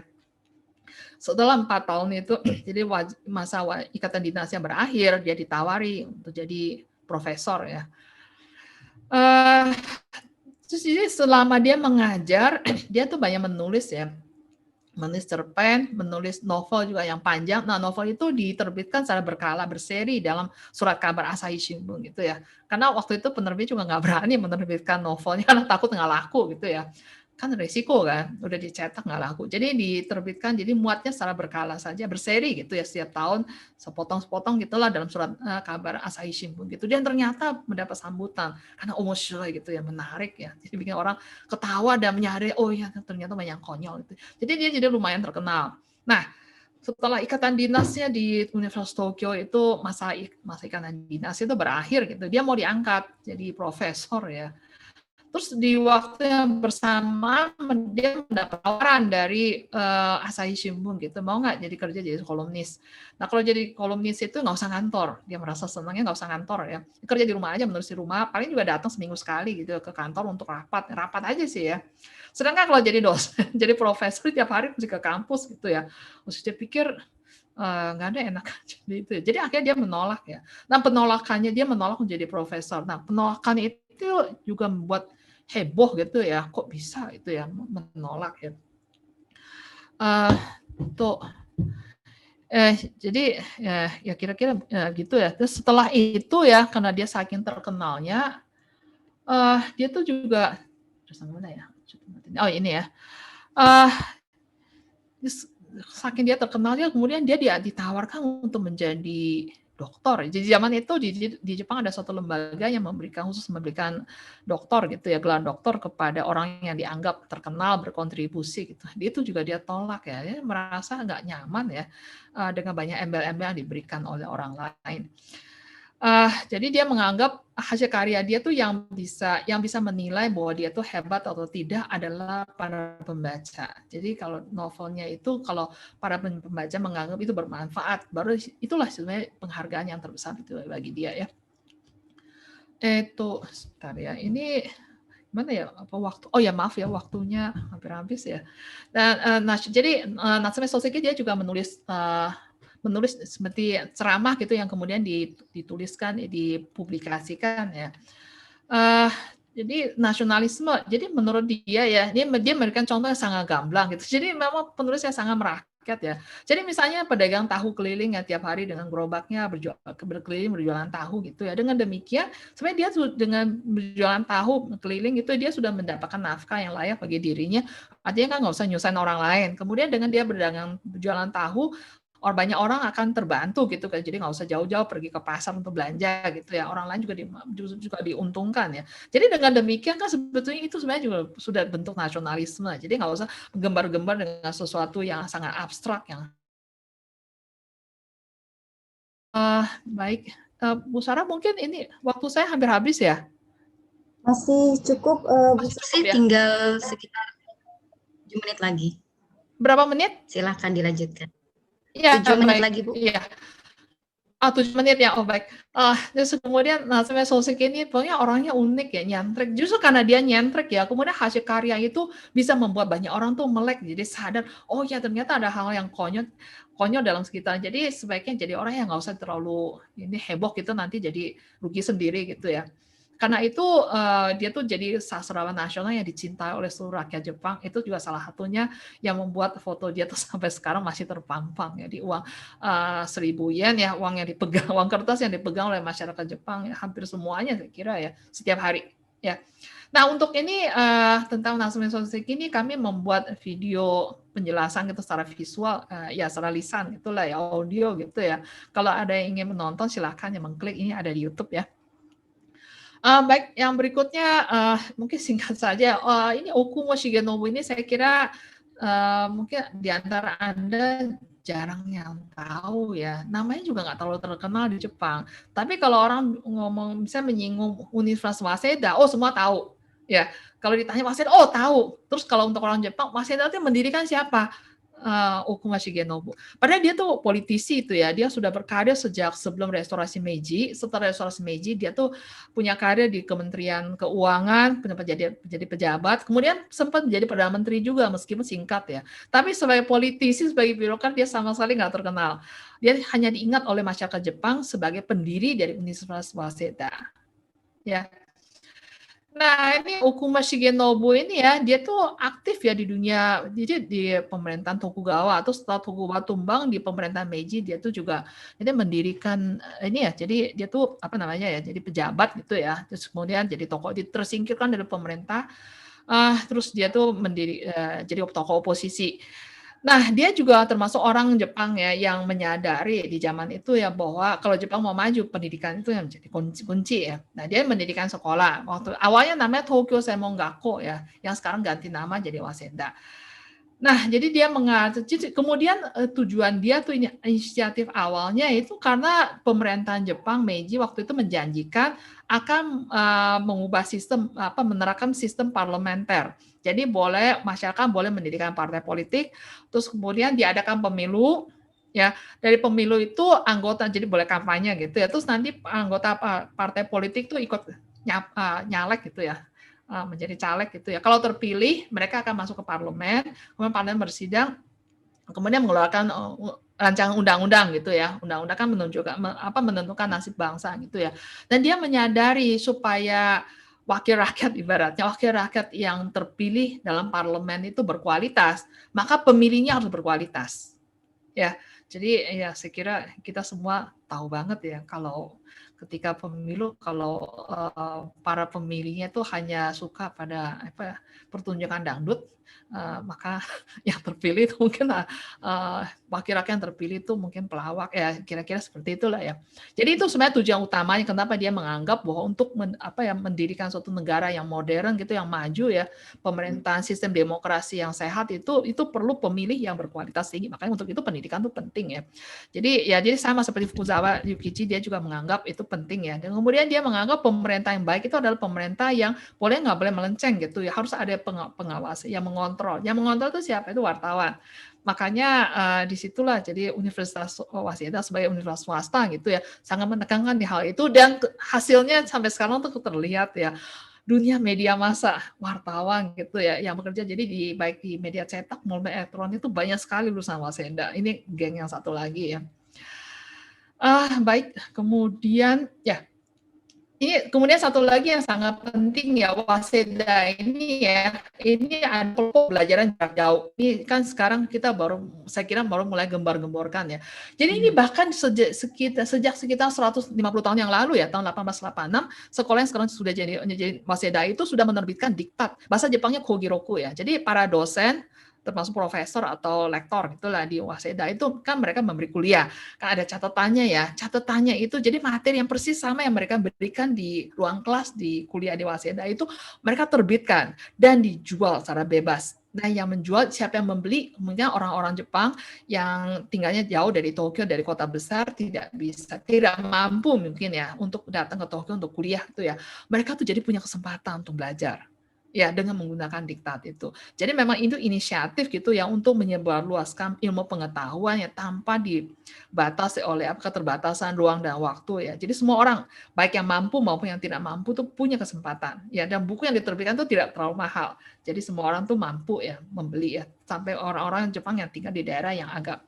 Setelah 4 tahun itu, jadi masa ikatan dinasnya berakhir, dia ditawari untuk jadi profesor ya. Terus jadi selama dia mengajar, dia tuh banyak menulis ya. Menulis cerpen, menulis novel juga yang panjang. Nah, novel itu diterbitkan secara berkala, berseri dalam surat kabar Asahi Shimbun gitu ya. Karena waktu itu penerbit juga nggak berani menerbitkan novelnya karena takut nggak laku gitu ya. Kan resiko kan, udah dicetak nggak laku. Jadi diterbitkan, jadi muatnya secara berkala saja, berseri gitu ya, setiap tahun sepotong-sepotong gitulah dalam surat kabar Asahi Shimbun gitu. Dan ternyata mendapat sambutan karena omoshiroi gitu ya, menarik ya. Jadi bikin orang ketawa dan menyadari, oh ya ternyata banyak konyol gitu. Jadi dia jadi lumayan terkenal. Nah, setelah ikatan dinasnya di Universitas Tokyo itu masa ikatan dinas itu berakhir gitu, dia mau diangkat jadi profesor ya. Terus di waktu yang bersamaan dia mendapat tawaran dari Asahi Shimbun gitu, mau nggak jadi kerja jadi kolumnis. Nah kalau jadi kolumnis itu nggak usah kantor, dia merasa senangnya nggak usah kantor ya, kerja di rumah aja, menulis di rumah, paling juga datang seminggu sekali gitu ke kantor untuk rapat aja sih ya. Sedangkan kalau jadi dosen, jadi profesor tiap hari mesti ke kampus gitu ya, terus dia pikir nggak ada enak gitu. Jadi akhirnya dia menolak ya. Nah penolakannya dia menolak menjadi profesor. Nah penolakan itu juga membuat heboh gitu ya, kok bisa itu ya menolak ya. Jadi ya kira-kira gitu ya. Terus setelah itu ya, karena dia saking terkenalnya, dia tuh juga mana ya? Oh ini ya. Saking dia terkenalnya, kemudian dia ditawarkan untuk menjadi doktor. Jadi zaman itu di Jepang ada suatu lembaga yang khusus memberikan doktor gitu ya, gelar doktor kepada orang yang dianggap terkenal, berkontribusi gitu. Itu juga dia tolak ya, dia merasa nggak nyaman ya dengan banyak embel-embel yang diberikan oleh orang lain. Jadi dia menganggap hasil karya dia tuh yang bisa menilai bahwa dia tuh hebat atau tidak adalah para pembaca. Jadi kalau novelnya itu, kalau para pembaca menganggap itu bermanfaat, baru itulah sebenarnya penghargaan yang terbesar itu bagi dia ya. Itu sebentar ya, ini gimana ya, apa waktu? Oh ya maaf ya, waktunya hampir habis ya. Dan jadi Natsume Soseki dia juga menulis seperti ceramah gitu yang kemudian dituliskan, dipublikasikan ya. Jadi nasionalisme, jadi menurut dia ya, dia memberikan contoh yang sangat gamblang gitu. Jadi memang penulisnya sangat ya. Jadi misalnya pedagang tahu keliling yang tiap hari dengan gerobaknya berkeliling berjualan tahu gitu ya. Dengan demikian sebenarnya dia dengan berjualan tahu keliling itu dia sudah mendapatkan nafkah yang layak bagi dirinya. Artinya kan nggak usah nyusahin orang lain. Kemudian dengan dia berjualan tahu, banyak orang akan terbantu gitu kan. Jadi nggak usah jauh-jauh pergi ke pasar untuk belanja gitu ya. Orang lain juga diuntungkan ya. Jadi dengan demikian kan sebetulnya itu sebenarnya juga sudah bentuk nasionalisme. Jadi nggak usah gembar-gembar dengan sesuatu yang sangat abstrak yang baik. Bu Sarah, mungkin ini waktu saya hampir habis ya. Masih cukup, Masih Bu cukup ya? tinggal sekitar 7 menit lagi. Berapa menit? Silahkan dilanjutkan. Iya, 7 menit baik. lagi, Bu. Iya. 7 menit ya, oh baik. Terus kemudian Nazmi Sosik ini pokoknya orangnya unik ya, nyentrik. Justru karena dia nyentrik ya, kemudian hasil karya itu bisa membuat banyak orang tuh melek, jadi sadar, oh ya ternyata ada hal yang konyol dalam sekitar. Jadi sebaiknya jadi orang yang nggak usah terlalu ini heboh gitu, nanti jadi rugi sendiri gitu ya. Karena itu dia tuh jadi sastrawan nasional yang dicintai oleh seluruh rakyat Jepang. Itu juga salah satunya yang membuat foto dia tuh sampai sekarang masih terpampang ya di uang 1.000 yen ya, uang yang dipegang, uang kertas yang dipegang oleh masyarakat Jepang ya, hampir semuanya saya kira ya, setiap hari ya. Nah untuk ini tentang Natsume Soseki ini kami membuat video penjelasan gitu secara visual ya, secara lisan itulah ya, audio gitu ya. Kalau ada yang ingin menonton silahkan ya mengklik, ini ada di YouTube ya. Baik, yang berikutnya mungkin singkat saja. Ini Okumo Shigenobu ini saya kira mungkin di antara Anda jarang yang tahu ya. Namanya juga nggak terlalu terkenal di Jepang. Tapi kalau orang ngomong misalnya menyinggung Universitas Waseda, oh semua tahu. Ya, kalau ditanya Waseda, oh tahu. Terus kalau untuk orang Jepang, Waseda itu mendirikan siapa? Okuma Shigenobu. Padahal dia tuh politisi itu ya, dia sudah berkarir sejak sebelum restorasi Meiji. Setelah restorasi Meiji, dia tuh punya karir di Kementerian Keuangan, menjadi pejabat, kemudian sempat menjadi Perdana Menteri juga meskipun singkat ya. Tapi sebagai politisi, sebagai birokrat dia sama sekali nggak terkenal. Dia hanya diingat oleh masyarakat Jepang sebagai pendiri dari Universitas Waseda. Ya. Nah, ini Okuma Shigenobu ini ya, dia tuh aktif ya di dunia, jadi di pemerintahan Tokugawa, atau setelah Tokugawa tumbang di pemerintahan Meiji, dia tuh juga jadi mendirikan ini ya, jadi dia tuh apa namanya ya, jadi pejabat gitu ya, terus kemudian jadi tokoh, tersingkirkan dari pemerintah, terus dia tuh jadi tokoh oposisi. Nah, dia juga termasuk orang Jepang ya yang menyadari di zaman itu ya bahwa kalau Jepang mau maju, pendidikan itu yang menjadi kunci ya. Nah, dia mendirikan sekolah. Waktu awalnya namanya Tokyo Seimon Gakko ya, yang sekarang ganti nama jadi Waseda. Nah, jadi dia kemudian tujuan dia tuh inisiatif awalnya itu karena pemerintahan Jepang Meiji waktu itu menjanjikan akan mengubah sistem menerapkan sistem parlementer. Jadi masyarakat boleh mendirikan partai politik, terus kemudian diadakan pemilu, ya dari pemilu itu anggota jadi boleh kampanye gitu ya, terus nanti anggota partai politik tuh ikut nyalek gitu ya, menjadi caleg gitu ya. Kalau terpilih mereka akan masuk ke parlemen, kemudian parlemen bersidang, kemudian mengeluarkan rancangan undang-undang gitu ya. Undang-undang kan menentukan nasib bangsa gitu ya. Dan dia menyadari supaya wakil rakyat ibaratnya, wakil rakyat yang terpilih dalam parlemen itu berkualitas, maka pemilihnya harus berkualitas. Ya, jadi ya saya kira kita semua tahu banget ya kalau ketika pemilu, kalau para pemilihnya itu hanya suka pada pertunjukan dangdut, maka yang terpilih itu mungkin wakil rakyat yang terpilih itu mungkin pelawak ya, kira-kira seperti itulah ya. Jadi itu sebenarnya tujuan utamanya kenapa dia menganggap bahwa untuk mendirikan suatu negara yang modern gitu, yang maju ya, pemerintahan sistem demokrasi yang sehat itu perlu pemilih yang berkualitas tinggi. Makanya untuk itu pendidikan itu penting ya. Jadi sama seperti Fukuzawa Yukichi, dia juga menganggap itu penting ya. Dan kemudian dia menganggap pemerintah yang baik itu adalah pemerintah yang nggak boleh melenceng gitu ya. Harus ada pengawas yang mengontrol. Yang mengontrol itu siapa? Itu wartawan. Makanya disitulah jadi Universitas Waseda sebagai universitas swasta gitu ya, sangat menekankan di hal itu, dan hasilnya sampai sekarang tuh terlihat ya, dunia media massa, wartawan gitu ya yang bekerja, jadi baik di media cetak maupun elektronik itu banyak sekali lulusan Waseda. Ini geng yang satu lagi ya. Baik, kemudian ya Ini kemudian satu lagi yang sangat penting ya, Waseda ini ya, ini ada pembelajaran jarak jauh. Ini kan sekarang kita saya kira baru mulai gembar-gemborkan ya. Jadi ini bahkan sejak sekitar 150 tahun yang lalu ya, tahun 1886, sekolah yang sekarang sudah jadi Waseda itu sudah menerbitkan diktat. Bahasa Jepangnya Kogiroku ya. Jadi para dosen, termasuk profesor atau lektor gitulah di Waseda itu kan mereka memberi kuliah, kan ada catatannya ya. Catatannya itu jadi materi yang persis sama yang mereka berikan di ruang kelas di kuliah di Waseda itu mereka terbitkan dan dijual secara bebas. Nah, yang menjual siapa yang membeli? Mungkin orang-orang Jepang yang tinggalnya jauh dari Tokyo, dari kota besar, tidak mampu mungkin ya untuk datang ke Tokyo untuk kuliah itu ya. Mereka tuh jadi punya kesempatan untuk belajar. Ya, dengan menggunakan diktat itu. Jadi memang itu inisiatif gitu ya untuk menyebarluaskan ilmu pengetahuan ya tanpa dibatasi oleh keterbatasan ruang dan waktu ya. Jadi semua orang baik yang mampu maupun yang tidak mampu tuh punya kesempatan. Ya, dan buku yang diterbitkan tuh tidak terlalu mahal. Jadi semua orang tuh mampu ya membeli ya. Sampai orang-orang Jepang yang tinggal di daerah yang agak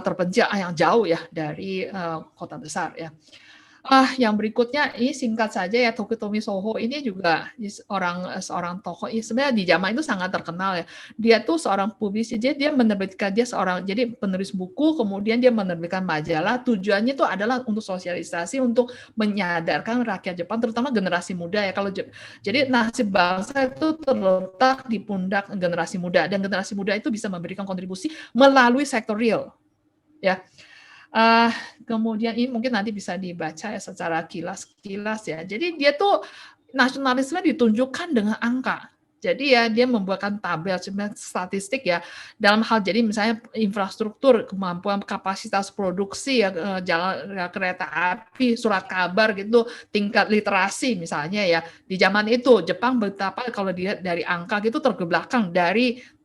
terpencil, yang jauh ya dari kota besar ya. Yang berikutnya ini singkat saja ya, Tokutomi Soho ini juga seorang tokoh sebenarnya di zaman itu sangat terkenal ya. Dia tuh seorang publisis, dia menerbitkan jadi penulis buku, kemudian dia menerbitkan majalah. Tujuannya itu adalah untuk sosialisasi, untuk menyadarkan rakyat Jepang, terutama generasi muda ya. Jadi nasib bangsa itu terletak di pundak generasi muda, dan generasi muda itu bisa memberikan kontribusi melalui sektor real ya. Kemudian ini mungkin nanti bisa dibaca ya secara kilas ya. Jadi dia tuh nasionalisme ditunjukkan dengan angka. Jadi ya dia membuatkan tabel statistik ya dalam hal jadi misalnya infrastruktur, kemampuan kapasitas produksi ya, jalan kereta api, surat kabar gitu, tingkat literasi misalnya ya. Di zaman itu Jepang betapa kalau dilihat dari angka gitu tergebelakang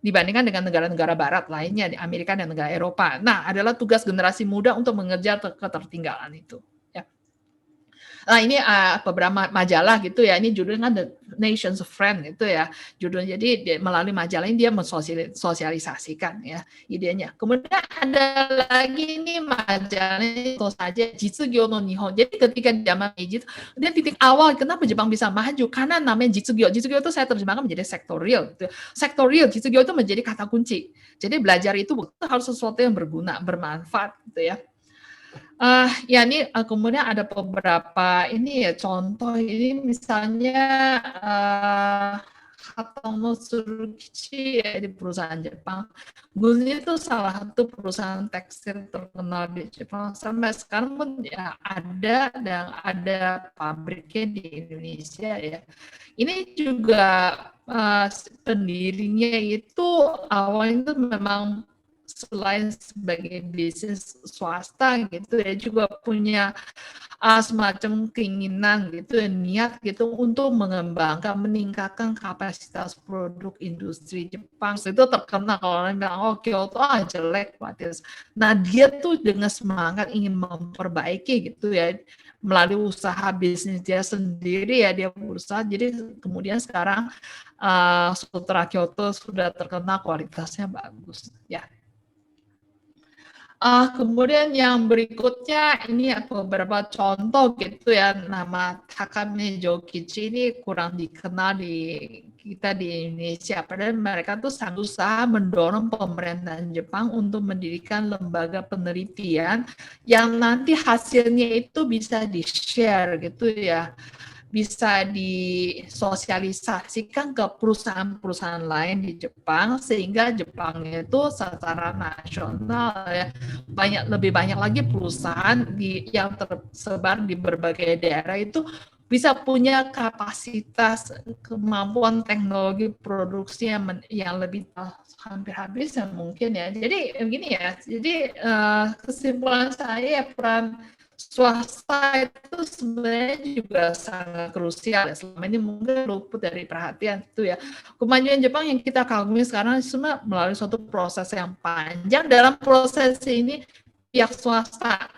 dibandingkan dengan negara-negara barat lainnya di Amerika dan negara Eropa. Nah, adalah tugas generasi muda untuk mengejar ketertinggalan itu. Ya. Nah, ini beberapa majalah gitu ya. Ini judulnya The Nation's Friend gitu ya. Judulnya jadi melalui majalah ini dia mensosialisasikan ya idenya. Kemudian ada lagi ini majalah itu saja Jitsugyo no Nihon. Jadi ketika zaman Meiji dia titik awal kenapa Jepang bisa maju karena namanya Jitsugyo. Jitsugyo itu saya terjemahkan menjadi sektorial. Gitu. Sektorial Jitsugyo itu menjadi kata kunci. Jadi belajar itu harus sesuatu yang berguna, bermanfaat gitu ya. Ya ini kemudian ada beberapa ini ya contoh ini misalnya Hatono Tsurukichi ya di perusahaan Jepang. Gunzi itu salah satu perusahaan tekstil terkenal di Jepang sampai sekarang pun ya ada pabriknya di Indonesia ya. Ini juga pendirinya itu awalnya itu memang selain sebagai bisnis swasta gitu ya juga punya semacam keinginan gitu niat gitu untuk mengembangkan meningkatkan kapasitas produk industri Jepang. Itu terkenal kalau orang bilang Kyoto jelek Patis. Nah dia tuh dengan semangat ingin memperbaiki gitu ya melalui usaha bisnis dia sendiri ya dia berusaha jadi kemudian sekarang Sutra Kyoto sudah terkenal kualitasnya bagus ya. Kemudian yang berikutnya ini beberapa contoh gitu ya, nama Takame Jokichi ini kurang dikenal kita di Indonesia. Padahal mereka tuh sangat usaha mendorong pemerintahan Jepang untuk mendirikan lembaga penelitian yang nanti hasilnya itu bisa di-share gitu ya. Bisa disosialisasikan ke perusahaan-perusahahan lain di Jepang sehingga Jepang itu secara nasional ya lebih banyak lagi perusahaan yang tersebar di berbagai daerah itu bisa punya kapasitas kemampuan teknologi produksi yang lebih hampir habis ya mungkin ya. Jadi begini ya. Jadi kesimpulan saya peran swasta itu sebenarnya juga sangat krusial ya. Selama ini mungkin luput dari perhatian itu ya. Kemajuan Jepang yang kita kagumi sekarang cuma melalui suatu proses yang panjang. Dalam proses ini pihak swasta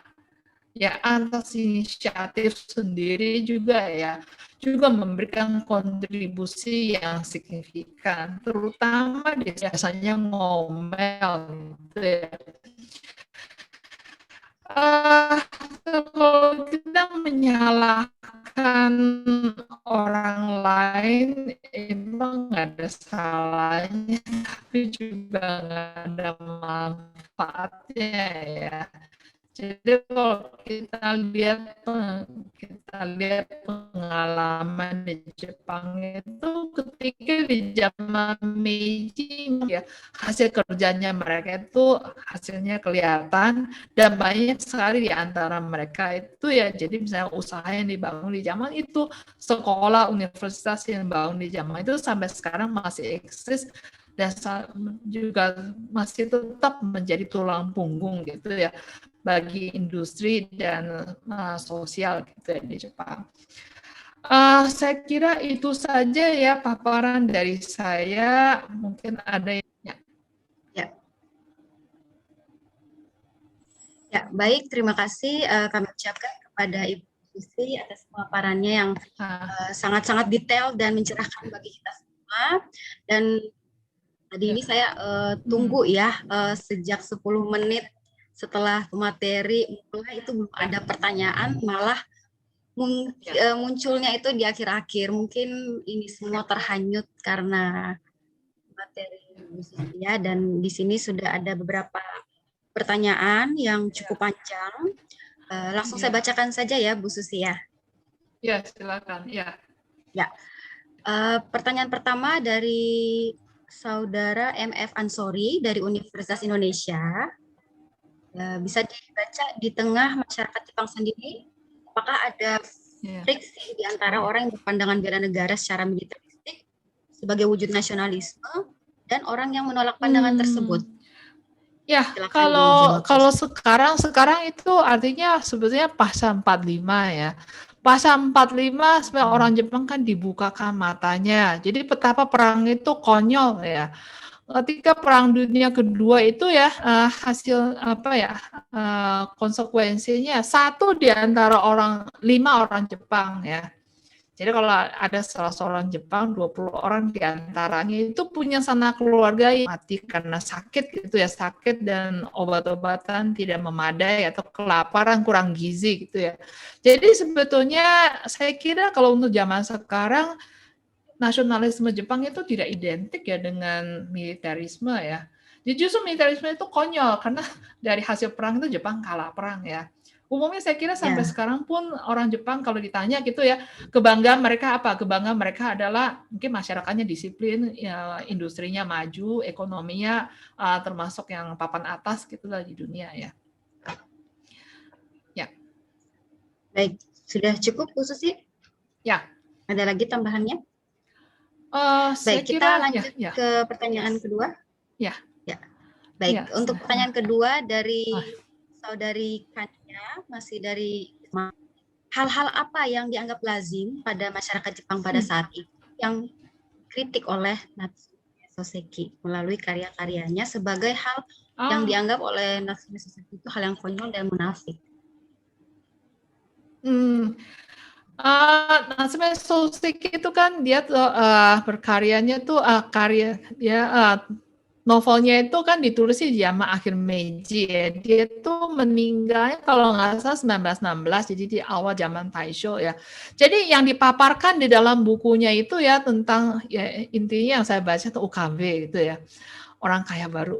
ya atas inisiatif sendiri juga memberikan kontribusi yang signifikan, terutama biasanya ngomel gitu ya. Kalau kita menyalahkan menyalahkan orang lain emang nggak ada salahnya, tapi juga nggak ada manfaatnya ya. Jadi kalau kita lihat pengalaman di Jepang itu ketika di zaman Meiji ya, hasil kerjanya mereka itu hasilnya kelihatan dan banyak sekali di antara mereka itu ya, jadi misalnya usaha yang dibangun di zaman itu, sekolah, universitas yang dibangun di zaman itu sampai sekarang masih eksis dan juga masih tetap menjadi tulang punggung gitu ya bagi industri dan sosial gitu ya di Jepang. Saya kira itu saja ya paparan dari saya. Mungkin ada yang Ya, baik. Terima kasih kami ucapkan kepada Ibu Susi atas paparannya yang sangat-sangat detail dan mencerahkan bagi kita semua. Dan tadi ini saya tunggu ya sejak 10 menit setelah materi mulai itu belum ada pertanyaan, malah munculnya itu di akhir-akhir. Mungkin ini semua terhanyut karena materi Bu Susi ya, dan di sini sudah ada beberapa pertanyaan yang cukup panjang. Langsung saya bacakan saja ya Bu Susi ya. Ya, silakan. Ya. Ya. Pertanyaan pertama dari Saudara MF Ansori dari Universitas Indonesia. Bisa dibaca, di tengah masyarakat Jepang sendiri, apakah ada friksi di antara orang yang berpandangan bela negara secara militeristik sebagai wujud nasionalisme dan orang yang menolak pandangan tersebut? Ya, kalau sekarang itu artinya sebetulnya pasal 45 ya. Pasal 45 sebenarnya orang Jepang kan dibukakan matanya. Jadi betapa perang itu konyol ya. Ketika Perang Dunia Kedua itu ya hasil konsekuensinya 1 di antara 5 orang Jepang ya. Jadi kalau ada salah seorang Jepang, 20 orang di antaranya itu punya sanak keluarga yang mati karena sakit gitu ya, sakit dan obat-obatan tidak memadai atau kelaparan, kurang gizi gitu ya. Jadi sebetulnya saya kira kalau untuk zaman sekarang nasionalisme Jepang itu tidak identik ya dengan militerisme ya. Jadi justru militerisme itu konyol karena dari hasil perang itu Jepang kalah perang ya. Umumnya saya kira sampai sekarang pun orang Jepang kalau ditanya gitu ya, kebanggaan mereka apa? Kebanggaan mereka adalah mungkin masyarakatnya disiplin, ya, industrinya maju, ekonominya termasuk yang papan atas gitulah di dunia ya. Ya. Baik, sudah cukup Bu Susi? Ya. Ada lagi tambahannya? Baik, kita lanjut ke pertanyaan kedua. Ya. Baik, untuk pertanyaan kedua dari Saudari Kania, masih dari hal-hal apa yang dianggap lazim pada masyarakat Jepang pada saat itu yang kritik oleh Natsume Soseki melalui karya-karyanya sebagai hal yang dianggap oleh Natsume Soseki itu hal yang konyol dan munafik? Natsume Soseki itu kan dia berkaryanya tuh novelnya itu kan ditulis di zaman akhir Meiji ya. Dia tuh meninggalnya kalau nggak salah 1916, jadi di awal zaman Taisho ya. Jadi yang dipaparkan di dalam bukunya itu ya tentang ya intinya yang saya baca tuh UKW gitu ya. Orang kaya baru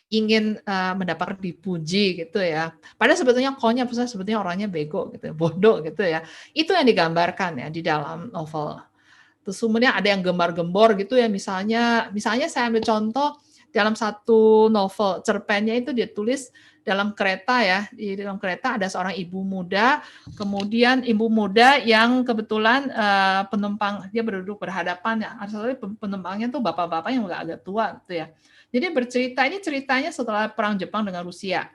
ingin mendapat dipuji gitu ya. Padahal sebetulnya konyol, sebetulnya orangnya bego gitu, bodoh gitu ya. Itu yang digambarkan ya di dalam novel. Terus kemudian ada yang gembar-gembor gitu ya, misalnya saya ambil contoh dalam satu novel cerpennya itu dia tulis dalam kereta ya, di dalam kereta ada seorang ibu muda, kemudian ibu muda yang kebetulan penumpang dia berduduk berhadapan ya, asal penumpangnya tuh bapak-bapak yang agak tua gitu ya. Jadi ini ceritanya setelah perang Jepang dengan Rusia.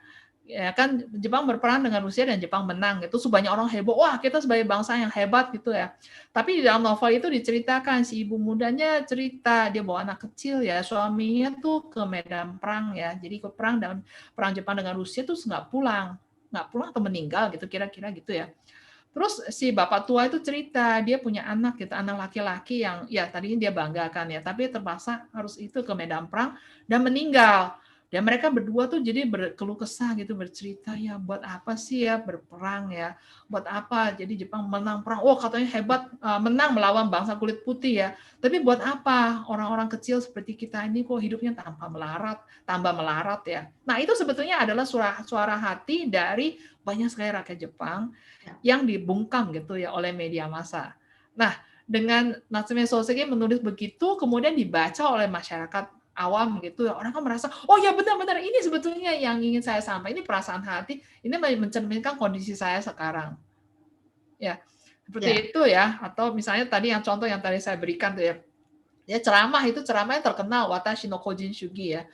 Ya kan Jepang berperang dengan Rusia dan Jepang menang gitu, banyak orang heboh, wah kita sebagai bangsa yang hebat gitu ya. Tapi di dalam novel itu diceritakan si ibu mudanya cerita dia bawa anak kecil ya, suaminya tuh ke medan perang ya, jadi ke perang dan perang Jepang dengan Rusia tuh nggak pulang atau meninggal gitu kira-kira gitu ya. Terus si bapak tua itu cerita dia punya anak gitu, anak laki-laki yang ya tadinya dia banggakan ya, tapi terpaksa harus itu ke medan perang dan meninggal. Dan mereka berdua tuh jadi berkeluh kesah gitu, bercerita, ya buat apa sih ya berperang ya, buat apa, jadi Jepang menang perang, oh katanya hebat, menang melawan bangsa kulit putih ya, tapi buat apa orang-orang kecil seperti kita ini kok hidupnya tambah melarat ya. Nah itu sebetulnya adalah suara hati dari banyak sekali rakyat Jepang yang dibungkam gitu ya oleh media massa. Nah dengan Natsume Soseki menulis begitu, kemudian dibaca oleh masyarakat awam gitu, orang kan merasa, oh ya benar-benar ini sebetulnya yang ingin saya sampaikan, ini perasaan hati, ini mencerminkan kondisi saya sekarang. Ya, seperti itu ya. Atau misalnya tadi yang contoh yang tadi saya berikan tuh ya, ceramah yang terkenal, Watashi no Kojin Shugi ya.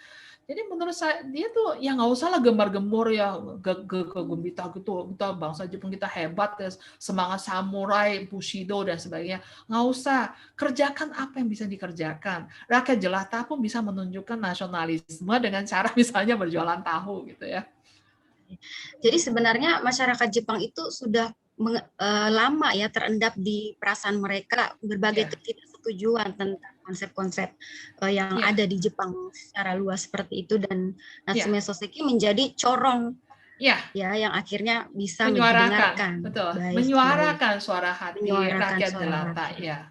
Jadi menurut saya dia tuh ya nggak usah lah gembar-gembor ya gembita gitu, kita bangsa Jepang kita hebat ya, semangat samurai, bushido dan sebagainya. Nggak usah, kerjakan apa yang bisa dikerjakan. Rakyat jelata pun bisa menunjukkan nasionalisme dengan cara misalnya berjualan tahu gitu ya. Jadi sebenarnya masyarakat Jepang itu sudah lama ya terendap di perasaan mereka berbagai ketidaksetujuan tentang konsep-konsep yang ada di Jepang secara luas seperti itu, dan Natsume Soseki menjadi corong ya yang akhirnya bisa didengarkan. Betul. Menyuarakan suara hati rakyat jelata ya.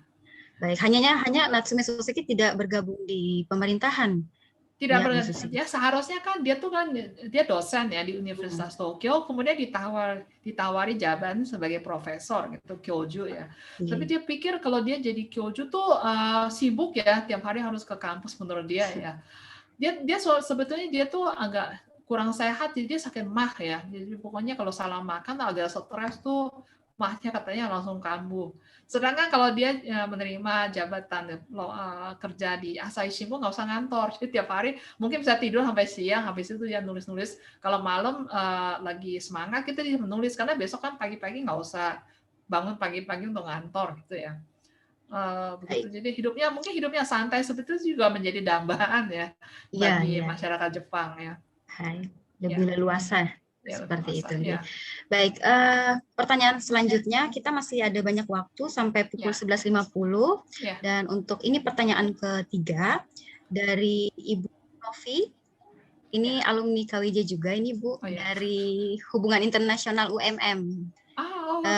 Baik, hanya Natsume Soseki tidak bergabung di pemerintahan. Ya seharusnya kan dia dosen ya di Universitas Tokyo, kemudian ditawari jabatan sebagai profesor gitu, kyoju ya. Tapi dia pikir kalau dia jadi kyoju tuh sibuk ya, tiap hari harus ke kampus menurut dia ya. Dia sebetulnya dia tuh agak kurang sehat, jadi dia sakit mah ya. Jadi pokoknya kalau salah makan agak stres tuh mahnya katanya langsung kambuh. Sedangkan kalau dia menerima jabatan kerja di Asahi Shimbun nggak usah ngantor, jadi tiap hari mungkin bisa tidur sampai siang, habis itu dia nulis-nulis. Kalau malam lagi semangat kita dia menulis, karena besok kan pagi-pagi nggak usah bangun pagi-pagi untuk ngantor gitu ya. Begitu. Jadi hidupnya santai seperti itu juga menjadi dambaan ya bagi masyarakat Jepang ya. Lebih leluasa. Seperti itu. Ya. Baik, pertanyaan selanjutnya, kita masih ada banyak waktu sampai pukul 11.50 dan untuk ini pertanyaan ketiga dari Ibu Novi. Ini alumni KWJ juga ini Bu, dari Hubungan Internasional UMM.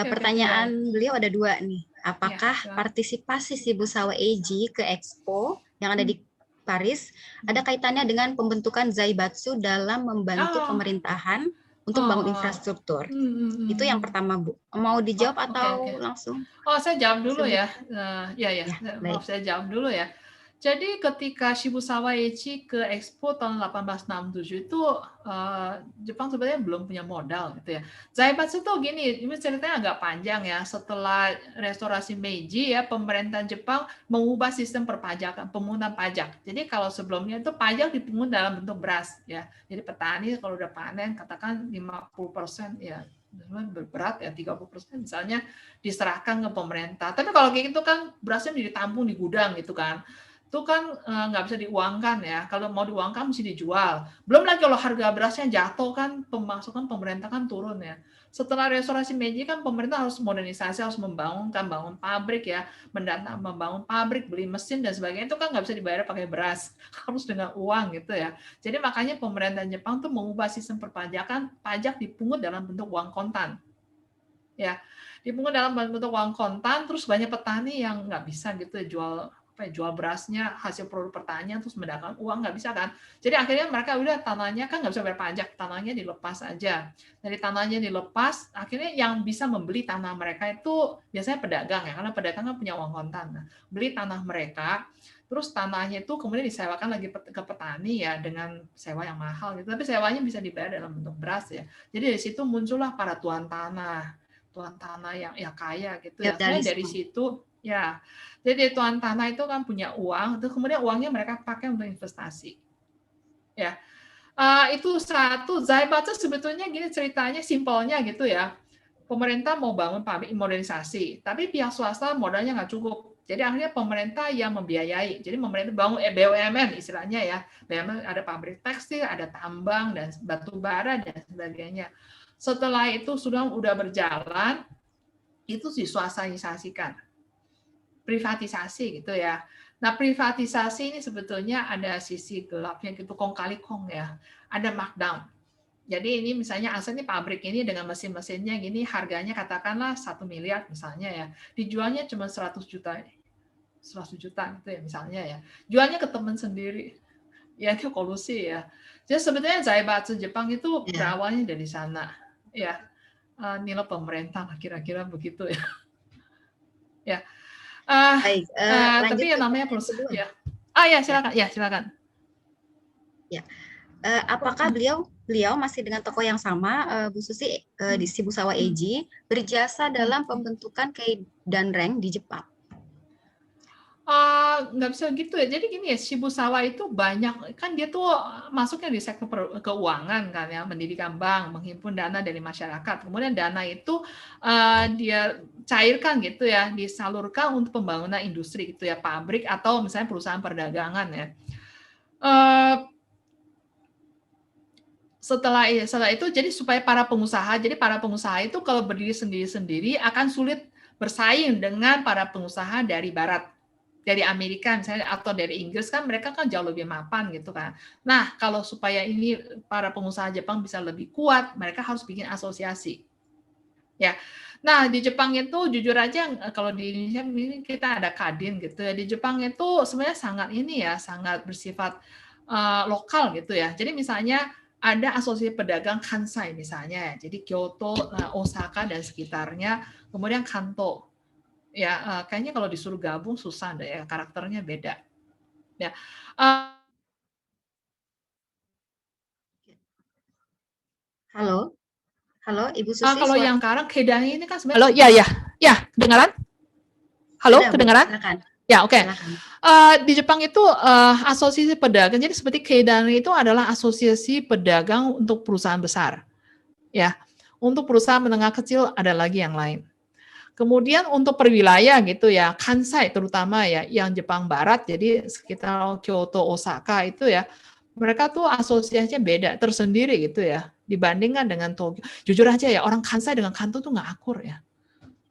Pertanyaan beliau ada dua nih. Apakah partisipasi Shibusawa Eiji ke Expo yang ada di Paris ada kaitannya dengan pembentukan Zaibatsu dalam membantu pemerintahan untuk membangun infrastruktur? Itu yang pertama, Bu. Mau dijawab atau langsung? Saya jawab dulu ya. Maaf, saya jawab dulu ya. Jadi ketika Shibusawa Eiichi ke Expo tahun 1867 itu Jepang sebenarnya belum punya modal gitu ya. Zaibatsu itu gini, ini ceritanya agak panjang ya. Setelah restorasi Meiji ya, pemerintahan Jepang mengubah sistem perpajakan, pemungutan pajak. Jadi kalau sebelumnya itu pajak dipungut dalam bentuk beras ya. Jadi petani kalau udah panen katakan 50% ya, berat ya, 30% misalnya diserahkan ke pemerintah. Tapi kalau kayak gitu kan berasnya ditampung di gudang gitu kan. Itu kan nggak bisa diuangkan ya. Kalau mau diuangkan mesti dijual. Belum lagi kalau harga berasnya jatuh kan pemasukan pemerintah kan turun ya. Setelah restorasi Meiji kan pemerintah harus modernisasi, harus bangun pabrik ya, membangun pabrik, beli mesin dan sebagainya. Itu kan nggak bisa dibayar pakai beras, harus dengan uang gitu ya. Jadi makanya pemerintah Jepang tuh mengubah sistem perpajakan, pajak dipungut dalam bentuk uang kontan. Ya, dipungut dalam bentuk uang kontan, terus banyak petani yang nggak bisa gitu jual berasnya, hasil produk pertanian, terus mendapatkan uang, nggak bisa kan. Jadi akhirnya mereka udah tanahnya kan nggak bisa bayar pajak, tanahnya dilepas aja. Dari tanahnya dilepas, akhirnya yang bisa membeli tanah mereka itu biasanya pedagang ya, karena pedagang kan punya uang kontan. Nah, beli tanah mereka, terus tanahnya itu kemudian disewakan lagi ke petani ya dengan sewa yang mahal gitu. Tapi sewanya bisa dibayar dalam bentuk beras ya. Jadi dari situ muncullah para tuan tanah yang ya kaya gitu ya. Dari situ ya, jadi tuan tanah itu kan punya uang, terus kemudian uangnya mereka pakai untuk investasi. Ya, itu satu. Zaibatsu sebetulnya gini ceritanya, simpelnya gitu ya. Pemerintah mau bangun pabrik modernisasi, tapi pihak swasta modalnya nggak cukup. Jadi akhirnya pemerintah yang membiayai. Jadi pemerintah bangun BUMN istilahnya ya. BUMN ada pabrik tekstil, ada tambang dan batu bara dan sebagainya. Setelah itu udah berjalan, itu diswastisasikan. Privatisasi gitu ya. Nah, privatisasi ini sebetulnya ada sisi gelapnya gitu, kong kali kong ya. Ada markdown. Jadi ini misalnya asal ini pabrik ini dengan mesin-mesinnya gini harganya katakanlah 1 miliar misalnya ya. Dijualnya cuma 100 juta. 100 juta gitu ya misalnya ya. Jualnya ke teman sendiri. Ya itu kolusi ya. Jadi sebetulnya Zaibatsu Jepang itu berawalnya dari sana. Ya. Nilai pemerintah kira-kira begitu ya. Ya. Baik, Tapi yang namanya proses ya. Ya silakan. Ya silakan. Ya. Apakah beliau masih dengan tokoh yang sama, Bu Susi, di Shibusawa Eiji, berjasa dalam pembentukan Kei dan Rank di Jepang? Nggak bisa gitu ya. Jadi gini ya, Shibusawa itu banyak, kan dia tuh masuknya di sektor keuangan kan ya, mendirikan bank, menghimpun dana dari masyarakat. Kemudian dana itu dia cairkan gitu ya, disalurkan untuk pembangunan industri gitu ya, pabrik atau misalnya perusahaan perdagangan ya. Setelah itu jadi supaya para pengusaha itu kalau berdiri sendiri-sendiri akan sulit bersaing dengan para pengusaha dari barat, dari Amerika misalnya atau dari Inggris, kan mereka kan jauh lebih mapan gitu kan. Nah, kalau supaya ini para pengusaha Jepang bisa lebih kuat, mereka harus bikin asosiasi. Ya. Nah, di Jepang itu jujur aja kalau di Indonesia ini kita ada Kadin gitu ya. Di Jepang itu sebenarnya sangat bersifat lokal gitu ya. Jadi misalnya ada asosiasi pedagang Kansai misalnya, jadi Kyoto, Osaka dan sekitarnya, kemudian Kanto. Ya, kayaknya kalau disuruh gabung susah deh ya, karakternya beda. Ya. Halo, Ibu Susi. Kalau yang sekarang Kedani ini kan sebenarnya. Halo, ya, kedengaran? Halo, kedengaran? Ya, oke. Di Jepang itu asosiasi pedagang, jadi seperti Keidani itu adalah asosiasi pedagang untuk perusahaan besar. Ya, untuk perusahaan menengah kecil ada lagi yang lain. Kemudian untuk perwilayah gitu ya, Kansai terutama ya, yang Jepang Barat, jadi sekitar Kyoto, Osaka itu ya, mereka tuh asosiasinya beda, tersendiri gitu ya, dibandingkan dengan Tokyo. Jujur aja ya, orang Kansai dengan Kanto tuh nggak akur ya.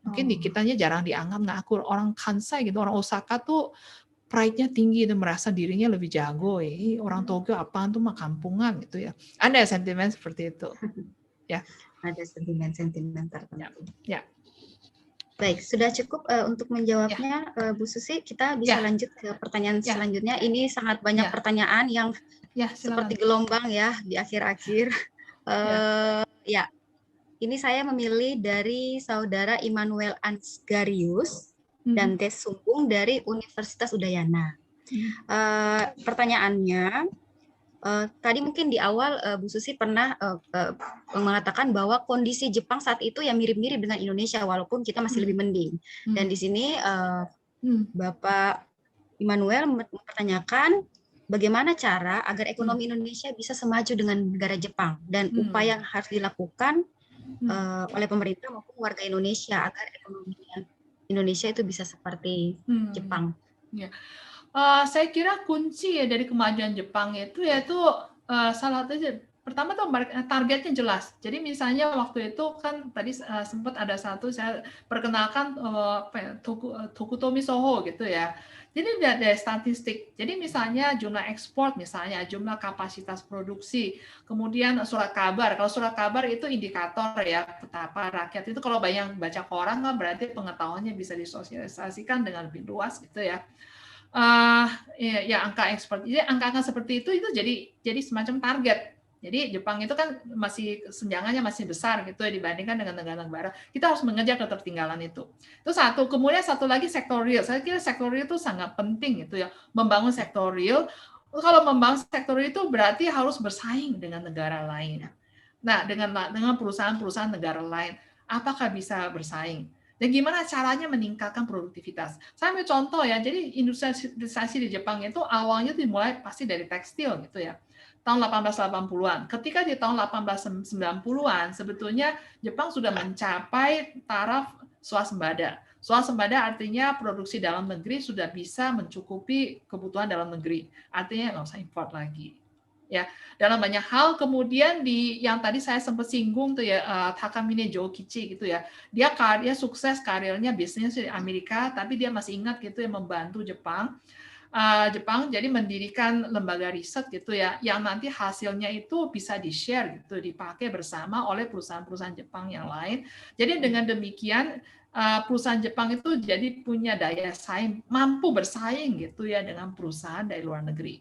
Mungkin di kitanya jarang dianggap nggak akur. Orang Kansai gitu, orang Osaka tuh pride-nya tinggi dan merasa dirinya lebih jago. Orang Tokyo apaan tuh mah kampungan gitu ya. Ada sentimen seperti itu. Ya. Ada sentimen tertentu. Ya. Baik, sudah cukup untuk menjawabnya, Bu Susi. Kita bisa lanjut ke pertanyaan selanjutnya. Ini sangat banyak pertanyaan yang seperti gelombang ya di akhir-akhir. Ya. Ini saya memilih dari Saudara Immanuel Ansgarius dan Tes Sumbung dari Universitas Udayana. Pertanyaannya, tadi mungkin di awal Bu Susi pernah mengatakan bahwa kondisi Jepang saat itu ya mirip-mirip dengan Indonesia, walaupun kita masih lebih mending. Dan di sini Bapak Immanuel mempertanyakan bagaimana cara agar ekonomi Indonesia bisa semaju dengan negara Jepang, dan upaya yang harus dilakukan oleh pemerintah maupun warga Indonesia agar ekonomi Indonesia itu bisa seperti Jepang. Ya. Saya kira kunci ya dari kemajuan Jepang itu yaitu salah satu pertama tuh targetnya jelas. Jadi misalnya waktu itu kan tadi sempat ada satu saya perkenalkan Tokutomi Soho gitu ya. Jadi ada statistik. Jadi misalnya jumlah ekspor, misalnya jumlah kapasitas produksi, kemudian surat kabar. Kalau surat kabar itu indikator ya betapa rakyat itu kalau banyak baca koran kan berarti pengetahuannya bisa disosialisasikan dengan lebih luas gitu ya. Ya angka ekspor. Jadi angka-angka seperti itu jadi semacam target. Jadi Jepang itu kan masih senjangannya masih besar gitu ya dibandingkan dengan negara-negara. Kita harus mengejar ketertinggalan itu. Itu satu. Kemudian satu lagi sektor real. Saya kira sektor real itu sangat penting gitu ya. Membangun sektor real. Kalau membangun sektor real itu berarti harus bersaing dengan negara lain. Nah, dengan perusahaan-perusahaan negara lain, apakah bisa bersaing? Dan gimana caranya meningkatkan produktivitas? Saya ambil contoh ya, jadi industrialisasi di Jepang itu awalnya dimulai pasti dari tekstil gitu ya. Tahun 1880-an. Ketika di tahun 1890-an, sebetulnya Jepang sudah mencapai taraf swasembada. Swasembada artinya produksi dalam negeri sudah bisa mencukupi kebutuhan dalam negeri. Artinya nggak usah import lagi. Ya, dalam banyak hal. Kemudian yang tadi saya sempat singgung tuh ya, Takamine Jokichi gitu ya, dia sukses karirnya bisnis di Amerika, tapi dia masih ingat gitu ya membantu Jepang Jepang jadi mendirikan lembaga riset gitu ya, yang nanti hasilnya itu bisa di-share gitu, dipakai bersama oleh perusahaan-perusahaan Jepang yang lain. Jadi dengan demikian perusahaan Jepang itu jadi punya daya saing, mampu bersaing gitu ya dengan perusahaan dari luar negeri.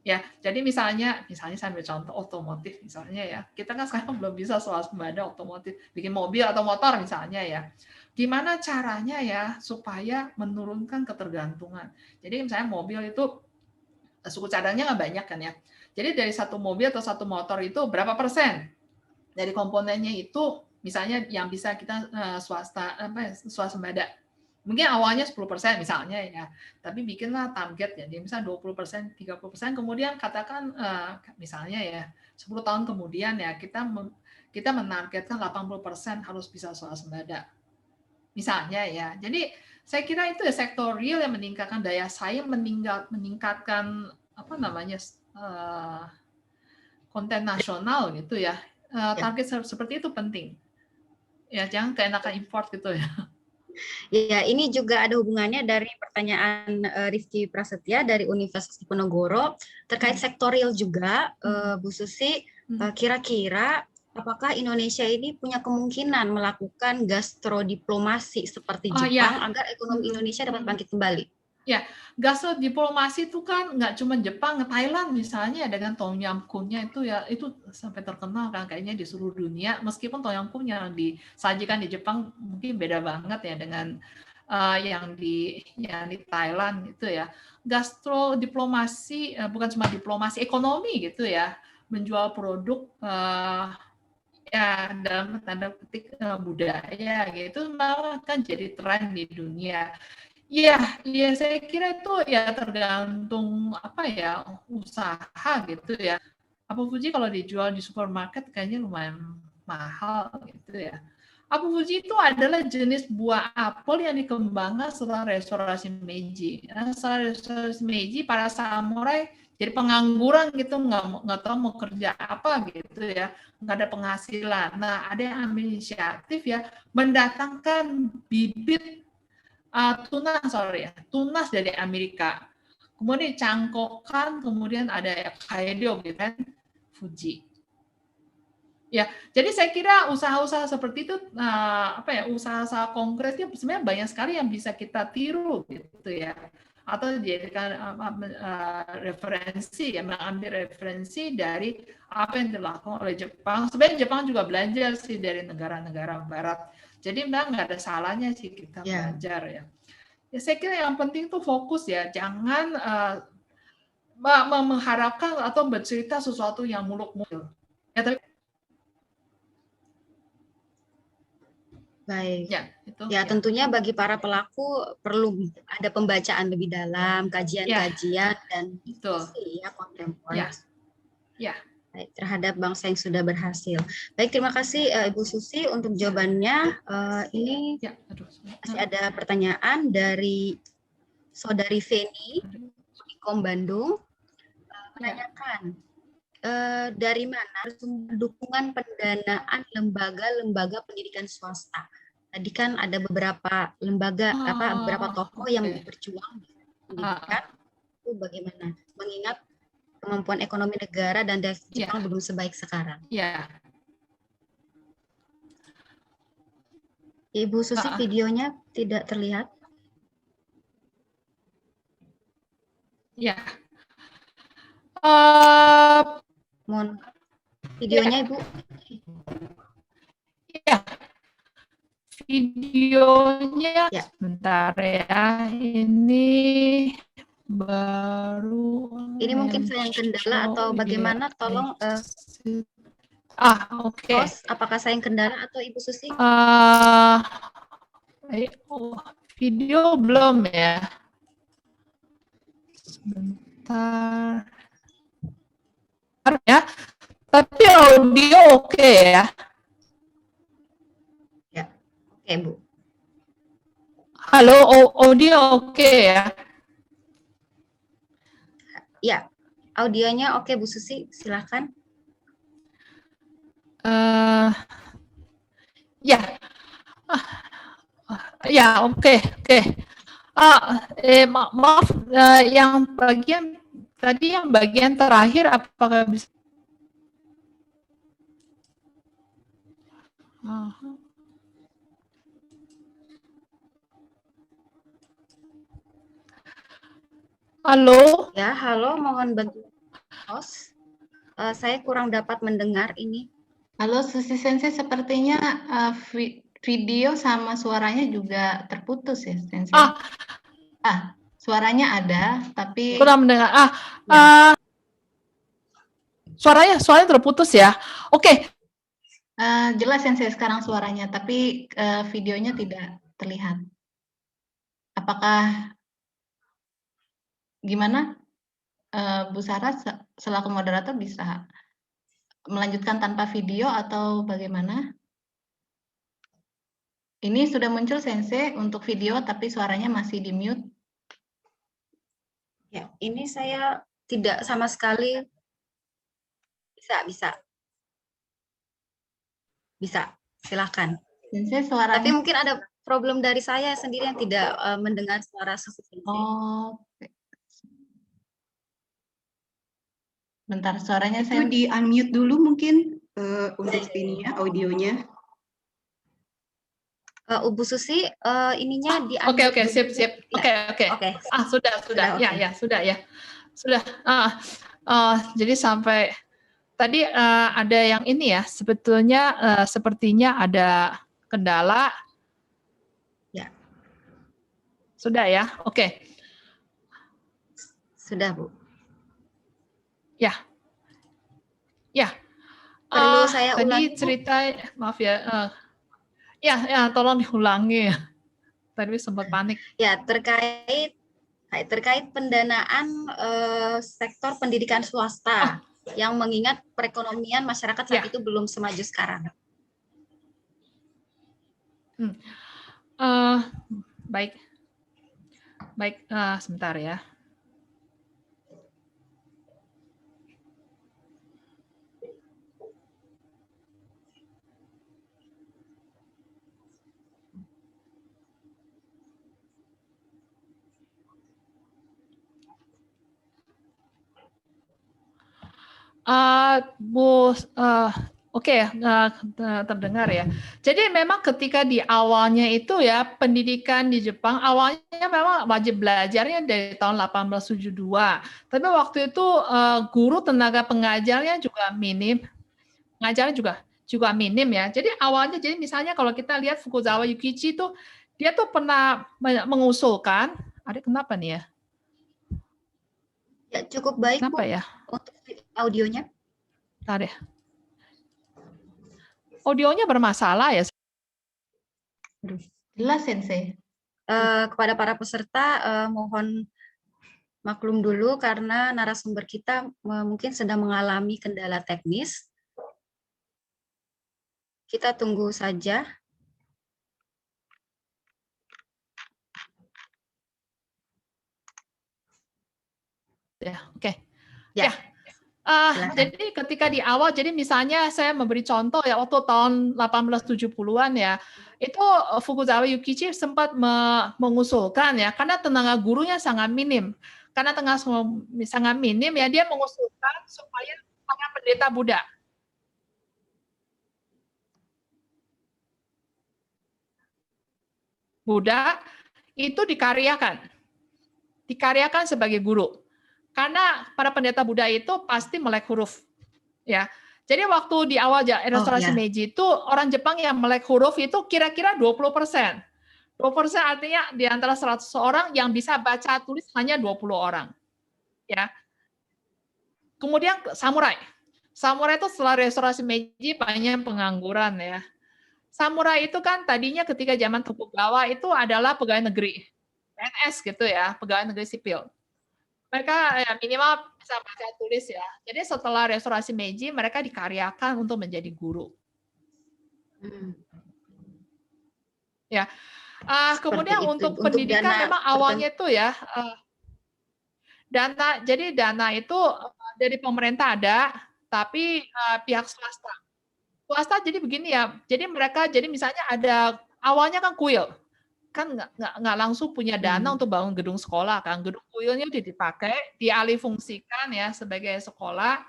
Ya, jadi misalnya saya ambil contoh otomotif misalnya ya, kita kan sekarang belum bisa swasembada otomotif, bikin mobil atau motor misalnya ya. Gimana caranya ya supaya menurunkan ketergantungan? Jadi misalnya mobil itu suku cadangnya nggak banyak kan ya. Jadi dari satu mobil atau satu motor itu berapa persen dari komponennya itu misalnya yang bisa kita swasembada. Mungkin awalnya 10% misalnya ya, tapi bikinlah target ya, misalnya 20%, 30%, kemudian katakan misalnya ya 10 tahun kemudian ya kita menargetkan 80% harus bisa swasembada. Misalnya ya. Jadi saya kira itu ya sektor real yang meningkatkan daya saing, meningkatkan apa namanya konten nasional gitu ya. Target seperti itu penting. Ya, jangan keenakan import gitu ya. Ya, ini juga ada hubungannya dari pertanyaan Rifki Prasetya dari Universitas Diponegoro terkait sektorial juga, Bu Susi. Kira-kira apakah Indonesia ini punya kemungkinan melakukan gastrodiplomasi seperti Jepang agar ekonomi Indonesia dapat bangkit kembali? Ya, gastrodiplomasi itu kan nggak cuma Jepang, Thailand misalnya dengan Tom Yam Goong-nya itu ya itu sampai terkenal kan kayaknya di seluruh dunia. Meskipun Tom Yam Goong yang disajikan di Jepang mungkin beda banget ya dengan yang di Thailand gitu ya. Gastrodiplomasi bukan cuma diplomasi ekonomi gitu ya, menjual produk ya dalam tanda petik budaya gitu malah kan jadi tren di dunia. Ya, saya kira itu ya tergantung apa ya usaha gitu ya. Apple Fuji kalau dijual di supermarket kayaknya lumayan mahal gitu ya. Apple Fuji itu adalah jenis buah apel yang dikembangkan setelah restorasi Meiji. Nah, setelah restorasi Meiji, para samurai jadi pengangguran gitu, nggak tahu mau kerja apa gitu ya, nggak ada penghasilan. Nah, ada yang ambil inisiatif ya mendatangkan bibit tunas dari Amerika. Kemudian dicangkokkan, kemudian ada Kaido gitu kan, Fuji. Ya, jadi saya kira usaha-usaha seperti itu usaha-usaha konkretnya sebenarnya banyak sekali yang bisa kita tiru gitu ya. Atau dijadikan referensi ya, mengambil referensi dari apa yang dilakukan oleh Jepang. Sebenarnya Jepang juga belajar sih dari negara-negara barat. Jadi memang nggak ada salahnya sih kita belajar ya. Ya saya kira yang penting tuh fokus ya, jangan mengharapkan atau bercerita sesuatu yang muluk-muluk. Ya, tapi baik. Ya, itu, ya tentunya bagi para pelaku perlu ada pembacaan lebih dalam, kajian-kajian dan diskusi ya kontemporer. Ya. Baik, terhadap bangsa yang sudah berhasil. Baik, terima kasih Ibu Susi untuk jawabannya. Ini masih ada pertanyaan dari Saudari Feni, Unikom Bandung, menanyakan dari mana sumber dukungan pendanaan lembaga-lembaga pendidikan swasta. Tadi kan ada beberapa lembaga, beberapa tokoh yang berjuang di pendidikan. Itu bagaimana? Mengingat kemampuan ekonomi negara dan Jepang belum sebaik sekarang. Ya. Ibu Susi, videonya tidak terlihat. Ya. Mohon videonya, Ibu. Ya. Videonya sebentar ya. Ini baru. Ini mungkin saya yang kendala atau bagaimana? Tolong oke. Apakah saya yang kendala atau Ibu Susi? Video belum ya. Sebentar. Ya. Tapi audio oke ya. Ya. Oke, Bu. Halo, audio oke ya. Ya, audionya oke Bu Susi, silakan. Ya, oke. Maaf, yang bagian tadi yang bagian terakhir apakah bisa? Halo? Ya, halo, mohon bantu host. Saya kurang dapat mendengar ini. Halo Susi Sensei, sepertinya video sama suaranya juga terputus ya Sensei. Suaranya ada, tapi Kurang mendengar. Suaranya terputus ya. Oke. Jelas Sensei sekarang suaranya, tapi videonya tidak terlihat. Apakah gimana? Bu Sarah selaku moderator bisa melanjutkan tanpa video atau bagaimana? Ini sudah muncul Sensei untuk video, tapi suaranya masih di mute. Ya, ini saya tidak sama sekali. Bisa, silakan. Sensei suaranya. Tapi mungkin ada problem dari saya sendiri yang tidak mendengar suara Susi Sensei. Oh, bentar, suaranya Itu di unmute dulu mungkin untuk ininya, audionya. Bu Susi, ininya di Oke, sip. Oke. Sudah. Okay. Ya, sudah. Jadi sampai tadi ada yang ini ya, sebetulnya sepertinya ada kendala. Ya. Sudah ya, oke. Sudah, Bu. Ya. Perlu saya tadi ulangi, cerita, maaf ya. Ya, tolong diulangi. Tadi sempat panik. Ya, terkait pendanaan sektor pendidikan swasta yang mengingat perekonomian masyarakat saat itu belum semaju sekarang. Baik, sebentar ya. Oke, terdengar ya. Jadi memang ketika di awalnya itu ya, pendidikan di Jepang awalnya memang wajib belajarnya dari tahun 1872. Tapi waktu itu guru tenaga pengajarnya juga minim. Pengajarnya juga minim ya. Jadi awalnya, jadi misalnya kalau kita lihat Fukuzawa Yukichi itu, dia tuh pernah mengusulkan, kenapa nih ya? Ya, cukup baik, kenapa Bu, ya? Untuk audionya. Bentar ya. Audionya bermasalah ya? Jelas, Sensei. Kepada para peserta, mohon maklum dulu karena narasumber kita mungkin sedang mengalami kendala teknis. Kita tunggu saja. Ya, oke. Ya. Jadi ketika di awal, jadi misalnya saya memberi contoh ya, waktu tahun 1870-an ya, itu Fukuzawa Yukichi sempat mengusulkan ya, karena tenaga gurunya sangat minim. Karena sangat minim ya, dia mengusulkan supaya para pendeta Buddha itu dikaryakan sebagai guru. Karena para pendeta Buddha itu pasti melek huruf, ya. Jadi waktu di awal restorasi Meiji itu orang Jepang yang melek huruf itu kira-kira 20%. 20% artinya di antara 100 orang yang bisa baca tulis hanya 20 orang, ya. Kemudian samurai. Samurai itu setelah restorasi Meiji banyak pengangguran ya. Samurai itu kan tadinya ketika zaman Tokugawa itu adalah pegawai negeri, PNS gitu ya, pegawai negeri sipil. Mereka ya minimal bisa baca tulis ya. Jadi setelah restorasi Meiji, mereka dikaryakan untuk menjadi guru. Ya, kemudian untuk pendidikan memang awalnya itu ya dana. Jadi dana itu dari pemerintah ada, tapi pihak swasta jadi begini ya. Jadi mereka misalnya ada awalnya kan kuil. kan nggak langsung punya dana untuk bangun gedung sekolah kan. Gedung kuilnya udah dipakai, dialih fungsikan ya sebagai sekolah.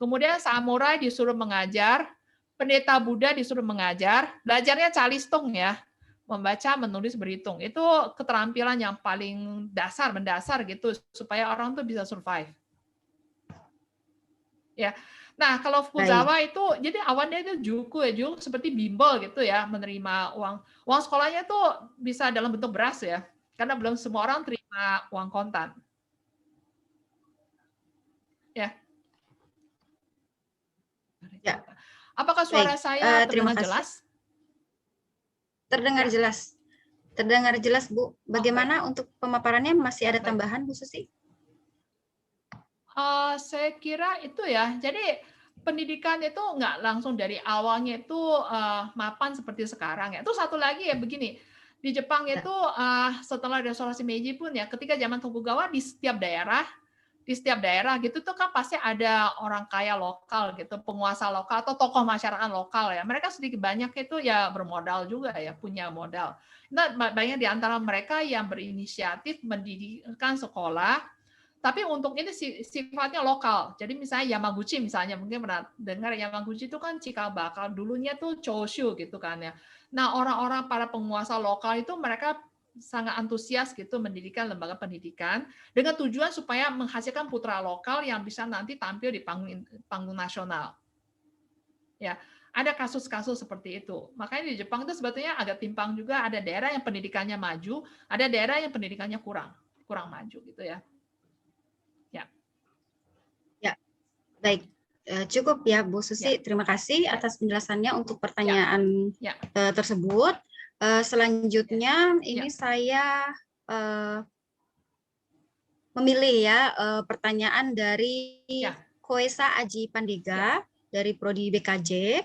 Kemudian samurai disuruh mengajar, pendeta Buddha disuruh mengajar, belajarnya calistung ya, membaca, menulis, berhitung. Itu keterampilan yang paling mendasar gitu supaya orang tuh bisa survive. Ya. Nah, kalau Fukuzawa itu jadi awalnya itu juku ya, juku seperti bimbel gitu ya, menerima uang. Uang sekolahnya tuh bisa dalam bentuk beras ya, karena belum semua orang terima uang kontan. Ya. Ya. Apakah suara saya terdengar jelas? Terdengar jelas. Terdengar jelas, Bu. Bagaimana untuk pemaparannya, masih ada tambahan, Bu Susi? Saya kira itu ya. Jadi pendidikan itu nggak langsung dari awalnya itu mapan seperti sekarang ya. Itu satu lagi ya begini. Di Jepang itu setelah restorasi Meiji pun ya, ketika zaman Tokugawa di setiap daerah gitu tuh kan pasti ada orang kaya lokal gitu, penguasa lokal atau tokoh masyarakat lokal ya. Mereka sedikit banyak itu ya bermodal juga ya, punya modal. Nah, banyak di antara mereka yang berinisiatif mendirikan sekolah, tapi untuk ini sifatnya lokal. Jadi misalnya Yamaguchi misalnya, mungkin pernah dengar Yamaguchi itu kan cikal bakal dulunya tuh Choshu gitu kan ya. Nah, orang-orang para penguasa lokal itu mereka sangat antusias gitu mendirikan lembaga pendidikan dengan tujuan supaya menghasilkan putra lokal yang bisa nanti tampil di panggung nasional. Ya, ada kasus-kasus seperti itu. Makanya di Jepang itu sebetulnya agak timpang juga, ada daerah yang pendidikannya maju, ada daerah yang pendidikannya kurang maju gitu ya. Ya, baik. Cukup ya, Bu Susi. Terima kasih atas penjelasannya untuk pertanyaan tersebut. Selanjutnya ini saya memilih ya pertanyaan dari Koesa Aji Pandega dari Prodi BKJ.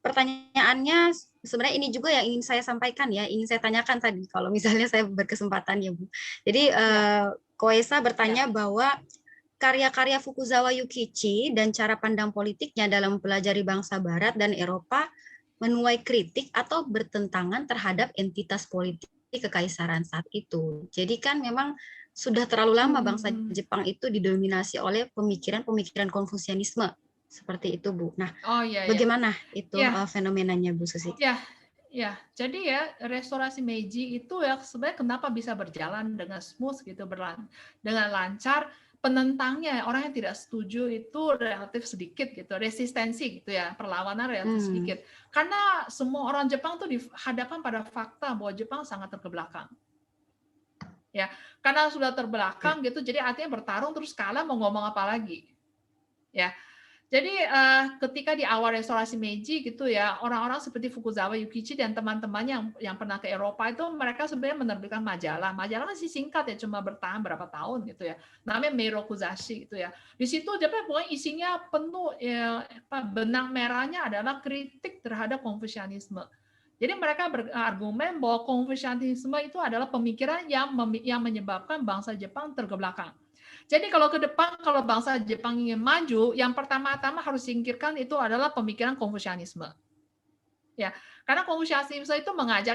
Pertanyaannya sebenarnya ini juga yang ingin saya sampaikan ya, ingin saya tanyakan tadi kalau misalnya saya berkesempatan ya, Bu. Jadi Koesa bertanya bahwa karya-karya Fukuzawa Yukichi dan cara pandang politiknya dalam mempelajari bangsa Barat dan Eropa menuai kritik atau bertentangan terhadap entitas politik kekaisaran saat itu. Jadi kan memang sudah terlalu lama bangsa Jepang itu didominasi oleh pemikiran-pemikiran Konfusianisme. Seperti itu, Bu. Nah, bagaimana itu fenomenanya, Bu Susi? Ya, jadi ya restorasi Meiji itu ya sebenarnya kenapa bisa berjalan dengan smooth gitu, dengan lancar. Penentangnya, orang yang tidak setuju itu relatif sedikit gitu, resistensi gitu ya, perlawanan relatif sedikit. Karena semua orang Jepang tuh dihadapkan pada fakta bahwa Jepang sangat terbelakang. Ya, karena sudah terbelakang gitu, jadi artinya bertarung terus kalah mau ngomong apa lagi. Ya. Jadi ketika di awal restorasi Meiji gitu ya, orang-orang seperti Fukuzawa Yukichi dan teman-teman yang pernah ke Eropa itu mereka sebenarnya menerbitkan majalah. Majalah masih singkat ya, cuma bertahan berapa tahun gitu ya. Namanya Meirokuzashi gitu ya. Di situ pokoknya isinya penuh ya, benang merahnya adalah kritik terhadap Konfusianisme. Jadi mereka berargumen bahwa Konfusianisme itu adalah pemikiran yang menyebabkan bangsa Jepang tergebelakang. Jadi kalau ke depan, kalau bangsa Jepang ingin maju, yang pertama-tama harus singkirkan itu adalah pemikiran Konfusianisme. Ya, karena Konfusianisme itu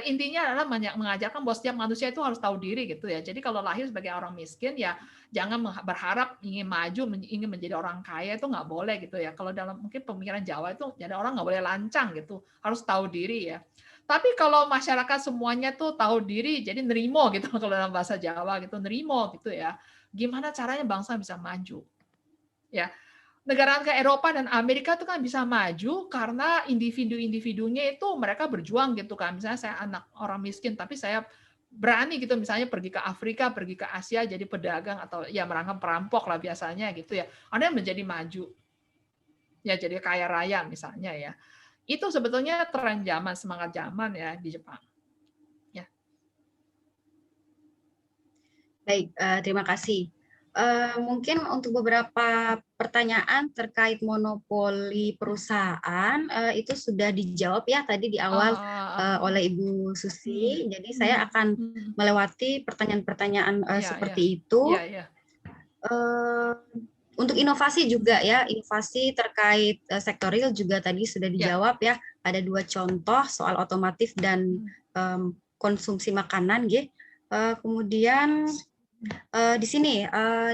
intinya adalah mengajarkan bahwa setiap manusia itu harus tahu diri gitu ya. Jadi kalau lahir sebagai orang miskin ya jangan berharap ingin maju, ingin menjadi orang kaya, itu nggak boleh gitu ya. Kalau dalam mungkin pemikiran Jawa itu jadi orang nggak boleh lancang gitu, harus tahu diri ya. Tapi kalau masyarakat semuanya tuh tahu diri, jadi nerimo gitu kalau dalam bahasa Jawa gitu, nerimo gitu ya. Gimana caranya bangsa bisa maju? Ya, negara ke Eropa dan Amerika itu kan bisa maju karena individu-individunya itu mereka berjuang gitu kan. Misalnya saya anak orang miskin, tapi saya berani gitu misalnya pergi ke Afrika, pergi ke Asia jadi pedagang atau ya merangkap perampok lah biasanya gitu ya. Ada yang menjadi maju. Ya jadi kaya raya misalnya ya. Itu sebetulnya tren zaman, semangat zaman ya di Jepang. Baik, terima kasih. Mungkin untuk beberapa pertanyaan terkait monopoli perusahaan itu sudah dijawab ya tadi di awal oleh Ibu Susi. Jadi saya akan melewati pertanyaan-pertanyaan seperti itu. Untuk inovasi juga ya, inovasi terkait sektor real juga tadi sudah dijawab ya. Ada 2 contoh soal otomotif dan konsumsi makanan nggih. Kemudian di sini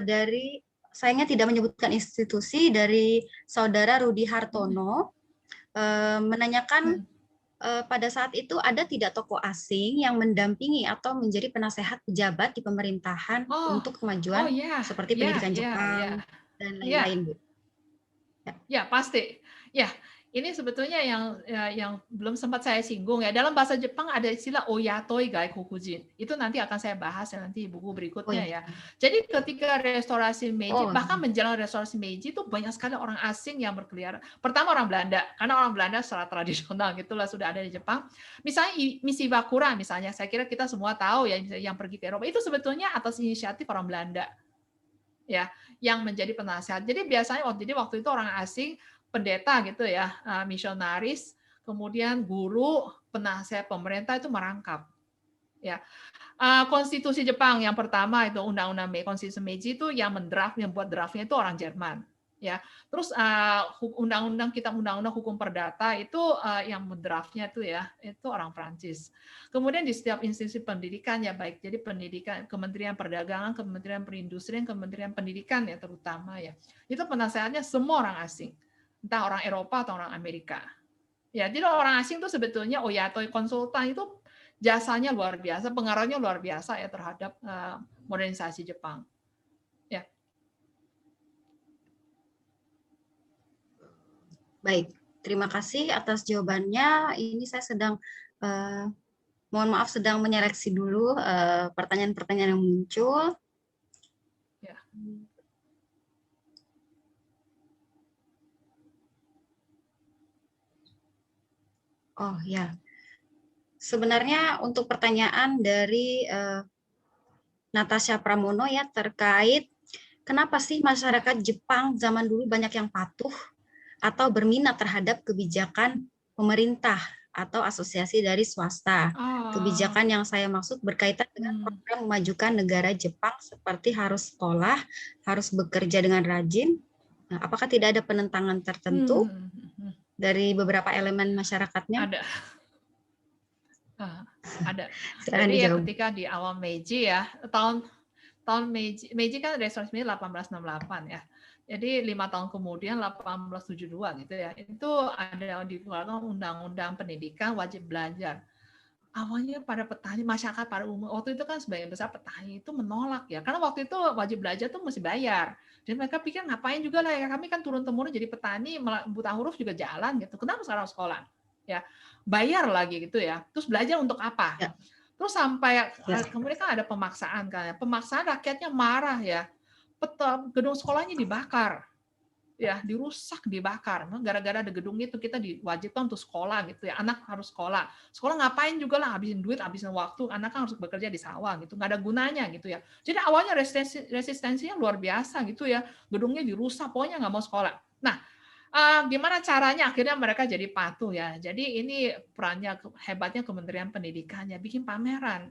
dari sayangnya tidak menyebutkan institusi, dari Saudara Rudi Hartono menanyakan pada saat itu ada tidak tokoh asing yang mendampingi atau menjadi penasehat pejabat di pemerintahan untuk kemajuan seperti pendidikan Jepang dan lain-lain, Bu? Ya, pasti. Ya, ini sebetulnya yang belum sempat saya singgung ya. Dalam bahasa Jepang ada istilah oyatoi gaikokujin. Itu nanti akan saya bahas ya nanti buku berikutnya ya. Jadi ketika restorasi Meiji, bahkan menjelang restorasi Meiji itu banyak sekali orang asing yang berkeliaran. Pertama orang Belanda, karena orang Belanda secara tradisional gitulah sudah ada di Jepang. Misalnya Mishiwakura misalnya, saya kira kita semua tahu ya yang pergi ke Eropa itu sebetulnya atas inisiatif orang Belanda. Ya, yang menjadi penasehat. Jadi biasanya waktu itu orang asing, pendeta gitu ya, misionaris, kemudian guru, penasehat pemerintah itu merangkap. Ya, konstitusi Jepang yang pertama itu undang-undang konstitusi Meiji itu yang membuat draftnya itu orang Jerman. Ya, terus kitab undang-undang hukum perdata itu yang mendraftnya itu ya itu orang Prancis. Kemudian di setiap institusi pendidikan ya baik jadi pendidikan Kementerian Perdagangan, Kementerian Perindustrian, Kementerian Pendidikan ya terutama ya itu penasehatnya semua orang asing, entah orang Eropa atau orang Amerika. Ya, jadi orang asing itu sebetulnya oyatoi konsultan itu jasanya luar biasa, pengaruhnya luar biasa ya terhadap modernisasi Jepang. Ya. Baik, terima kasih atas jawabannya. Ini saya sedang, mohon maaf, sedang menyeleksi dulu pertanyaan-pertanyaan yang muncul. Ya. Oh ya, sebenarnya untuk pertanyaan dari Natasha Pramono ya terkait kenapa sih masyarakat Jepang zaman dulu banyak yang patuh atau berminat terhadap kebijakan pemerintah atau asosiasi dari swasta. Kebijakan yang saya maksud berkaitan dengan program memajukan negara Jepang seperti harus sekolah, harus bekerja dengan rajin. Nah, apakah tidak ada penentangan tertentu dari beberapa elemen masyarakatnya? Ada. Jadi ya ketika di awal Meiji ya, tahun Meiji kan restorasi 1868 ya. Jadi 5 tahun kemudian 1872 gitu ya. Itu ada dikeluarkan undang-undang pendidikan wajib belajar. Awalnya pada petani, masyarakat pada umum waktu itu kan sebagian besar petani itu menolak ya. Karena waktu itu wajib belajar tuh mesti bayar. Dan mereka pikir ngapain juga lah ya, kami kan turun-temurun jadi petani, buta huruf juga jalan gitu. Kenapa sekarang sekolah? Ya, bayar lagi gitu ya. Terus belajar untuk apa? Ya. Terus sampai kemudian kan ada pemaksaan kan ya. Pemaksaan rakyatnya marah ya. Gedung sekolahnya dibakar. Ya, dirusak, dibakar. Gara-gara ada gedung itu kita diwajibkan untuk sekolah gitu ya. Anak harus sekolah. Sekolah ngapain juga lah, habisin duit, habisin waktu. Anak kan harus bekerja di sawah gitu. Nggak ada gunanya gitu ya. Jadi awalnya resistensinya luar biasa gitu ya. Gedungnya dirusak, pokoknya nggak mau sekolah. Nah, gimana caranya akhirnya mereka jadi patuh ya. Jadi ini perannya hebatnya Kementerian Pendidikan ya, bikin pameran.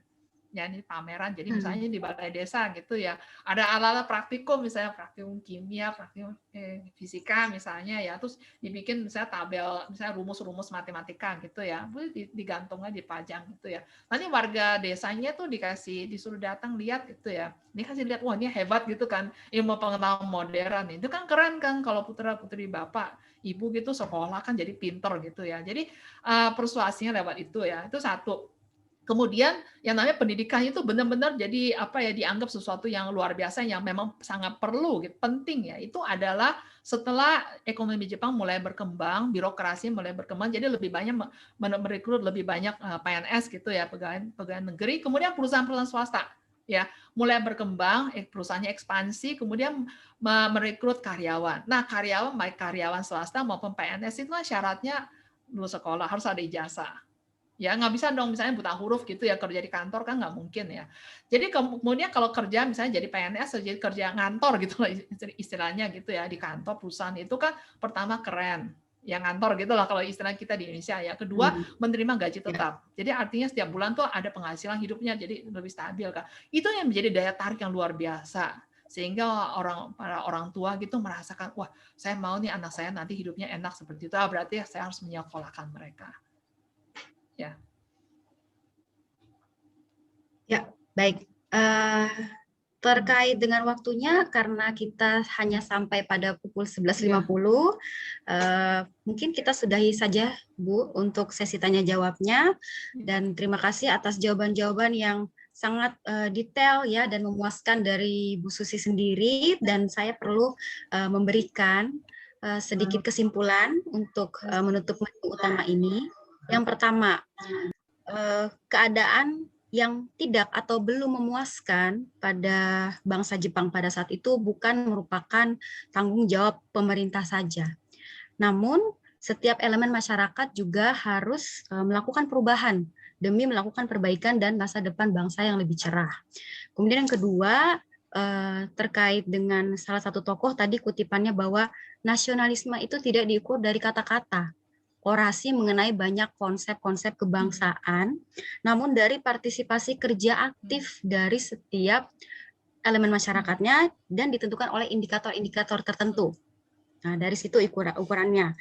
Ya ini pameran, jadi misalnya di balai desa gitu ya, ada alat-alat praktikum, misalnya praktikum kimia, praktikum fisika misalnya ya, terus dibikin misalnya tabel, misalnya rumus-rumus matematika gitu ya, digantungnya dipajang gitu ya. Nanti warga desanya tuh disuruh datang lihat gitu ya, dikasih lihat, wah ini hebat gitu kan, ilmu pengetahuan modern, itu kan keren kan kalau putra-putri bapak, ibu gitu sekolah kan jadi pinter gitu ya. Jadi persuasinya lewat itu ya, itu satu. Kemudian yang namanya pendidikan itu benar-benar jadi apa ya dianggap sesuatu yang luar biasa yang memang sangat perlu, gitu, penting ya. Itu adalah setelah ekonomi Jepang mulai berkembang, birokrasi mulai berkembang, jadi lebih banyak merekrut lebih banyak PNS gitu ya, pegawai negeri, kemudian perusahaan-perusahaan swasta ya mulai berkembang, perusahaannya ekspansi, kemudian merekrut karyawan. Nah karyawan baik karyawan swasta maupun PNS itu syaratnya lulus sekolah, harus ada ijazah. Ya nggak bisa dong misalnya buta huruf gitu ya kerja di kantor kan nggak mungkin ya. Jadi kemudian kalau kerja misalnya jadi PNS jadi kerja ngantor gitu lah istilahnya gitu ya di kantor perusahaan itu kan pertama keren ya ngantor gitu lah kalau istilah kita di Indonesia ya. Kedua menerima gaji tetap. Jadi artinya setiap bulan tuh ada penghasilan hidupnya jadi lebih stabil kan. Itu yang menjadi daya tarik yang luar biasa sehingga para orang tua gitu merasakan wah saya mau nih anak saya nanti hidupnya enak seperti itu berarti saya harus menyekolahkan mereka. Ya. Baik, terkait dengan waktunya, karena kita hanya sampai pada pukul 11.50, mungkin kita sudahi saja, Bu, untuk sesi tanya jawabnya. Dan terima kasih atas jawaban-jawaban yang sangat detail ya dan memuaskan dari Bu Susi sendiri. Dan saya perlu memberikan sedikit kesimpulan untuk menutup materi utama ini. Yang pertama, keadaan yang tidak atau belum memuaskan pada bangsa Jepang pada saat itu bukan merupakan tanggung jawab pemerintah saja. Namun, setiap elemen masyarakat juga harus melakukan perubahan demi melakukan perbaikan dan masa depan bangsa yang lebih cerah. Kemudian yang kedua, terkait dengan salah satu tokoh tadi kutipannya bahwa nasionalisme itu tidak diukur dari kata-kata, orasi mengenai banyak konsep-konsep kebangsaan, namun dari partisipasi kerja aktif dari setiap elemen masyarakatnya dan ditentukan oleh indikator-indikator tertentu. Nah, dari situ ukurannya.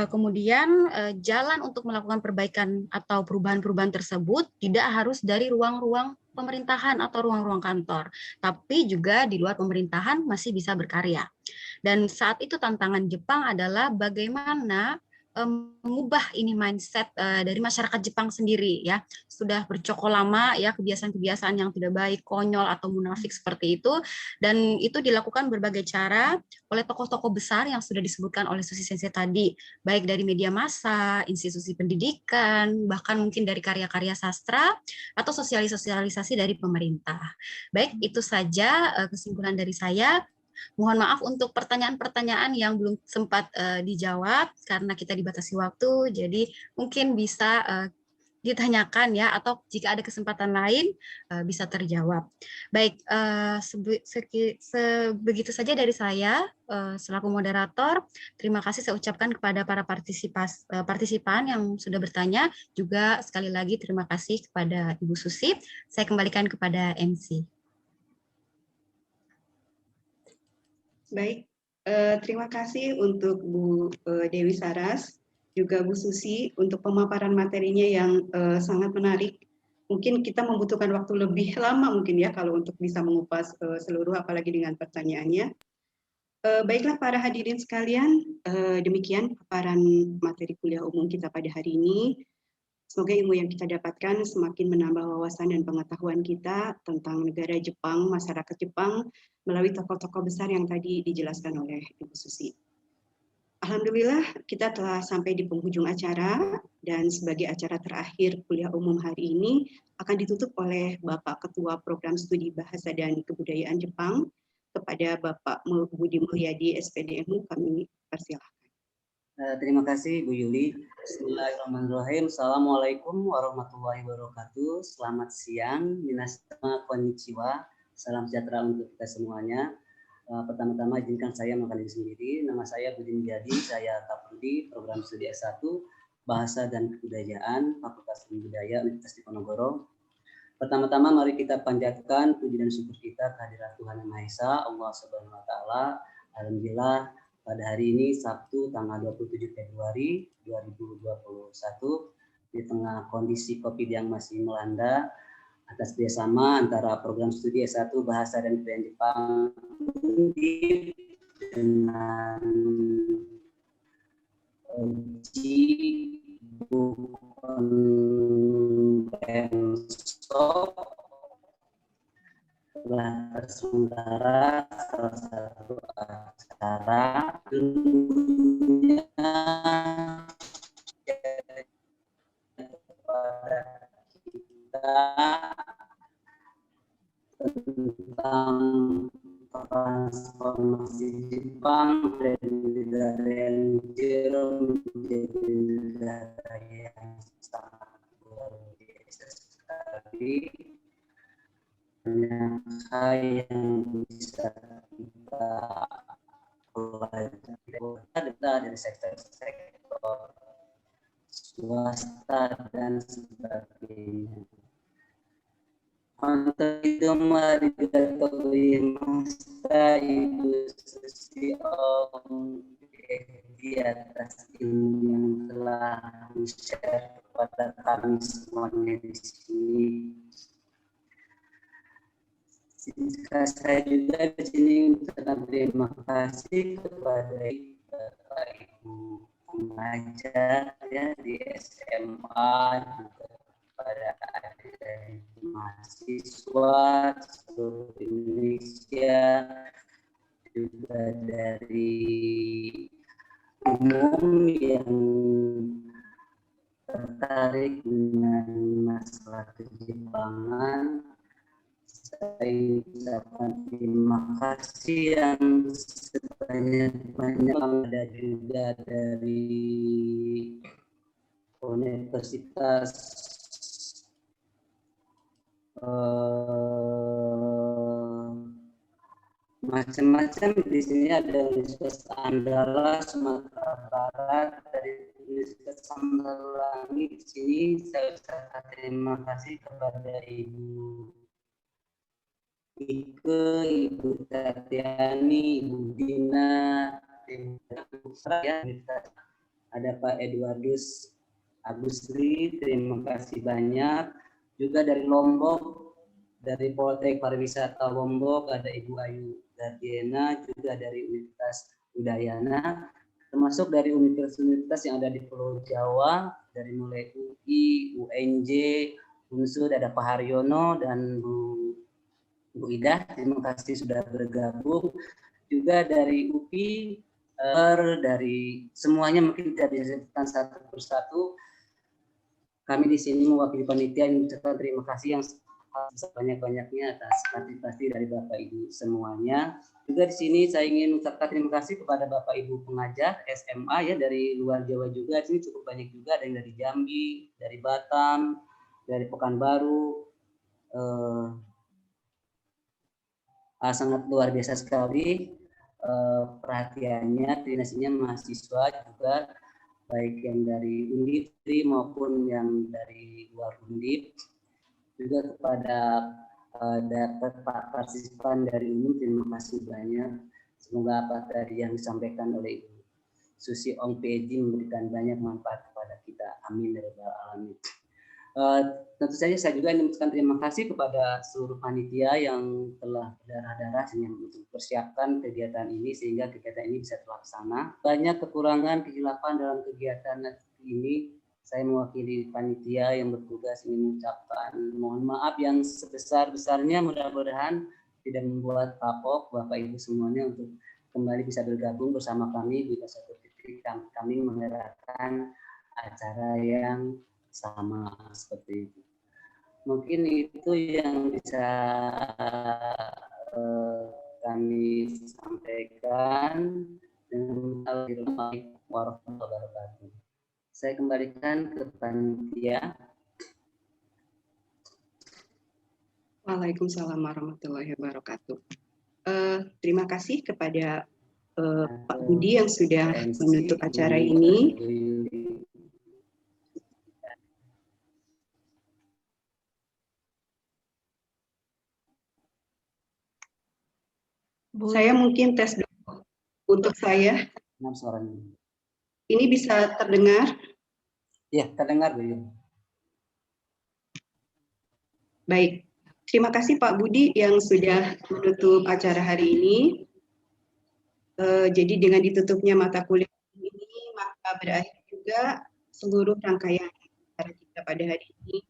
Kemudian jalan untuk melakukan perbaikan atau perubahan-perubahan tersebut tidak harus dari ruang-ruang pemerintahan atau ruang-ruang kantor, tapi juga di luar pemerintahan masih bisa berkarya. Dan saat itu tantangan Jepang adalah bagaimana mengubah ini mindset dari masyarakat Jepang sendiri ya. Sudah bercokol lama ya kebiasaan-kebiasaan yang tidak baik, konyol atau munafik seperti itu, dan itu dilakukan berbagai cara oleh tokoh-tokoh besar yang sudah disebutkan oleh Susi Sensei tadi, baik dari media massa, institusi pendidikan, bahkan mungkin dari karya-karya sastra atau sosialisasi dari pemerintah. Baik, itu saja kesimpulan dari saya. Mohon maaf untuk pertanyaan-pertanyaan yang belum sempat dijawab karena kita dibatasi waktu, jadi mungkin bisa ditanyakan ya, atau jika ada kesempatan lain bisa terjawab. Baik, begitu saja dari saya selaku moderator. Terima kasih saya ucapkan kepada para partisipan yang sudah bertanya. Juga sekali lagi terima kasih kepada Ibu Susi. Saya kembalikan kepada MC. Baik, terima kasih untuk Bu Dewi Saras, juga Bu Susi untuk pemaparan materinya yang sangat menarik. Mungkin kita membutuhkan waktu lebih lama mungkin ya kalau untuk bisa mengupas seluruh apalagi dengan pertanyaannya. Baiklah para hadirin sekalian, demikian paparan materi kuliah umum kita pada hari ini. Semoga ilmu yang kita dapatkan semakin menambah wawasan dan pengetahuan kita tentang negara Jepang, masyarakat Jepang, melalui tokoh-tokoh besar yang tadi dijelaskan oleh Ibu Susi. Alhamdulillah kita telah sampai di penghujung acara, dan sebagai acara terakhir kuliah umum hari ini akan ditutup oleh Bapak Ketua Program Studi Bahasa dan Kebudayaan Jepang. Kepada Bapak Budi Mulyadi, SPDMU, kami persilahkan. Terima kasih Bu Yuli. Bismillahirrahmanirrahim. Assalamualaikum warahmatullahi wabarakatuh. Selamat siang, minasan konnichiwa. Salam sejahtera untuk kita semuanya. Pertama-tama izinkan saya mengenalkan diri sendiri. Nama saya Budi Mulyadi, saya Kaprodi, program studi S1 Bahasa dan Kebudayaan, Fakultas Ilmu Budaya Universitas Diponegoro. Pertama-tama mari kita panjatkan puji dan syukur kita kehadirat Tuhan Yang Maha Esa, Allah Subhanahu wa taala. Alhamdulillah pada hari ini Sabtu tanggal 27 Februari 2021 di tengah kondisi Covid yang masih melanda, atas kerjasama antara program studi S1 Bahasa dan Kebudayaan Jepang dengan telah terselenggara salah satu acara kepada kita tentang transformasi Jepang dari negara yang jauh menjadi negara yang sangat luar biasa sekali. Banyak hal yang bisa kita pelajari dari sektor-sektor swasta dan sebagainya. Untuk itu mari kita ketahui masa Ibu Susi di atas ilmu yang telah di-share kepada kami semuanya di sini. Saya juga di sini mengucapkan terima kasih kepada Bapak Ibu pengajar ya di SMA, juga kepada adik-adik mahasiswa seluruh Indonesia, juga dari umum yang tertarik dengan masalah kejepangan. Saya ucapkan terima kasih yang sebanyak-banyak. Ada juga dari Universitas macam-macam. Di sini ada Universitas Andara Sumatera Barat, dari Universitas Samratulangi. Di sini saya ucapkan terima kasih kepada Ibu Ike, Ibu Tatiani, Ibu Dina, ada Pak Eduardus Agusri, terima kasih banyak. Juga dari Lombok, dari Poltek Pariwisata Lombok, ada Ibu Ayu Gardiena, juga dari Universitas Udayana, termasuk dari universitas yang ada di Pulau Jawa, dari mulai UI, UNJ, Unsur, ada Pak Haryono dan Bu Ida, terima kasih sudah bergabung. Juga dari UPI, dari semuanya mungkin tidak bisa disebutkan satu persatu. Kami di sini mewakili panitia mengucapkan terima kasih yang sebanyak-banyaknya atas partisipasi dari Bapak Ibu semuanya. Juga di sini saya ingin mengucapkan terima kasih kepada Bapak Ibu pengajar SMA ya dari luar Jawa juga. Di sini cukup banyak juga, ada yang dari Jambi, dari Batam, dari Pekanbaru. Sangat luar biasa sekali perhatiannya, koordinasinya mahasiswa juga, baik yang dari Undip maupun yang dari luar Undip. Juga kepada dapat partisipan dari umum, terima kasih banyak. Semoga apa tadi yang disampaikan oleh Ibu Susi Ong PhD memberikan banyak manfaat kepada kita. Amin ya rabbal alamin. Tentu saja saya juga ingin mengucapkan terima kasih kepada seluruh panitia yang telah berdarah-darah untuk persiapkan kegiatan ini sehingga kegiatan ini bisa terlaksana. Banyak kekurangan, kehilafan dalam kegiatan ini. Saya mewakili panitia yang bertugas ingin mengucapkan mohon maaf yang sebesar-besarnya, mudah-mudahan tidak membuat kapok Bapak Ibu semuanya untuk kembali bisa bergabung bersama kami di satu titik kami menggerakkan acara yang sama seperti itu. Mungkin itu yang bisa kami sampaikan. Assalamualaikum warahmatullahi wabarakatuh. Saya kembalikan ke panitia. Waalaikumsalam warahmatullahi wabarakatuh. Terima kasih kepada Pak Budi yang sudah menutup acara ini. Saya mungkin tes dulu untuk saya. Ini bisa terdengar? Ya, terdengar Bu. Baik, terima kasih Pak Budi yang sudah menutup acara hari ini. Jadi dengan ditutupnya mata kuliah ini, maka berakhir juga seluruh rangkaian acara kita pada hari ini.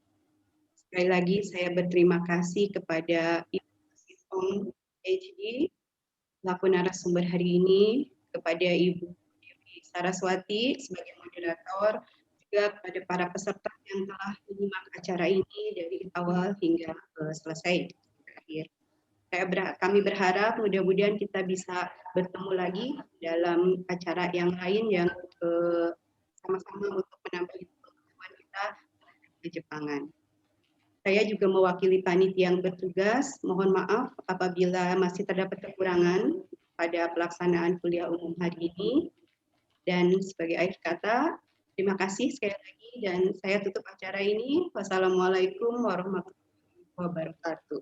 Sekali lagi saya berterima kasih kepada Ibu Ong PhD, selaku narasumber hari ini, kepada Ibu Dewi Saraswati sebagai moderator, juga kepada para peserta yang telah menyimak acara ini dari awal hingga selesai terakhir. Kami berharap mudah-mudahan kita bisa bertemu lagi dalam acara yang lain yang sama-sama untuk menambah pengetahuan kita di Jepangan. Saya juga mewakili panitia yang bertugas. Mohon maaf apabila masih terdapat kekurangan pada pelaksanaan kuliah umum hari ini. Dan sebagai akhir kata, terima kasih sekali lagi dan saya tutup acara ini. Wassalamualaikum warahmatullahi wabarakatuh.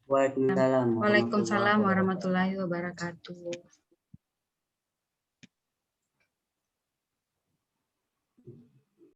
Waalaikumsalam Waalaikumsalam warahmatullahi wabarakatuh.